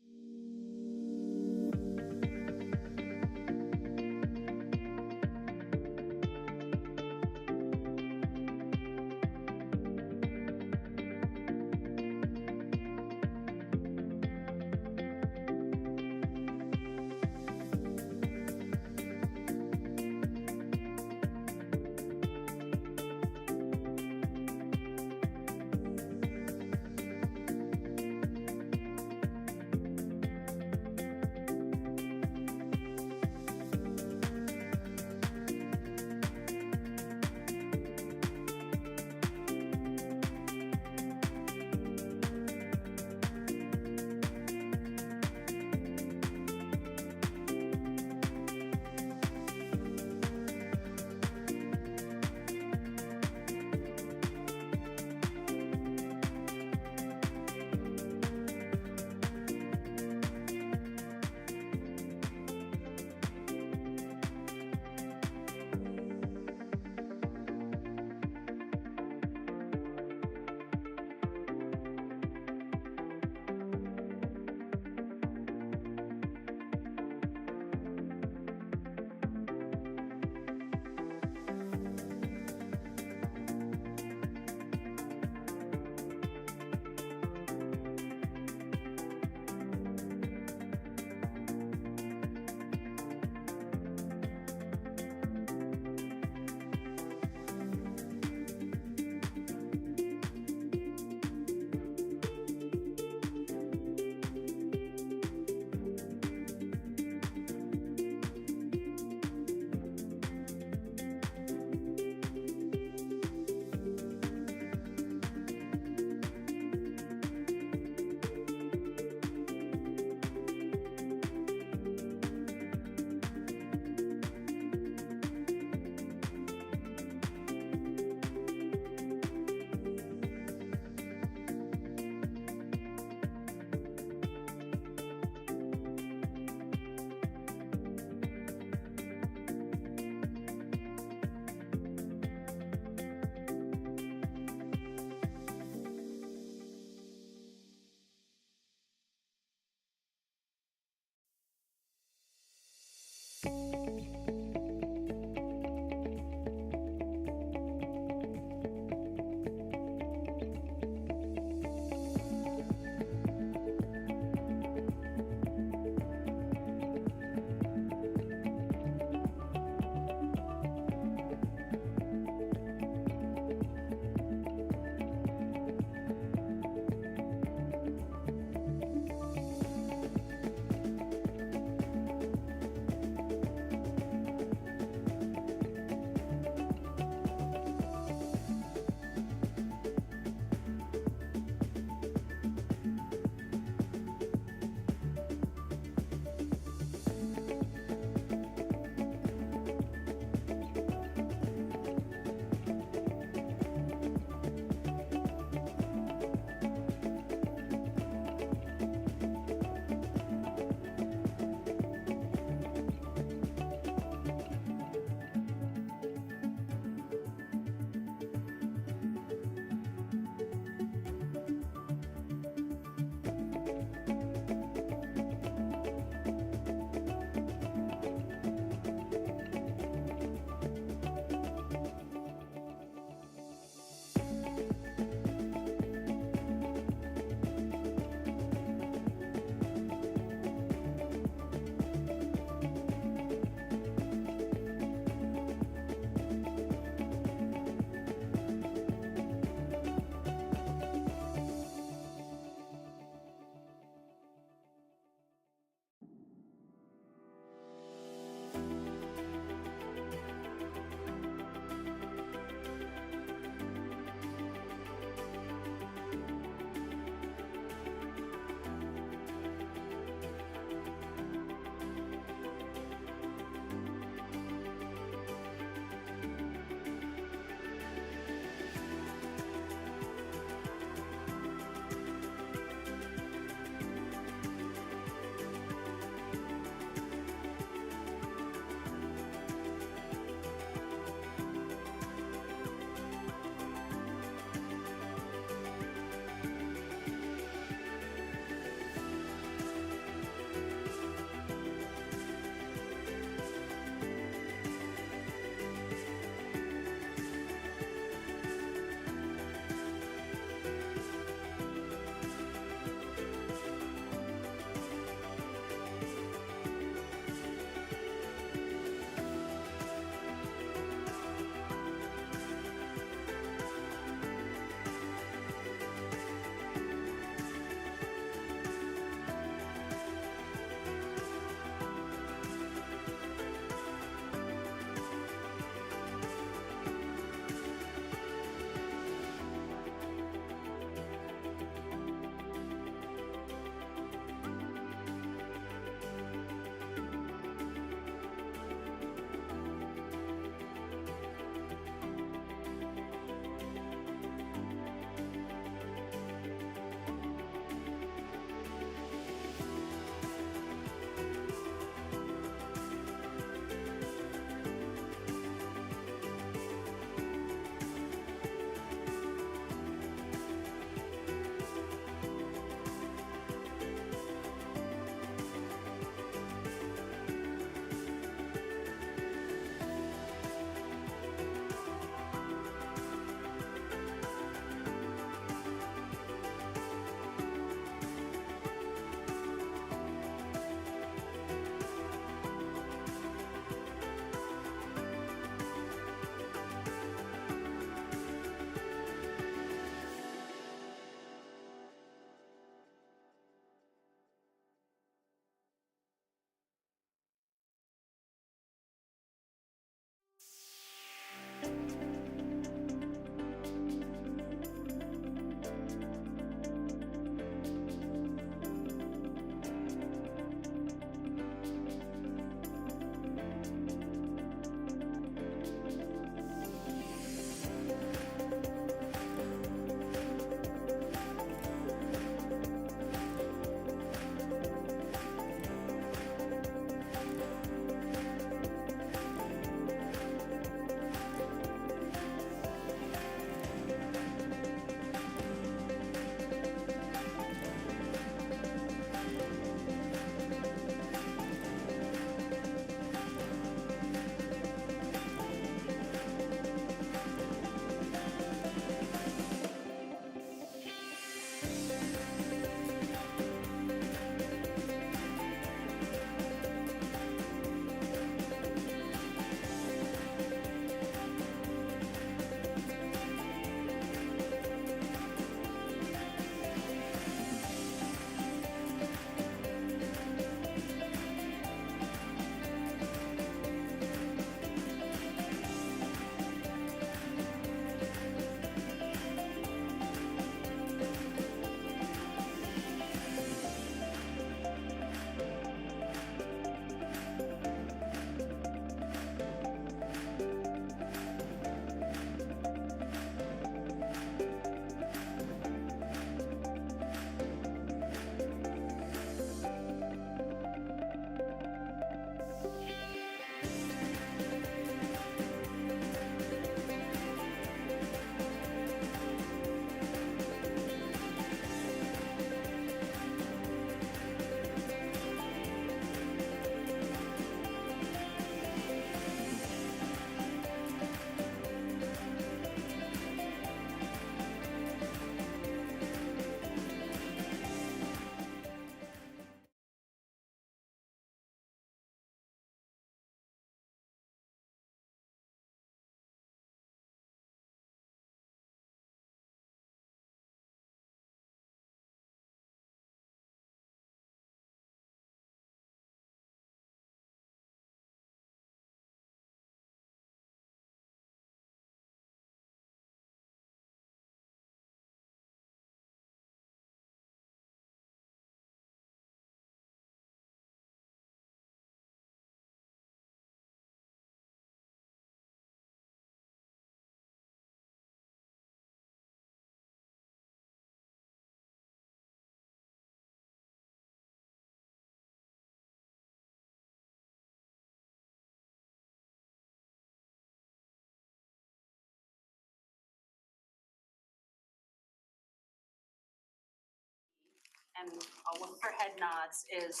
and I'll look for head nods, is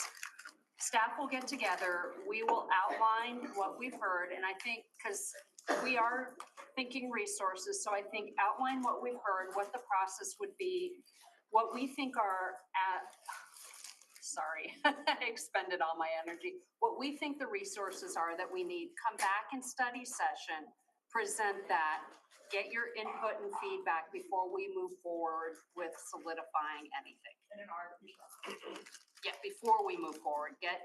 staff will get together, we will outline what we've heard, and I think, because we are thinking resources, so I think outline what we've heard, what the process would be, what we think are sorry, I expended all my energy. What we think the resources are that we need, come back in study session, present that, get your input and feedback before we move forward with solidifying anything. Yeah, before we move forward, get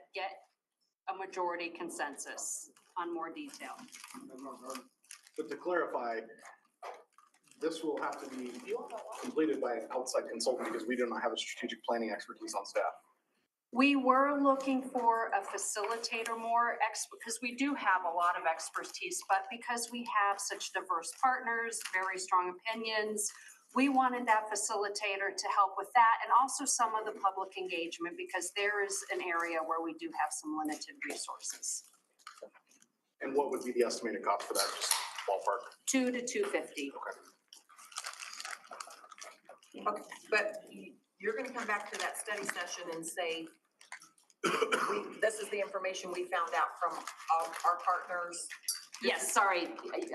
a majority consensus on more detail. But to clarify, this will have to be completed by an outside consultant because we do not have a strategic planning expertise on staff. We were looking for a facilitator because we do have a lot of expertise, but because we have such diverse partners, very strong opinions, we wanted that facilitator to help with that and also some of the public engagement because there is an area where we do have some limited resources. And what would be the estimated cost for that, just ballpark? $200 to $250. Okay, but you're gonna come back to that study session and say, this is the information we found out from our partners. Yes, sorry,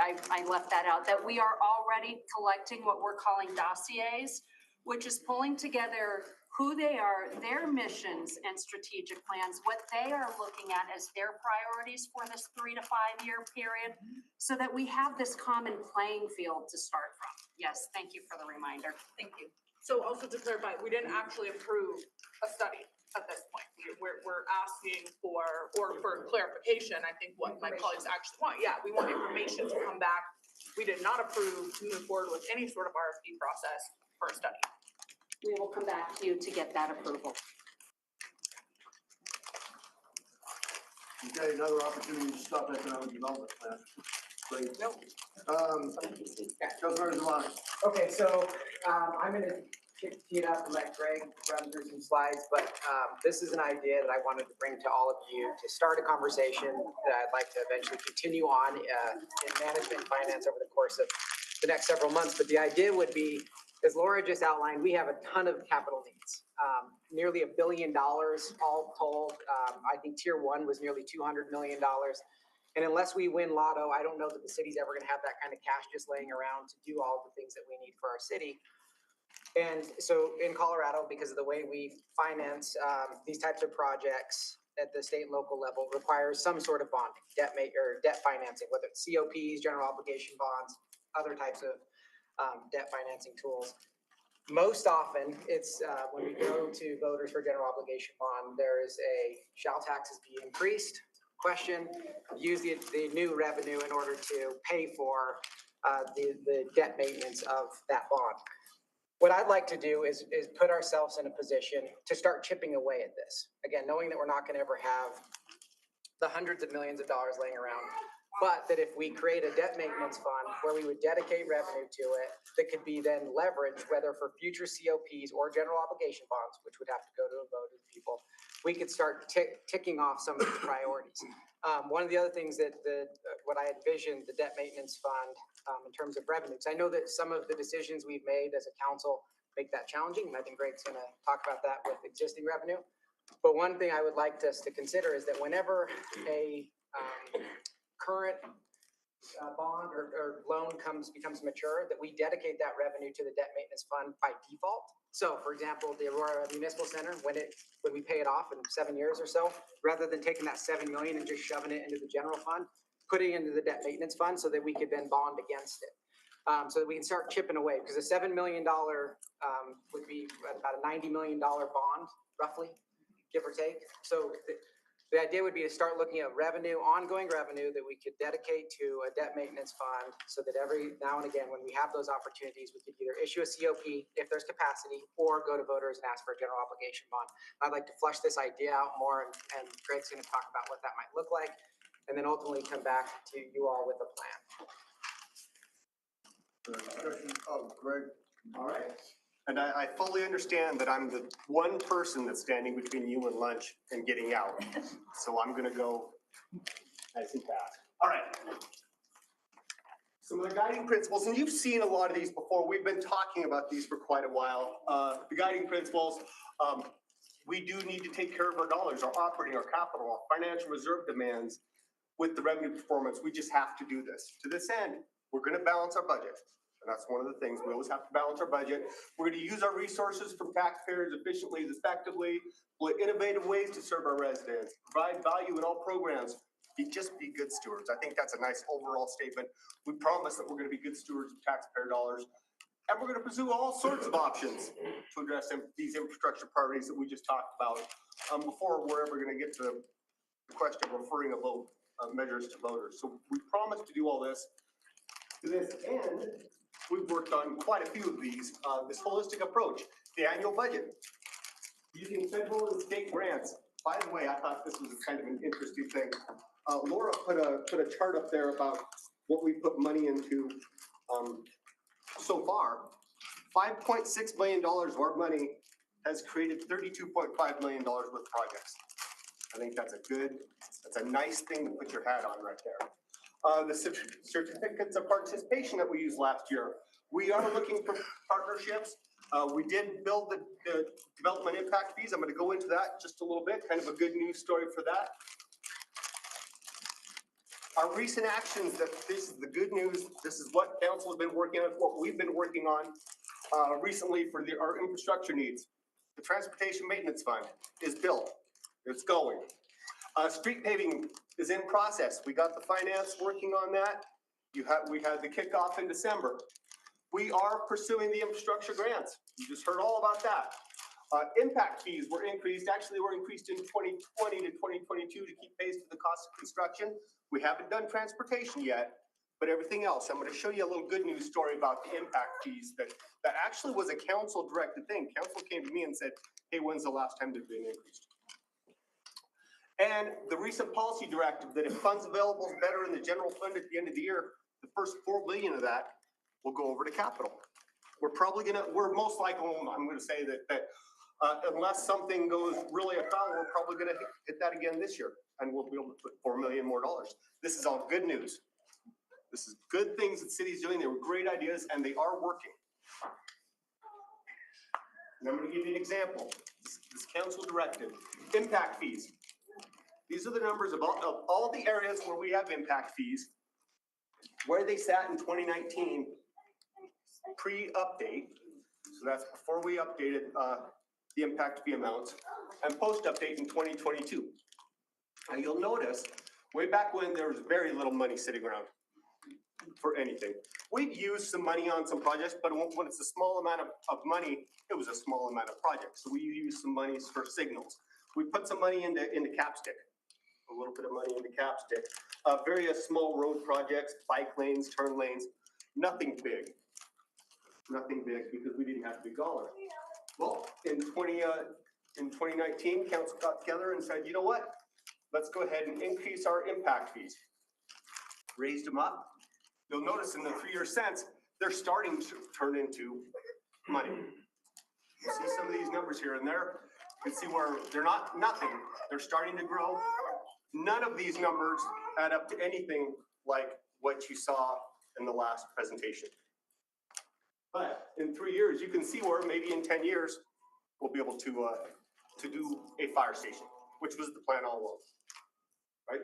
I left that out, that we are already collecting what we're calling dossiers, which is pulling together who they are, their missions and strategic plans, what they are looking at as their priorities for this 3 to 5 year period, so that we have this common playing field to start from. Yes, thank you for the reminder. Thank you. So also to clarify, we didn't actually approve a study at this point. We're asking for clarification, I think what my colleagues actually want. Yeah, we want information to come back. We did not approve to move forward with any sort of RFP process for a study. We will come back to you to get that approval. Okay, another opportunity to stop economic development plan. Great. Nope. Councilmember Devon. Okay, so, I'm gonna tee it up and let Greg run through some slides, but, this is an idea that I wanted to bring to all of you to start a conversation that I'd like to eventually continue on, in management and finance over the course of the next several months. But the idea would be, as Laura just outlined, we have a ton of capital needs. Nearly $1 billion all told. I think tier one was nearly $200 million. And unless we win lotto, I don't know that the city's ever gonna have that kind of cash just laying around to do all the things that we need for our city. And so in Colorado, because of the way we finance these types of projects at the state and local level, requires some sort of bonding, debt financing, whether it's COPs, general obligation bonds, other types of debt financing tools. Most often, it's when we go to voters for general obligation bond, there is a shall taxes be increased question, use the new revenue in order to pay for the debt maintenance of that bond. What I'd like to do is put ourselves in a position to start chipping away at this. Again, knowing that we're not gonna ever have the hundreds of millions of dollars laying around, but that if we create a debt maintenance fund where we would dedicate revenue to it, that could be then leveraged, whether for future COPs or general obligation bonds, which would have to go to a vote of the people, we could start ticking off some of these priorities. One of the other things that what I envisioned the debt maintenance fund in terms of revenue, because I know that some of the decisions we've made as a council make that challenging, and I think Greg's going to talk about that with existing revenue. But one thing I would like us to consider is that whenever a current bond or loan becomes mature, that we dedicate that revenue to the debt maintenance fund by default. So for example, the Aurora Municipal Center, when we pay it off in 7 years or so, rather than taking that $7 million and just shoving it into the general fund, putting it into the debt maintenance fund so that we could then bond against it. So that we can start chipping away, because a $7 million would be about a $90 million bond, roughly, give or take. So the idea would be to start looking at revenue, ongoing revenue that we could dedicate to a debt maintenance fund so that every now and again, when we have those opportunities, we could either issue a COP if there's capacity or go to voters and ask for a general obligation bond. I'd like to flesh this idea out more, and Greg's going to talk about what that might look like, and then ultimately come back to you all with a plan. Discussion, Greg. All right. And I fully understand that I'm the one person that's standing between you and lunch and getting out. So I'm gonna go nice and fast. All right. some of the guiding principles, and you've seen a lot of these before. We've been talking about these for quite a while. The guiding principles, we do need to take care of our dollars, our operating, our capital, our financial reserve demands with the revenue performance. We just have to do this. To this end, we're going to balance our budget. And that's one of the things. We always have to balance our budget. We're going to use our resources from taxpayers efficiently, effectively, with innovative ways to serve our residents, provide value in all programs, just be good stewards. I think that's a nice overall statement. We promise that we're going to be good stewards of taxpayer dollars. And we're going to pursue all sorts of options to address these infrastructure priorities that we just talked about before we're ever going to get to the question of referring a vote measures to voters. So we promise to do all this. To this end, we've worked on quite a few of these, this holistic approach, the annual budget, using federal and state grants. By the way, I thought this was kind of an interesting thing. Laura put a chart up there about what we put money into so far. $5.6 million of our money has created $32.5 million worth of projects. I think that's a nice thing to put your hat on right there. The certificates of participation that we used last year. We are looking for partnerships. We did build the development impact fees. I'm going to go into that just a little bit, kind of a good news story for that. Our recent actions, this is the good news. This is what council has been working on, what we've been working on recently for our infrastructure needs. The Transportation Maintenance Fund is built. It's going. Street paving is in process. We got the finance working on that. We had the kickoff in December. We are pursuing the infrastructure grants. You just heard all about that. Impact fees were increased. Actually, were increased in 2020 to 2022 to keep pace with the cost of construction. We haven't done transportation yet, but everything else. I'm going to show you a little good news story about the impact fees that actually was a council directed thing. Council came to me and said, hey, when's the last time they've been increased? And the recent policy directive that if funds available is better in the general fund at the end of the year, the first $4 billion of that will go over to capital. We're most likely, I'm going to say that unless something goes really afoul, we're probably going to hit that again this year, and we'll be able to put $4 million more. This is all good news. This is good things that city's doing. They were great ideas, and they are working. And I'm going to give you an example. This council directive, impact fees. These are the numbers of all the areas where we have impact fees, where they sat in 2019 pre-update. So that's before we updated the impact fee amounts, and post-update in 2022. Now you'll notice, way back when there was very little money sitting around for anything. We'd use some money on some projects, but when it's a small amount of money, it was a small amount of projects. So we used some money for signals. We put some money into capstick, a little bit of money into capstick. Various small road projects, bike lanes, turn lanes, nothing big. Nothing big because we didn't have big dollars. Well, in 2019, council got together and said, you know what? Let's go ahead and increase our impact fees. Raised them up. You'll notice in the 3-year sense, they're starting to turn into money. You see some of these numbers here and there. You can see where they're not nothing. They're starting to grow. None of these numbers add up to anything like what you saw in the last presentation. But in 3 years, you can see where maybe in 10 years, we'll be able to do a fire station, which was the plan all along, right?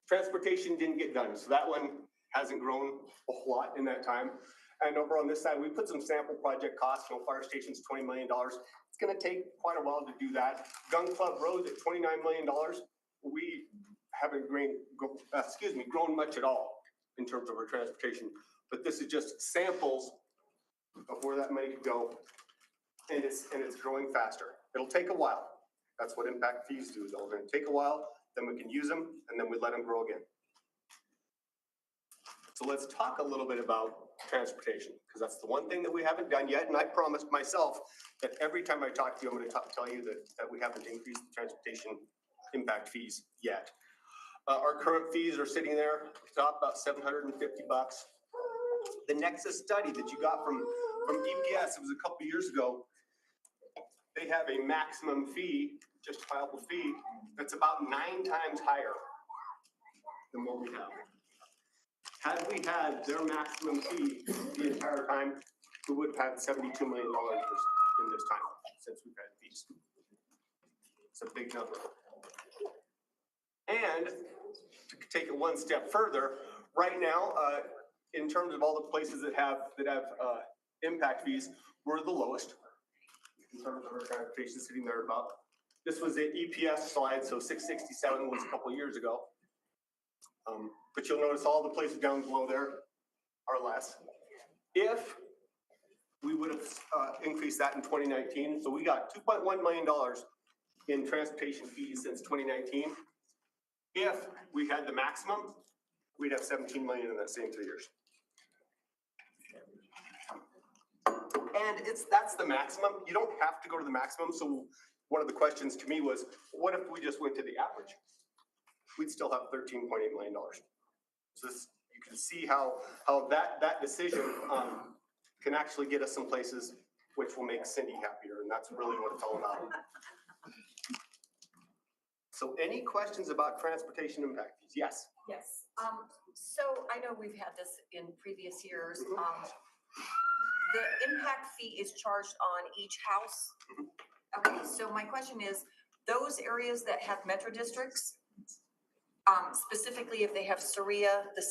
Transportation didn't get done, so that one hasn't grown a whole lot in that time. And over on this side, we put some sample project costs. Fire station's $20 million. It's going to take quite a while to do that. Gun Club Road at $29 million. We haven't grown much at all in terms of our transportation. But this is just samples of where that money could go, and it's growing faster. It'll take a while. That's what impact fees do. They're going to take a while, then we can use them, and then we let them grow again. So let's talk a little bit about transportation, because that's the one thing that we haven't done yet, and I promised myself that every time I talk to you, I'm going to tell you that we haven't increased the transportation impact fees yet. Our current fees are sitting there, top about $750. The Nexus study that you got from EPS, it was a couple years ago, they have a maximum fee, justifiable fee, that's about 9 times higher than what we have. Had we had their maximum fee the entire time, we would have had $72 million in this time since we've had fees. It's a big number. And to take it one step further, right now, in terms of all the places that have impact fees, we're the lowest. In terms of our transportation sitting there about, this was the EPS slide, so 667 was a couple of years ago. But you'll notice all the places down below there are less. If we would have increased that in 2019, so we got $2.1 million in transportation fees since 2019. If we had the maximum, we'd have 17 million in that same 3 years. And that's the maximum. You don't have to go to the maximum. So one of the questions to me was, what if we just went to the average? We'd still have $13.8 million. So this, you can see how that decision can actually get us some places which will make Cindy happier, and that's really what it's all about. So any questions about transportation impact fees? Yes. Yes. So I know we've had this in previous years. The impact fee is charged on each house. Okay, so my question is, those areas that have metro districts, specifically if they have SOREA, the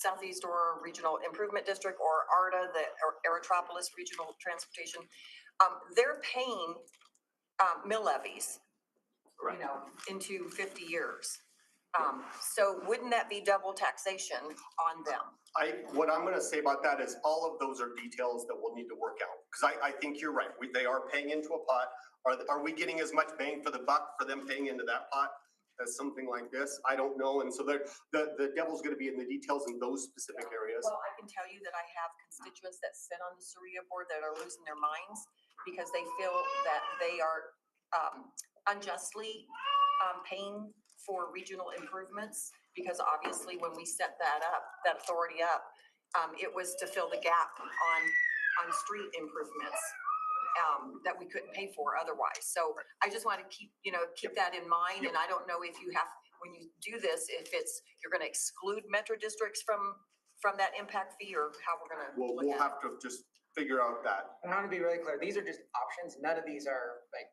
Southeast Aurora Regional Improvement District, or ARTA, the Aerotropolis Regional Transportation, they're paying mill levies, you know, into 50 years. So wouldn't that be double taxation on them? What I'm gonna say about that is all of those are details that we'll need to work out. Because I think you're right. They are paying into a pot. Are we getting as much bang for the buck for them paying into that pot as something like this? I don't know. And so the devil's gonna be in the details in those specific areas. Well, I can tell you that I have constituents that sit on the SOREA board that are losing their minds because they feel that they are unjustly paying for regional improvements, because obviously when we set that authority up, it was to fill the gap on street improvements that we couldn't pay for otherwise. So I just want to keep that in mind. And I don't know if you have, when you do this, if you're going to exclude metro districts from that impact fee, or how we're going to look at it. We'll have to just figure out that. And I want to be really clear, these are just options. None of these are like,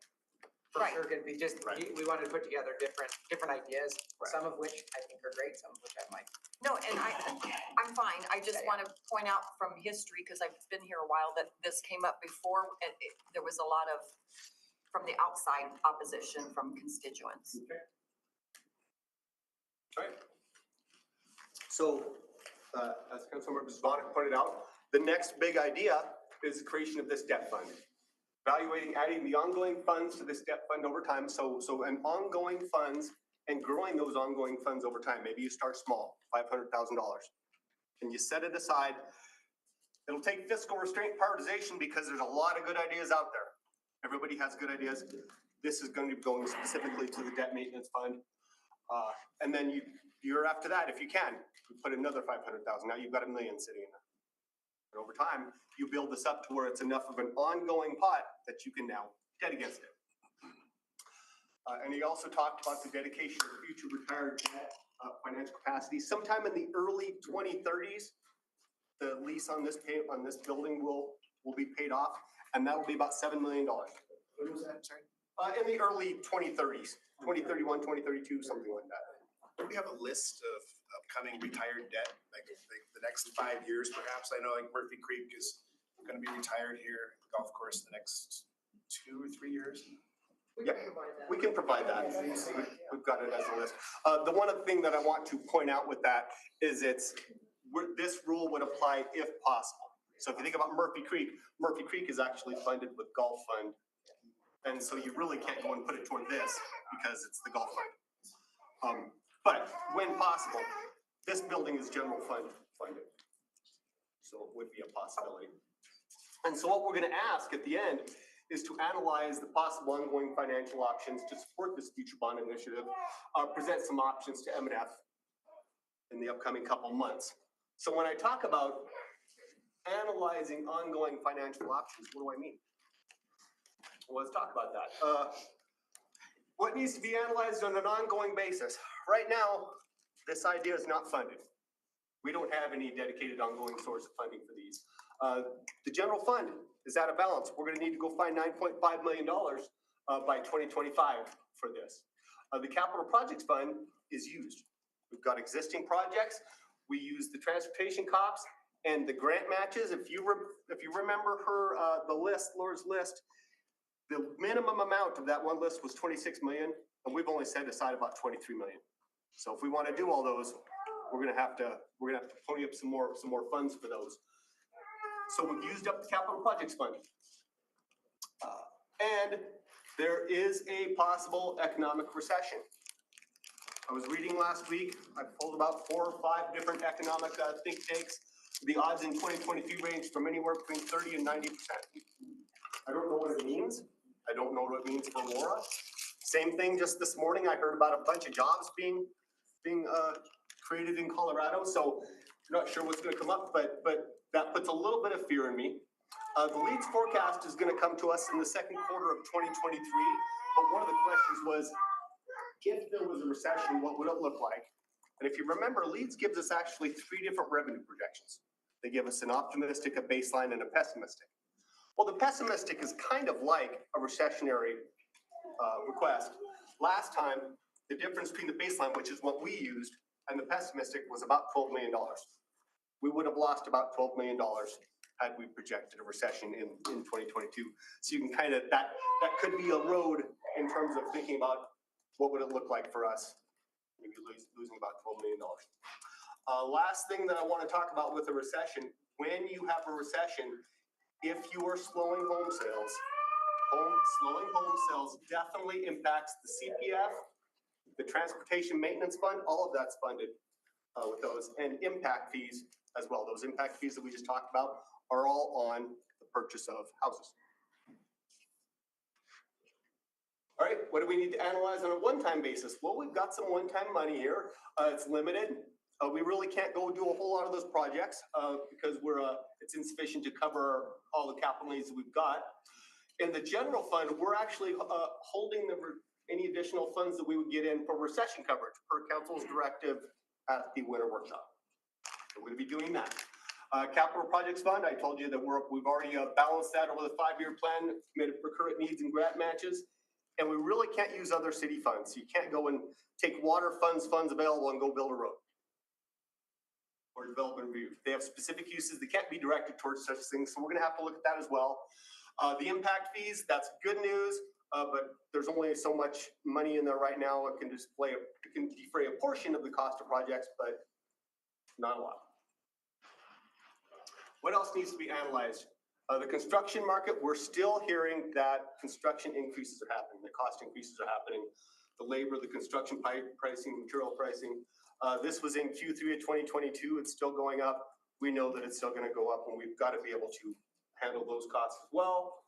for sure gonna be just, we wanted to put together different ideas, some of which I think are great, some of which I might. No, and I'm fine. I just want to point out from history, because I've been here a while, that this came up before, and there was a lot of, from the outside, opposition from constituents. Okay. All right. So, as Councilmember Zvonic pointed out, the next big idea is the creation of this debt fund. Evaluating adding the ongoing funds to this debt fund over time. So an ongoing funds and growing those ongoing funds over time. Maybe you start small, $500,000, and you set it aside. It'll take fiscal restraint prioritization because there's a lot of good ideas out there. Everybody has good ideas. This is going to be going specifically to the debt maintenance fund. And then year after that, if you can, you put another 500,000. Now you've got $1 million sitting in there. And over time, you build this up to where it's enough of an ongoing pot that you can now debt against it. And he also talked about the dedication of future retired debt financial capacity. Sometime in the early 2030s, the lease on this building will be paid off, and that will be about $7 million. What was that? Sorry. In the early 2030s, 2031, 2032, something like that. Do we have a list of upcoming retired debt, like the next 5 years perhaps? I know like Murphy Creek is gonna be retired here, the golf course the next 2 or 3 years. Yeah, we can provide that. We've got it as a list. The one other thing that I want to point out with that is this rule would apply if possible. So if you think about Murphy Creek is actually funded with golf fund. And so you really can't go and put it toward this because it's the golf fund. But when possible, this building is general fund funded. So it would be a possibility. And so what we're gonna ask at the end is to analyze the possible ongoing financial options to support this future bond initiative, present some options to M&F in the upcoming couple months. So when I talk about analyzing ongoing financial options, what do I mean? Well, let's talk about that. What needs to be analyzed on an ongoing basis? Right now, this idea is not funded. We don't have any dedicated ongoing source of funding for these. The general fund is out of balance. We're gonna need to go find $9.5 million by 2025 for this. The capital projects fund is used. We've got existing projects. We use the transportation cops and the grant matches. If you remember the list, Laura's list, the minimum amount of that one list was 26 million, and we've only set aside about 23 million. So if we want to do all those, we're gonna have to pony up some more funds for those. So we've used up the capital projects fund. And there is a possible economic recession. I was reading last week, I pulled about 4 or 5 different economic think tanks. The odds in 2023 range from anywhere between 30 and 90%. I don't know what it means. I don't know what it means for Aurora. Same thing, just this morning, I heard about a bunch of jobs being created in Colorado. So I'm not sure what's gonna come up, but that puts a little bit of fear in me. The Leeds forecast is gonna come to us in the second quarter of 2023. But one of the questions was, if there was a recession, what would it look like? And if you remember, Leeds gives us actually 3 different revenue projections. They give us an optimistic, a baseline, and a pessimistic. Well, the pessimistic is kind of like a recessionary request. Last time, the difference between the baseline, which is what we used, and the pessimistic was about $12 million. We would have lost about $12 million had we projected a recession in 2022. So you can kind of, that could be a road in terms of thinking about what would it look like for us, maybe losing about $12 million. Last thing that I want to talk about with a recession, when you have a recession, if you are slowing home sales, slowing home sales definitely impacts the CPF, the transportation maintenance fund, all of that's funded with those, and impact fees as well. Those impact fees that we just talked about are all on the purchase of houses. All right, what do we need to analyze on a one-time basis? Well, we've got some one-time money here. It's limited. We really can't go do a whole lot of those projects because it's insufficient to cover all the capital needs that we've got. In the general fund, we're actually holding any additional funds that we would get in for recession coverage per council's directive at the winter workshop. So we're going to be doing that. Capital projects fund, I told you that we've already balanced that over the 5-year plan, committed for current needs and grant matches. And we really can't use other city funds. So you can't go and take water funds available and go build a road or development review. They have specific uses that can't be directed towards such things. So we're going to have to look at that as well. The impact fees, that's good news, but there's only so much money in there right now. It can defray a portion of the cost of projects, but not a lot. What else needs to be analyzed? The construction market, we're still hearing that construction increases are happening, the cost increases are happening. The labor, the construction pricing, material pricing. This was in Q3 of 2022. It's still going up. We know that it's still going to go up, and we've got to be able to handle those costs as well.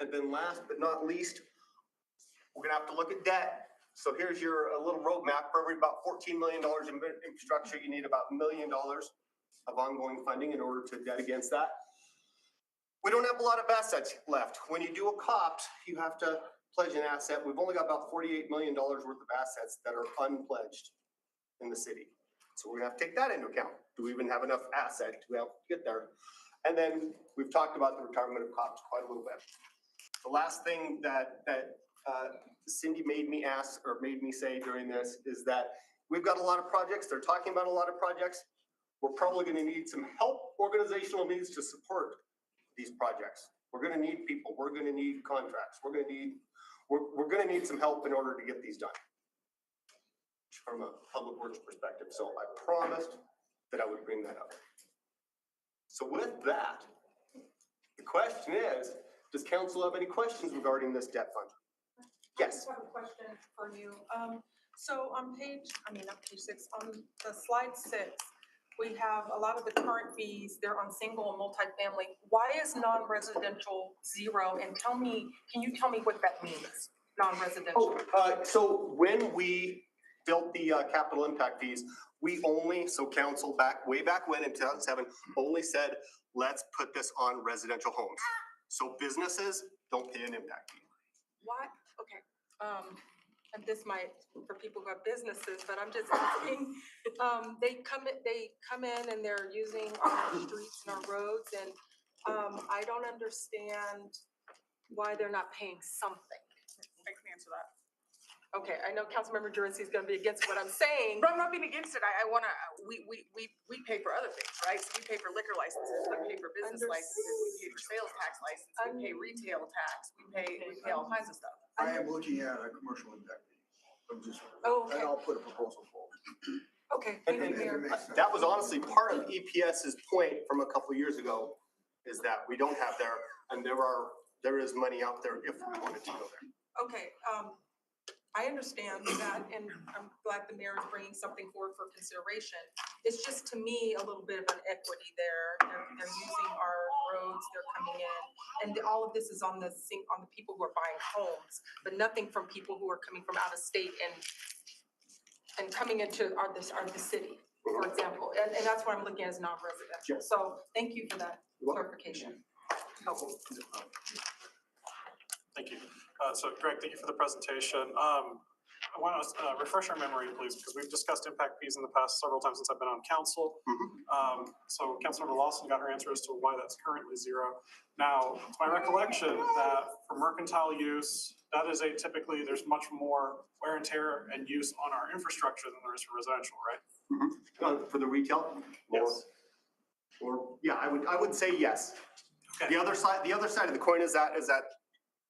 And then last but not least, we're going to have to look at debt. So here's a little roadmap. For every about $14 million in infrastructure, you need about $1 million of ongoing funding in order to debt against that. We don't have a lot of assets left. When you do a COPS, you have to pledge an asset. We've only got about $48 million worth of assets that are unpledged in the city. So we're gonna have to take that into account. Do we even have enough asset to get there? And then we've talked about the retirement of COPS quite a little bit. The last thing that Cindy made me ask or made me say during this is that we've got a lot of projects. They're talking about a lot of projects. We're probably gonna need some help, organizational needs to support these projects. We're going to need people. We're going to need contracts. We're going to need some help in order to get these done from a public works perspective. So I promised that I would bring that up. So with that, the question is, does council have any questions regarding this debt fund? Yes. I have a question for you. So on not page 6, on the slide 6, we have a lot of the current fees, they're on single and multifamily. Why is non-residential 0? And can you tell me what that means, non-residential? So when we built the capital impact fees, we only, council way back when in 2007, only said, let's put this on residential homes. So businesses don't pay an impact fee. Why? Okay. and this might, for people who have businesses, but I'm just asking, they come in and they're using our streets and our roads, and, I don't understand why they're not paying something. I can answer that. Okay, I know Councilmember Durency is gonna be against what I'm saying. But I'm not being against it. I wanna, we pay for other things, right? So we pay for liquor licenses, we pay for business licenses, we pay for sales tax license, we pay retail tax, we pay all kinds of stuff. I am looking at a commercial impact fee. I'm just, Oh, okay. and I'll put a proposal forward. Okay, And thank you, Mayor. that was honestly part of EPS's point from a couple of years ago, is that we don't have there, and there is money out there if we wanted to go there. Okay, I understand that, and I'm glad the mayor is bringing something forward for consideration. It's just, to me, a little bit of an equity there. They're using our roads, they're coming in, and all of this is on the people who are buying homes, but nothing from people who are coming from out of state and coming into the city, for example. And that's what I'm looking at as non-residential. So thank you for that clarification. Helpful. Thank you. So Greg, thank you for the presentation. I want to refresh our memory, please, because we've discussed impact fees in the past several times since I've been on council. So Councilmember Lawson got her answer as to why that's currently zero. Now, it's my recollection that for mercantile use, that is typically, there's much more wear and tear and use on our infrastructure than there is for residential, right? For the retail? Yes. Or, yeah, I would say yes. Okay. The other side of the coin is that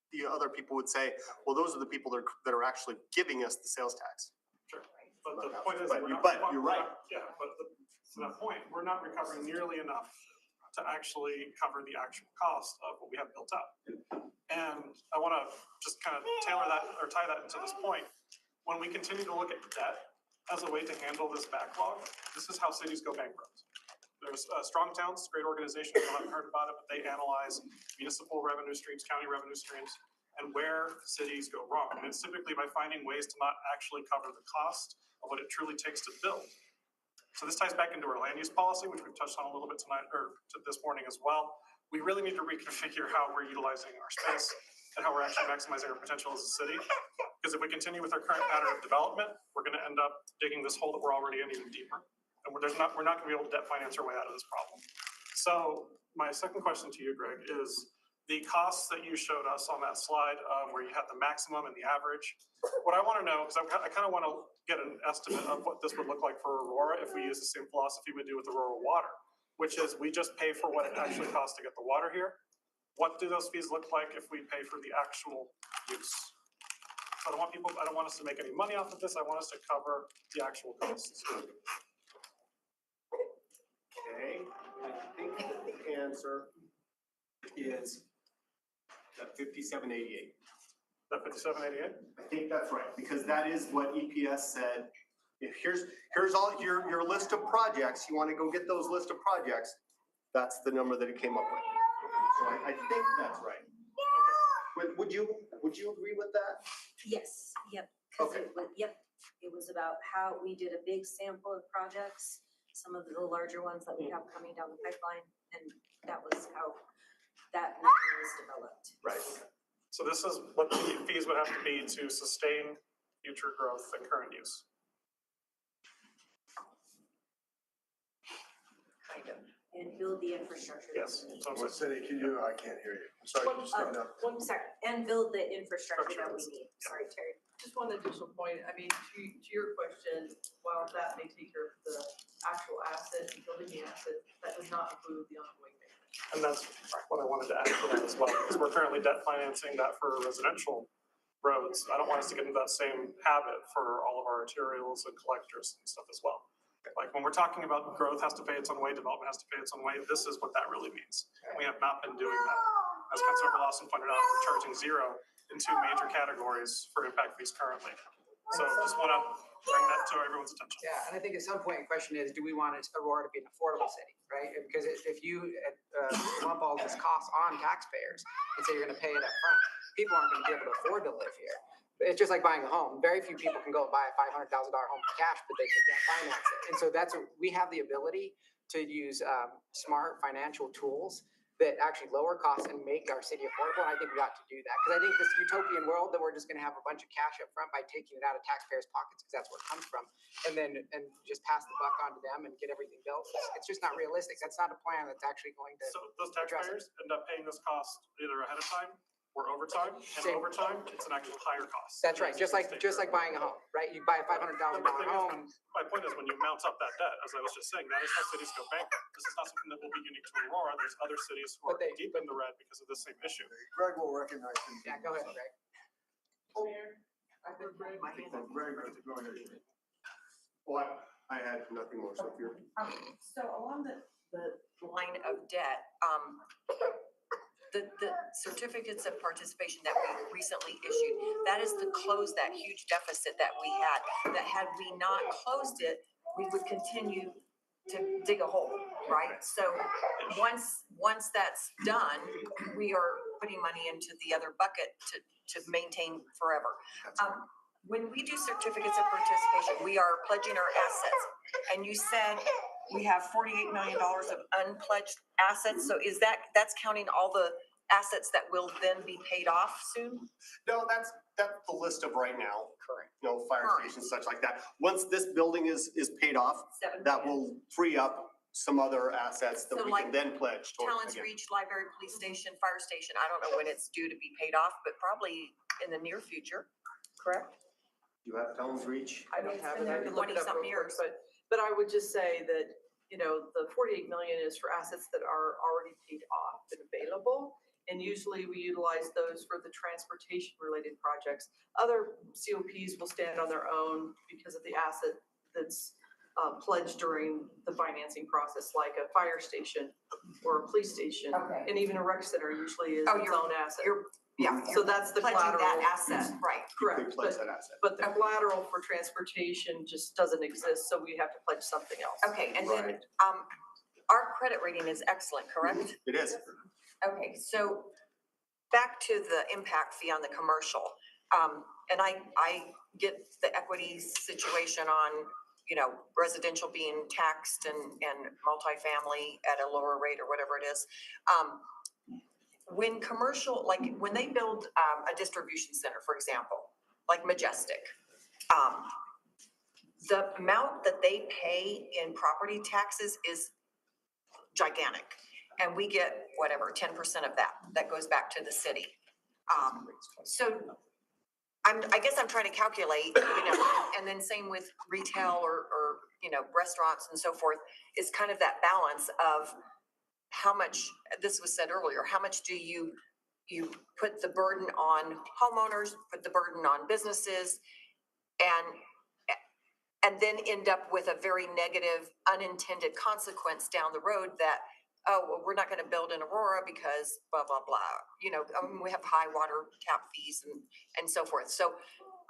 the other people would say, well, those are the people that are actually giving us the sales tax. Sure. But the point is, But you're right. Yeah, but to that point, we're not recovering nearly enough to actually cover the actual cost of what we have built up. And I want to just kind of tailor that or tie that into this point. When we continue to look at debt as a way to handle this backlog, this is how cities go bankrupt. There's Strong Towns, great organization, you haven't heard about it, but they analyze municipal revenue streams, county revenue streams, and where cities go wrong. And it's typically by finding ways to not actually cover the cost of what it truly takes to build. So this ties back into our land use policy, which we've touched on a little bit tonight, or this morning as well. We really need to reconfigure how we're utilizing our space and how we're actually maximizing our potential as a city. Because if we continue with our current pattern of development, we're going to end up digging this hole that we're already in even deeper. And we're not going to be able to debt finance our way out of this problem. So my second question to you, Greg, is the costs that you showed us on that slide where you had the maximum and the average. What I want to know, because I kind of want to get an estimate of what this would look like for Aurora if we use the same philosophy we do with Aurora Water, which is we just pay for what it actually costs to get the water here. What do those fees look like if we pay for the actual use? So I don't want us to make any money off of this. I want us to cover the actual costs. Okay, I think the answer is that 5788. That 5788? I think that's right, because that is what EPS said. If here's all your list of projects, you want to go get those list of projects, that's the number that it came up with. So I think that's right. Would you agree with that? Yes, yep, because Okay. it was about how we did a big sample of projects, some of the larger ones that we have coming down the pipeline, and that was how that number was developed. Right. So this is what the fees would have to be to sustain future growth and current use. Kind of. And build the infrastructure. Yes. So What city can you, I can't hear you. I'm sorry, can you stand up? One second, and build the infrastructure that we need. Sorry, Terry. Just one additional point, I mean, to your question, while that may take care of the actual asset and building the asset, that does not include the ongoing maintenance. And that's what I wanted to add to that as well, because we're currently debt financing that for residential roads. I don't want us to get into that same habit for all of our arterials and collectors and stuff as well. Like when we're talking about growth has to pay its own way, development has to pay its own way, this is what that really means. We have not been doing that. As Councilmember Lawson pointed out, we're charging zero in two major categories for impact fees currently. So just want to bring that to everyone's attention. Yeah, and I think at some point the question is, do we want Aurora to be an affordable city, right? Because if you lump all this cost on taxpayers and say you're going to pay it up front, people aren't going to be able to afford to live here. It's just like buying a home. Very few people can go and buy a $500,000 home for cash, but they can debt finance it. And so we have the ability to use smart financial tools that actually lower costs and make our city affordable. And I think we ought to do that. Because I think this utopian world that we're just gonna have a bunch of cash up front by taking it out of taxpayers' pockets, because that's where it comes from, and just pass the buck on to them and get everything built. It's just not realistic. That's not a plan that's actually going to. So those address it. taxpayers end up paying this cost either ahead of time or overtime, and Same. overtime, it's an actual higher cost. That's right, just like buying a home, right? You buy a $500,000 home. My point is, when you mount up that debt, as I was just saying, that is how cities go bankrupt. This is not something that will be unique to Aurora. There's other cities who are deep in the red because of the same issue. Greg will recognize him. Yeah, go ahead, Greg. Greg, go ahead. Well, I had nothing more, so if you're. So along the line of debt, the certificates of participation that we recently issued, that is to close that huge deficit that we had, that had we not closed it, we would continue to dig a hole, right? So once that's done, we are putting money into the other bucket to maintain forever. When we do certificates of participation, we are pledging our assets. And you said we have $48 million of unpledged assets. So that's counting all the assets that will then be paid off soon? No, that's the list of right now. Correct. You know, fire stations, such like that. Once this building is paid off, that will free up some other assets that So we can like then pledge towards. Talents Reach, Library, Police Station, Fire Station, I don't know when it's due to be paid off, but probably in the near future, correct? You have Talents Reach? I don't have it, I can look it up 20-something real quick, years. but I would just say that, you know, the 48 million is for assets that are already paid off and available. And usually we utilize those for the transportation related projects. Other COPs will stand on their own because of the asset that's pledged during the financing process, like a fire station or a police station. Okay. And even a rec center usually is its own asset. So that's the Pledging collateral. that asset, right. Correct, Pledge that asset. but the collateral for transportation just doesn't exist, so we have to pledge something else. Okay, and then, our credit rating is excellent, correct? It is. Okay, so back to the impact fee on the commercial. And I get the equity situation on, you know, residential being taxed and multifamily at a lower rate or whatever it is. When commercial, like when they build a distribution center, for example, like Majestic, the amount that they pay in property taxes is gigantic. And we get whatever, 10% of that goes back to the city. So I guess I'm trying to calculate, you know, and then same with retail or, you know, restaurants and so forth, is kind of that balance of how much, this was said earlier, how much do you put the burden on homeowners, put the burden on businesses, and then end up with a very negative unintended consequence down the road that, oh, well, we're not gonna build in Aurora because blah, blah, blah. You know, we have high water tap fees and so forth. So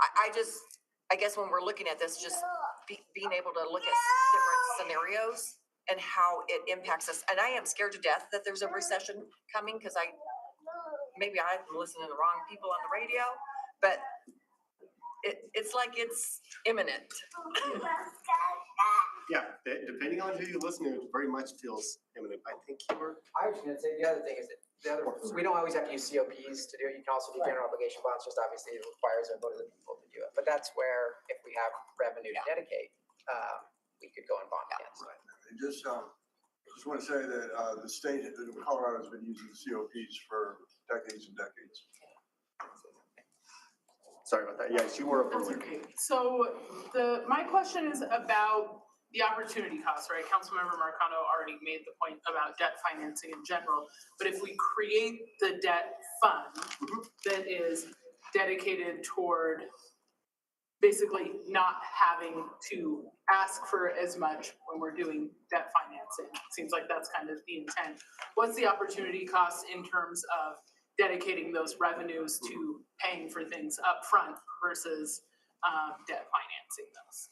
I guess when we're looking at this, just being able to look at different scenarios and how it impacts us. And I am scared to death that there's a recession coming because maybe I'm listening to the wrong people on the radio, but it's like it's imminent. Yeah, depending on who you listen to, it very much feels imminent. I think you were. I was gonna say, the other thing is that we don't always have to use COPs to do it. You can also do general obligation bonds, just obviously it requires a vote of the people to do it. But that's where, if we have revenue to dedicate, we could go and bond against. Right. And just want to say that the state of Colorado has been using COPs for decades and decades. Sorry about that. Yes, you were. That's okay. So my question is about the opportunity cost, right? Councilmember Marcano already made the point about debt financing in general. But if we create the debt fund that is dedicated toward basically not having to ask for as much when we're doing debt financing, it seems like that's kind of the intent. What's the opportunity cost in terms of dedicating those revenues to paying for things up front versus debt financing those?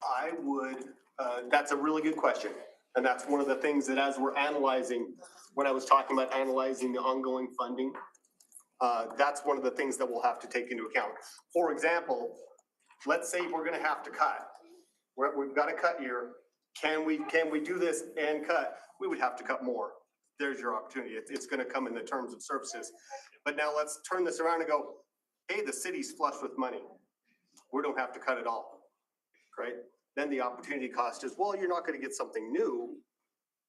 I would, that's a really good question. And that's one of the things that as we're analyzing, when I was talking about analyzing the ongoing funding, that's one of the things that we'll have to take into account. For example, let's say we're gonna have to cut. We've got a cut year. Can we do this and cut? We would have to cut more. there's your opportunity. It's gonna come in the terms of services. But now let's turn this around and go, hey, the city's flush with money. We don't have to cut it all, right? Then the opportunity cost is, well, you're not gonna get something new,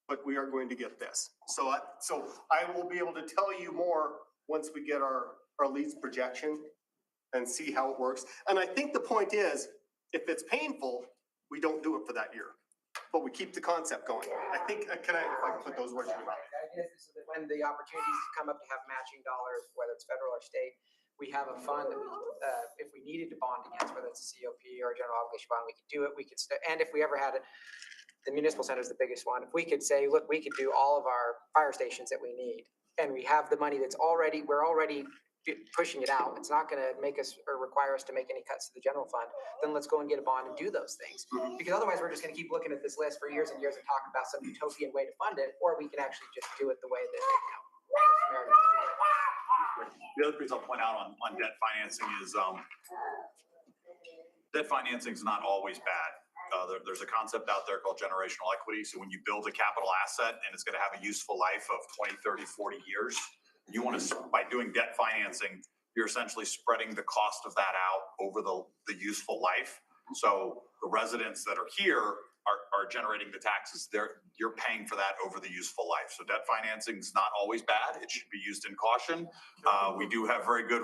but we are going to get this. So I will be able to tell you more once we get our leads projection and see how it works. And I think the point is, if it's painful, we don't do it for that year, but we keep the concept going. I think, if I can put those words in your mouth. The idea is so that when the opportunities come up to have matching dollars, whether it's federal or state, we have a fund that we, if we needed to bond against, whether it's a COP or a general obligation bond, we could do it. We could, and if we ever had it, the municipal center is the biggest one. If we could say, look, we could do all of our fire stations that we need, and we have the money that's already, we're already pushing it out. It's not gonna make us or require us to make any cuts to the general fund. Then let's go and get a bond and do those things. Because otherwise, we're just gonna keep looking at this list for years and years and talk about some utopian way to fund it, or we can actually just do it the way that, The other piece I'll point out on debt financing is, debt financing is not always bad. There's a concept out there called generational equity. So when you build a capital asset and it's gonna have a useful life of 20, 30, 40 years, you wanna, by doing debt financing, you're essentially spreading the cost of that out over the useful life. So the residents that are here are generating the taxes. You're paying for that over the useful life. So debt financing is not always bad. It should be used in caution. We do have very good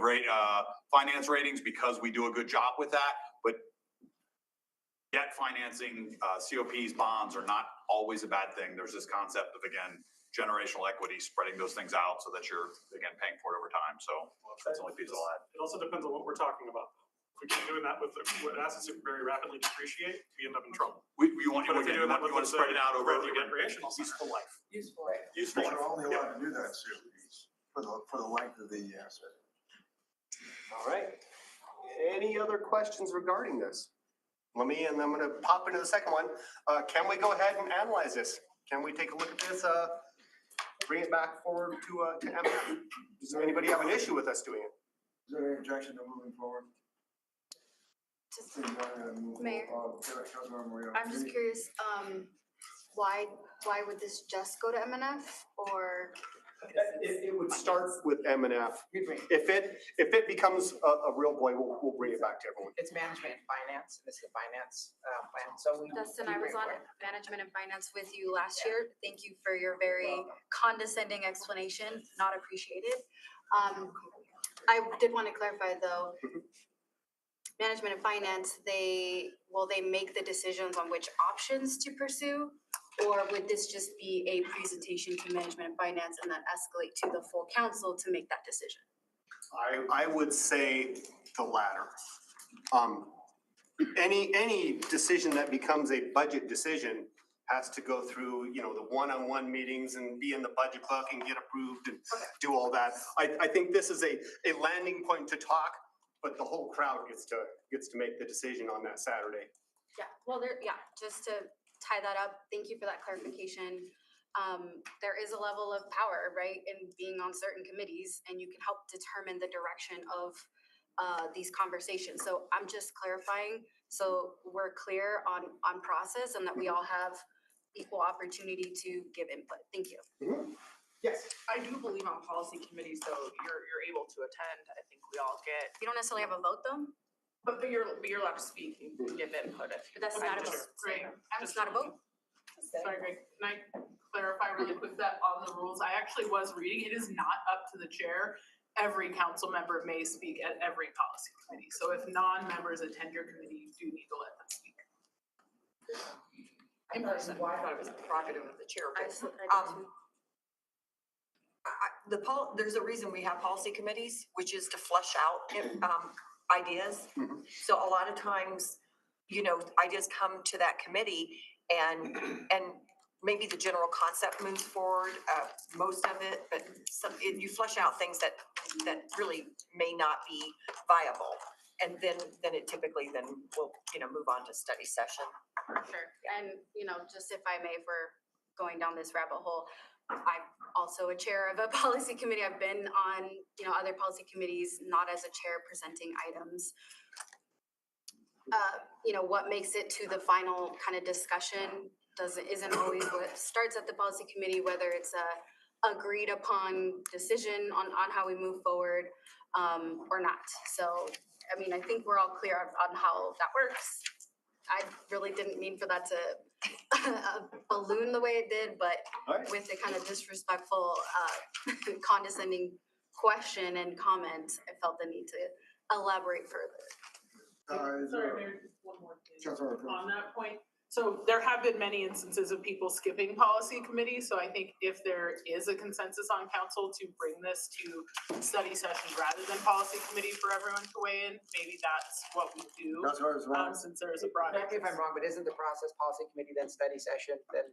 finance ratings because we do a good job with that. But debt financing, COPs, bonds are not always a bad thing. There's this concept of, again, generational equity, spreading those things out so that you're, again, paying for it over time. So that's the only piece I'll add. It also depends on what we're talking about. If we keep doing that with assets that very rapidly depreciate, we end up in trouble. You want But if you're doing that with, to spread it out over recreational useful life. Useful life. Useful life. You're only allowed to do that, COPs, for the length of the asset. All right. Any other questions regarding this? I'm gonna pop into the second one. Can we go ahead and analyze this? Can we take a look at this, bring it back forward to MF? Does anybody have an issue with us doing it? Is there any objection to moving forward? Mayor, I'm just curious, why would this just go to MNF or? It would start with M&F. If it becomes a real boy, we'll bring it back to everyone. It's management and finance, and this is a finance plan, so we. Dustin, I was on management and finance with you last year. Thank you for your very condescending explanation, not appreciated. I did want to clarify though, management and finance, will they make the decisions on which options to pursue? Or would this just be a presentation to management and finance and then escalate to the full council to make that decision? I would say the latter. Any decision that becomes a budget decision has to go through, the one-on-one meetings and be in the budget book and get approved and do all that. I think this is a landing point to talk, but the whole crowd gets to make the decision on that Saturday. Yeah, well, just to tie that up, thank you for that clarification. There is a level of power, right, in being on certain committees, and you can help determine the direction of these conversations. So I'm just clarifying, so we're clear on process and that we all have equal opportunity to give input. Thank you. Yes, I do believe on policy committees, though, you're able to attend. I think we all get. You don't necessarily have a vote though? But you're allowed to speak and give input if. But that's not a vote. Great. It's not a vote. Sorry, Greg, can I clarify really quick that on the rules, I actually was reading, it is not up to the chair. Every council member may speak at every policy committee. So if non-members attend your committee, you do need to let them speak. In person, I thought it was a prerogative of the chair. There's a reason we have policy committees, which is to flush out ideas. So a lot of times, ideas come to that committee and maybe the general concept moves forward, most of it, but you flush out things that really may not be viable. And then it typically will, move on to study session. For sure. And, just if I may, if we're going down this rabbit hole, I'm also a chair of a policy committee. I've been on, other policy committees, not as a chair presenting items. What makes it to the final kind of discussion isn't always what starts at the policy committee, whether it's a agreed upon decision on how we move forward, or not. So, I mean, I think we're all clear on how that works. I really didn't mean for that to balloon the way it did, but Alright. with the kind of disrespectful, condescending question and comment, I felt the need to elaborate further. Sorry, Mayor, just one more thing. Councilmember Cruz. On that point, so there have been many instances of people skipping policy committee, so I think if there is a consensus on council to bring this to study session rather than policy committee for everyone to weigh in, maybe that's what we do. Councilmember Swan. Since there is a broad. Correct me if I'm wrong, but isn't the process policy committee then study session, then?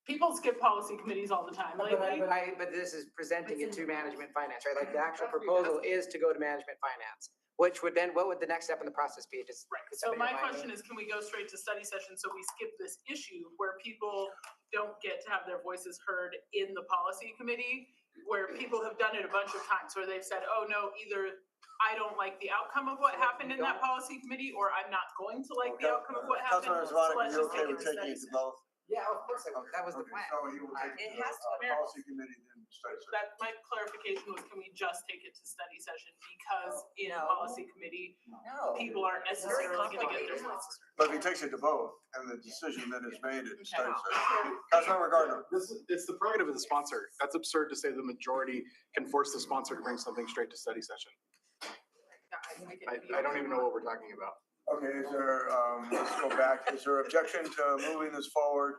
People skip policy committees all the time lately. But this is presenting it to management finance, right? Like the actual proposal is to go to management finance, which would then, what would the next step in the process be? Just. Right, could so somebody my remind me? question is, can we go straight to study session so we skip this issue where people don't get to have their voices heard in the policy committee? Where people have done it a bunch of times, where they've said, oh no, either I don't like the outcome of what happened in that policy committee, or I'm not going to like the outcome of what happened. Councilmember So Swan, let's are you just okay take it with to taking study it to session. both? Yeah, of course, that was the plan. So you will take It it has to to- policy committee, then study session. That, my clarification was, can we just take it to study session because in No. policy committee, No. people aren't It's very necessarily gonna get their complicated. voices. But if he takes it to both, and the decision then is made at study Okay. session. Councilmember Gardner. It's the prerogative of the sponsor. That's absurd to say the majority can force the sponsor to bring something straight to study session. I don't even know what we're talking about. Okay, is there, let's go back, is there objection to moving this forward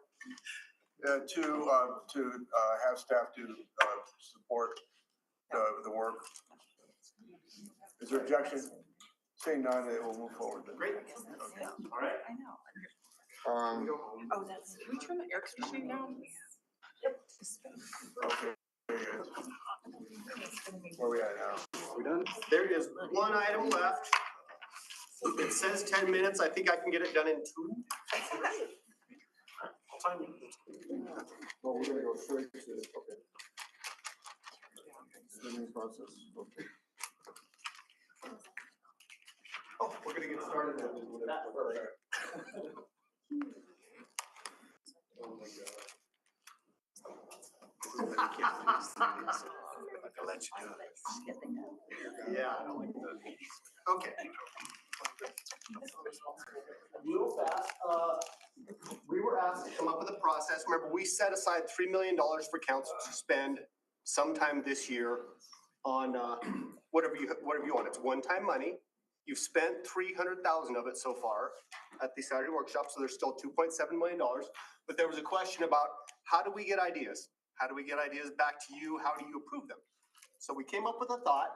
to have staff to support the work? Is there objection? Seeing none, it will move forward. Great. All right. I know. Um, Oh, that's, can we turn the air conditioning down? okay. Where we at now? We done? There is one item left. It says 10 minutes. I think I can get it done in 2. I'll time you. Well, we're gonna go straight to, okay. Swimming process, okay. Oh, we're gonna get started then. Oh my God. I'll let you do it. Yeah. I don't like the. Okay. Real fast, we were asked to come up with a process. Remember, we set aside $3 million for council to spend sometime this year on, whatever you want. It's one-time money. You've spent 300,000 of it so far at the Saturday workshop, so there's still $2.7 million. But there was a question about, how do we get ideas? How do we get ideas back to you? How do you approve them? So we came up with a thought.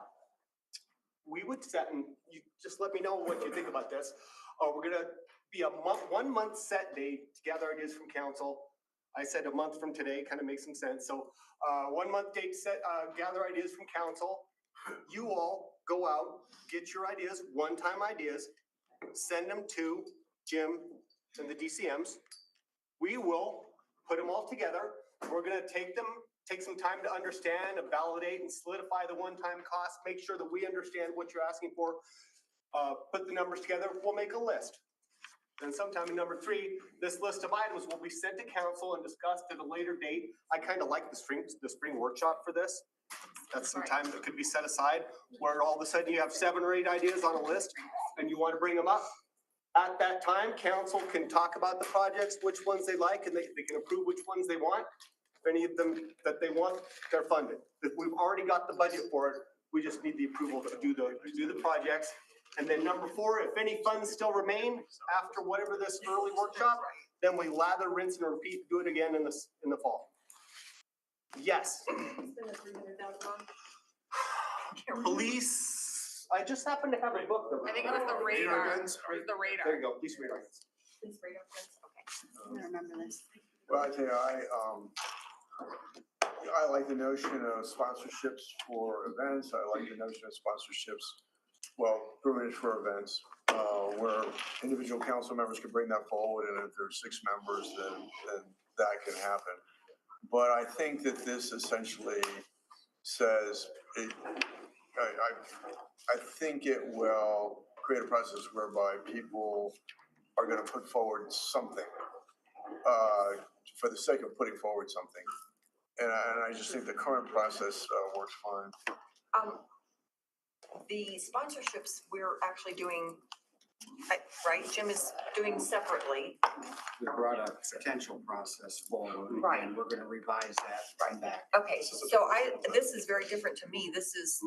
We would set, and you just let me know what you think about this. We're gonna be a month, 1 month set date to gather ideas from council. I said a month from today, kind of makes some sense. So 1 month date set, gather ideas from council. You all go out, get your ideas, one-time ideas, send them to Jim and the DCMs. We will put them all together. We're gonna take some time to understand and validate and solidify the one-time cost, make sure that we understand what you're asking for. Put the numbers together, we'll make a list. Then sometime in number 3, this list of items will be sent to council and discussed at a later date. I kind of like the spring workshop for this. That's some time that could be set aside, where all of a sudden you have 7 or 8 ideas on a list and you want to bring them up. At that time, council can talk about the projects, which ones they like, and they can approve which ones they want. If any of them that they want, they're funded. If we've already got the budget for it, we just need the approval to do the projects. And then number 4, if any funds still remain after whatever this early workshop, then we lather, rinse, and repeat, do it again in the fall. Yes. Police, I just happen to have a book. I think it was the radar. guns? It was the radar. There you go, police radar guns. Please radar guns, okay. I remember this. Well, I tell you, I like the notion of sponsorships for events. I like the notion of sponsorships, well, privilege for events, where individual council members can bring that forward, and if there's 6 members, then that can happen. But I think that this essentially says, I think it will create a process whereby people are gonna put forward something, for the sake of putting forward something. I just think the current process works fine. The sponsorships, we're actually doing, right, Jim is doing separately. We brought a potential process forward. Right. And we're gonna revise that right back. Okay, so this is very different to me. This is,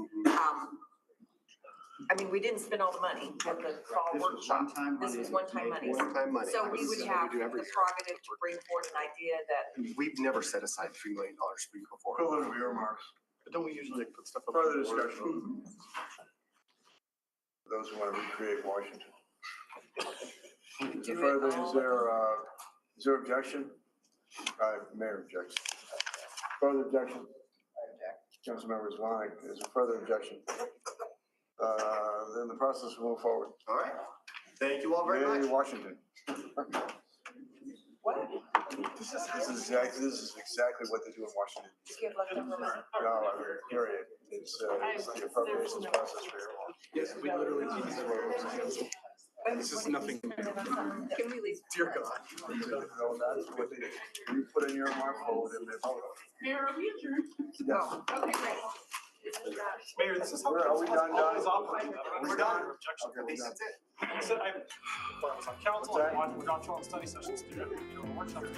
I mean, we didn't spend all the money at the fall This was workshop. one-time money. This was one-time money. One-time money. So we This would is what have do the every year. prerogative to bring forward an idea that, We've never set aside $3 million before. Equivalent of earmarks. But don't we usually put stuff up? Further discussion. Those who want to recreate Washington. Is there objection? Mayor objects. Further objection? Councilmember Swank, is there further objection? Then the process will move forward. All right. Thank you all very much. Yay, Washington. what? This is exactly what they do in Washington. You have leftover money? No, I mean, period. It's the appropriations process for your law. Yes, we literally. This is nothing. Can we leave? Dear God. No, that's what they do. You put in your mark hold and they vote. Mayor, are we adjourned? Yes. Okay, great. Mayor, this is how. Are we done, always Don? operated. We're We're done? done. Objection. Okay, we're done. That's it. So when I was on council, I watched study sessions, do, the workshops.